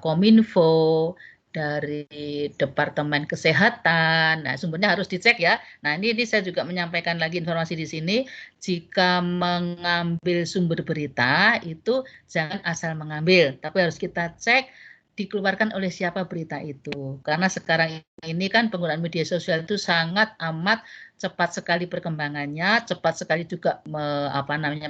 S1: Kominfo, dari Departemen Kesehatan. Nah, sumbernya harus dicek ya. Nah, ini saya juga menyampaikan lagi informasi di sini, jika mengambil sumber berita itu jangan asal mengambil, tapi harus kita cek dikeluarkan oleh siapa berita itu. Karena sekarang ini kan penggunaan media sosial itu sangat amat cepat sekali perkembangannya, cepat sekali juga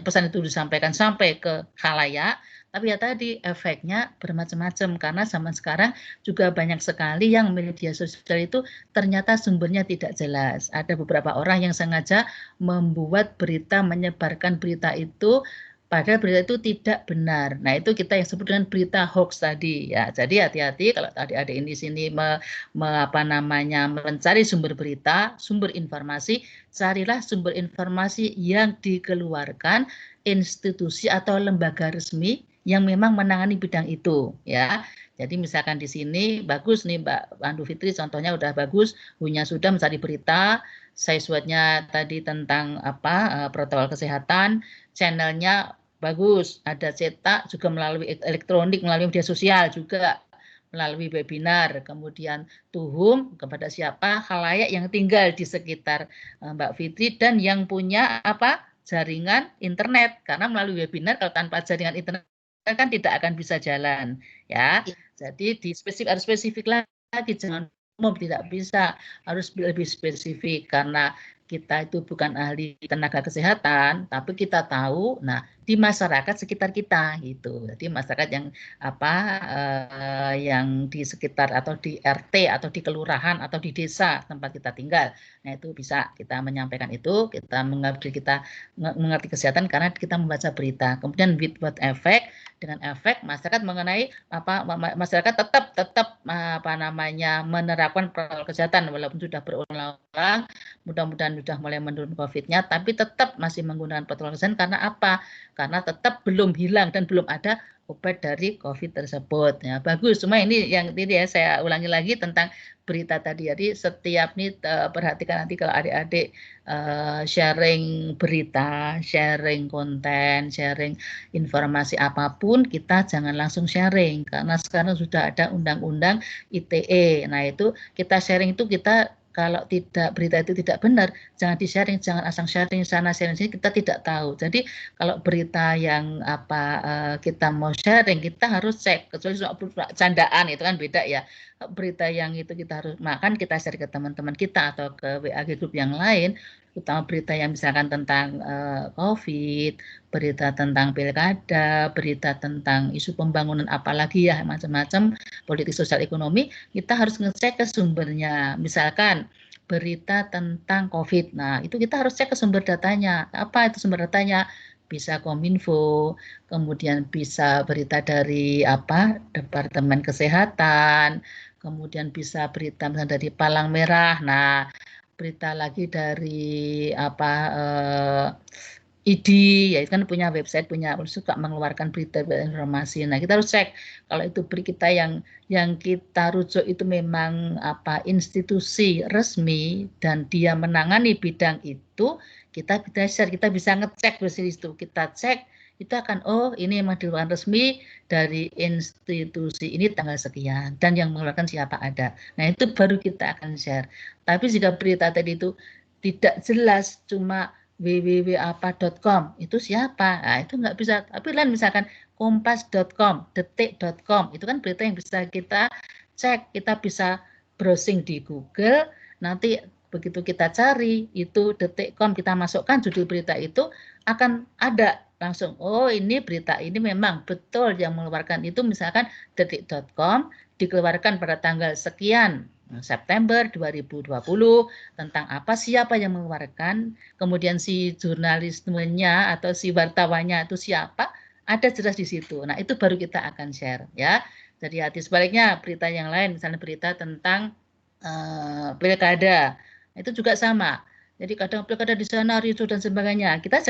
S1: pesan itu disampaikan sampai ke khalayak. Tapi ya tadi efeknya bermacam-macam karena zaman sekarang juga banyak sekali yang media sosial itu ternyata sumbernya tidak jelas. Ada beberapa orang yang sengaja membuat berita, menyebarkan berita itu padahal berita itu tidak benar. Nah, itu kita yang sebut dengan berita hoax tadi ya. Jadi hati-hati kalau adik-adik ini sini mencari sumber berita, sumber informasi, carilah sumber informasi yang dikeluarkan institusi atau lembaga resmi yang memang menangani bidang itu ya. Jadi misalkan di sini bagus nih Mbak Andu Fitri, contohnya udah bagus, punya sudah mencari berita, sesuatunya tadi tentang protokol kesehatan, channelnya bagus, ada cetak juga melalui elektronik, melalui media sosial juga, melalui webinar, kemudian tuhum kepada siapa khalayak yang tinggal di sekitar Mbak Fitri dan yang punya jaringan internet, karena melalui webinar kalau tanpa jaringan internet kan tidak akan bisa jalan ya. Jadi harus spesifik lagi, jangan umum, tidak bisa, harus lebih spesifik karena kita itu bukan ahli tenaga kesehatan, tapi kita tahu, nah di masyarakat sekitar kita gitu. Jadi masyarakat yang yang di sekitar atau di RT atau di kelurahan atau di desa tempat kita tinggal. Nah itu bisa kita menyampaikan itu, kita mengerti kesehatan karena kita membaca berita. Kemudian buat efek, dengan efek masyarakat mengenai masyarakat tetap menerapkan protokol kesehatan walaupun sudah berulang-ulang, mudah-mudahan sudah mulai menurun COVID-nya, tapi tetap masih menggunakan protokol kesehatan karena apa? Karena tetap belum hilang dan belum ada obat dari COVID tersebut. Ya, bagus. Cuma ini yang tadi ya saya ulangi lagi tentang berita tadi. Jadi setiap nih perhatikan nanti kalau adik-adik sharing berita, sharing konten, sharing informasi apapun, kita jangan langsung sharing karena sekarang sudah ada undang-undang ITE. Nah, itu kita sharing itu kita kalau berita itu tidak benar, jangan di-sharing, jangan asal sharing sana sharing sini, kita tidak tahu. Jadi kalau berita yang kita mau sharing, kita harus cek, kecuali candaan itu kan beda ya. Berita yang itu kita harus makan, kita share ke teman-teman kita atau ke WA grup yang lain, utama berita yang misalkan tentang COVID, berita tentang pilkada, berita tentang isu pembangunan apalagi ya macam-macam, politik sosial ekonomi, kita harus ngecek ke sumbernya. Misalkan berita tentang COVID, nah itu kita harus cek ke sumber datanya. Apa itu sumber datanya? Bisa Kominfo, kemudian bisa berita dari Departemen Kesehatan, kemudian bisa berita misalnya dari Palang Merah. Nah, berita lagi dari ID, ya itu kan punya website, suka mengeluarkan berita informasi. Nah, kita harus cek kalau itu berita yang kita rujuk itu memang institusi resmi dan dia menangani bidang itu, kita bisa share, kita bisa ngecek dari situ. Kita cek itu akan ini memang dikeluarkan resmi dari institusi ini tanggal sekian dan yang mengeluarkan siapa ada. Nah, itu baru kita akan share. Tapi jika berita tadi itu tidak jelas, cuma www.apa.com itu siapa? Nah, itu nggak bisa. Tapi lain misalkan kompas.com, detik.com, itu kan berita yang bisa kita cek, kita bisa browsing di Google, nanti begitu kita cari itu detik.com, kita masukkan judul berita itu akan ada langsung, ini berita ini memang betul yang mengeluarkan itu misalkan detik.com dikeluarkan pada tanggal sekian September 2020 tentang apa, siapa yang mengeluarkan, kemudian si jurnalismenya atau si wartawannya itu siapa, ada jelas di situ. Nah, itu baru kita akan share ya. Jadi hati sebaliknya berita yang lain, misalnya berita tentang pilkada, itu juga sama. Jadi kadang pilkada di sana ricuh dan sebagainya. Kita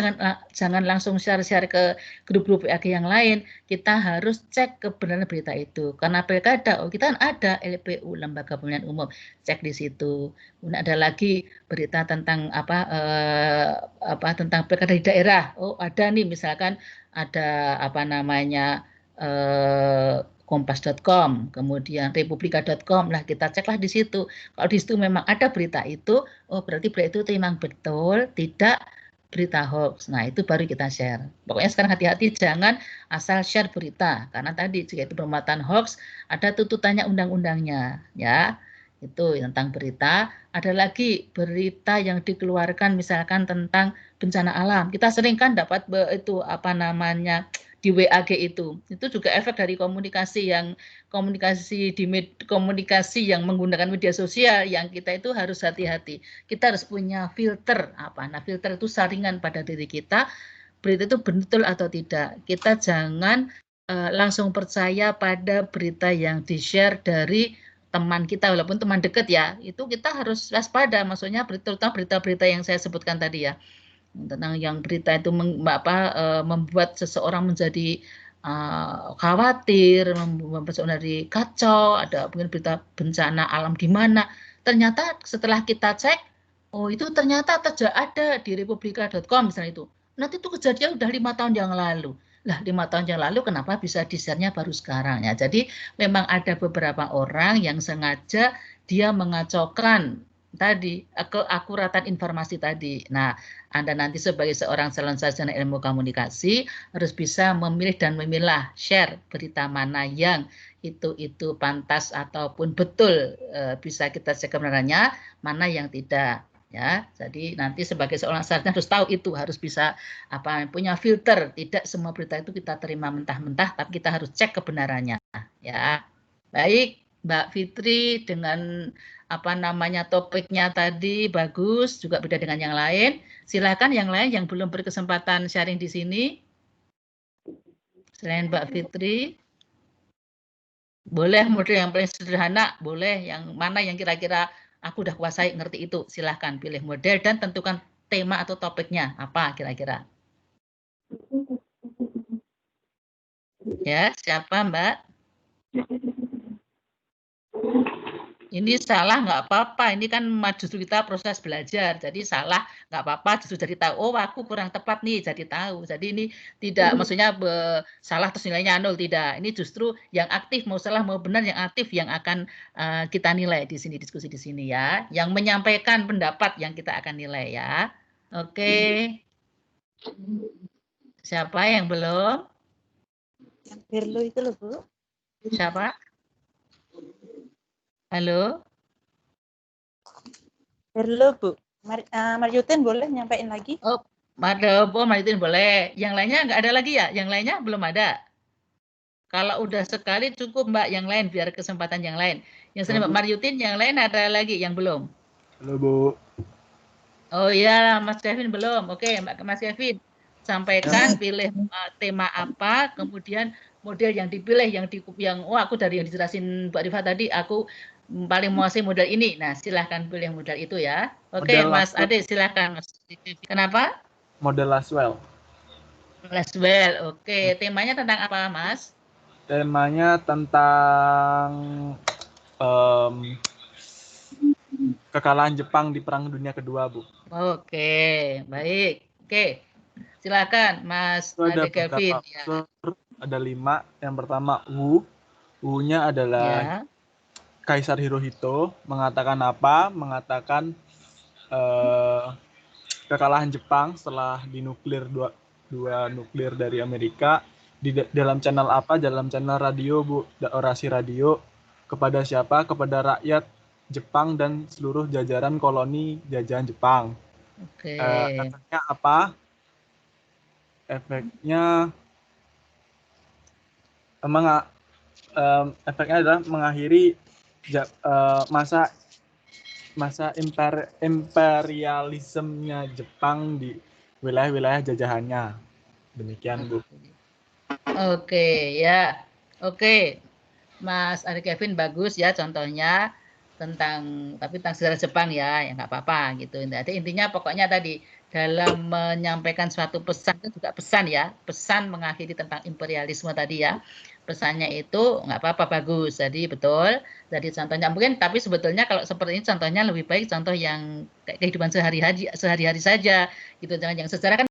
S1: jangan langsung share-share ke grup-grup WA yang lain. Kita harus cek kebenaran berita itu. Karena pilkada, kita kan ada LPU, Lembaga Pemilihan Umum, cek di situ. Kemudian ada lagi berita tentang tentang pilkada di daerah. Oh, ada nih misalkan ada kompas.com, kemudian republika.com. Nah, kita ceklah di situ. Kalau di situ memang ada berita itu, oh berarti berita itu memang betul, tidak berita hoax. Nah, itu baru kita share. Pokoknya sekarang hati-hati, jangan asal share berita. Karena tadi jika itu bermuatan hoax, ada tuntutannya undang-undangnya, ya. Itu tentang berita. Ada lagi berita yang dikeluarkan misalkan tentang bencana alam. Kita sering kan dapat di WAG itu juga efek dari komunikasi yang menggunakan media sosial, yang kita itu harus hati-hati. Kita harus punya filter Nah, filter itu saringan pada diri kita, berita itu betul atau tidak. Kita jangan langsung percaya pada berita yang di-share dari teman kita, walaupun teman dekat ya. Itu kita harus waspada, maksudnya terutama berita-berita yang saya sebutkan tadi ya. Tentang yang berita itu membuat seseorang menjadi khawatir, membuat seseorang dari kacau, ada mungkin berita bencana alam di mana. Ternyata setelah kita cek, oh itu ternyata tidak ada di republika.com misalnya itu. Nanti itu kejadian udah 5 tahun yang lalu. Lah 5 tahun yang lalu kenapa bisa di-share-nya baru sekarang ya. Jadi memang ada beberapa orang yang sengaja dia mengacaukan tadi keakuratan informasi tadi. Nah, Anda nanti sebagai seorang calon sarjana ilmu komunikasi harus bisa memilih dan memilah share berita mana yang itu pantas ataupun betul, bisa kita cek kebenarannya, mana yang tidak. Ya, jadi nanti sebagai seorang sarjana harus tahu itu, harus bisa punya filter. Tidak semua berita itu kita terima mentah-mentah, tapi kita harus cek kebenarannya. Ya, baik, Mbak Fitri, dengan topiknya tadi bagus, juga beda dengan yang lain. Silakan yang lain yang belum berkesempatan sharing di sini. Selain Mbak Fitri, boleh model yang paling sederhana, boleh yang mana yang kira-kira aku udah kuasai, ngerti itu, silahkan pilih model dan tentukan tema atau topiknya apa kira-kira. Ya, siapa Mbak? Ini salah nggak apa-apa, ini kan justru kita proses belajar, jadi salah nggak apa-apa, justru jadi tahu, oh aku kurang tepat nih, jadi tahu. Jadi ini tidak maksudnya salah terus nilainya 0, tidak. Ini justru yang aktif, mau salah mau benar, yang aktif yang akan kita nilai di sini, diskusi di sini ya. Yang menyampaikan pendapat yang kita akan nilai ya. Oke. Siapa yang belum?
S6: Yang Berlo itu loh, Bu.
S1: Siapa? Halo?
S6: Berlo, Bu. Maryutin boleh nyampein lagi?
S1: Oh, Maryutin boleh. Yang lainnya nggak ada lagi ya? Yang lainnya belum ada? Kalau udah sekali cukup Mbak, yang lain biar kesempatan yang lain. Yang sering Mbak Maryutin, yang lain ada lagi yang belum?
S4: Halo, Bu.
S1: Oh iya, Mas Kevin belum. Oke, Mas Kevin. Sampaikan pilih tema apa, kemudian model yang dipilih, aku dari yang dijelasin Mbak Rifa tadi, aku paling menguasai model ini. Nah, silahkan pilih model itu ya. Oke, Mas Ade, silahkan. Kenapa?
S4: Model Laswell.
S1: Laswell, oke. Temanya tentang apa, Mas?
S4: Temanya tentang kekalahan Jepang di Perang Dunia Kedua, Bu.
S1: Oke, baik. Oke, silakan, Mas Ade Kevin.
S4: Ya. Ada 5. Yang pertama, Wu-nya adalah Kaisar Hirohito. Mengatakan apa? Mengatakan kekalahan Jepang setelah dinuklir dua nuklir dari Amerika. Di dalam channel apa? Dalam channel radio, Bu. Orasi radio. Kepada siapa? Kepada rakyat Jepang dan seluruh jajaran koloni jajahan Jepang.
S1: Oke.
S4: Efeknya apa? Efeknya adalah mengakhiri masa imperialismenya Jepang di wilayah-wilayah jajahannya. Demikian, Bu.
S1: Oke, ya. Oke. Mas Ari Kevin bagus ya contohnya. tapi tentang sejarah Jepang ya nggak apa-apa gitu. Jadi intinya pokoknya tadi dalam menyampaikan suatu pesan itu juga pesan ya, pesan mengakhiri tentang imperialisme tadi ya. Pesannya itu nggak apa-apa, bagus. Jadi betul. Jadi contohnya mungkin, tapi sebetulnya kalau seperti ini contohnya lebih baik contoh yang kayak kehidupan sehari-hari saja gitu. Jangan yang sejarah kan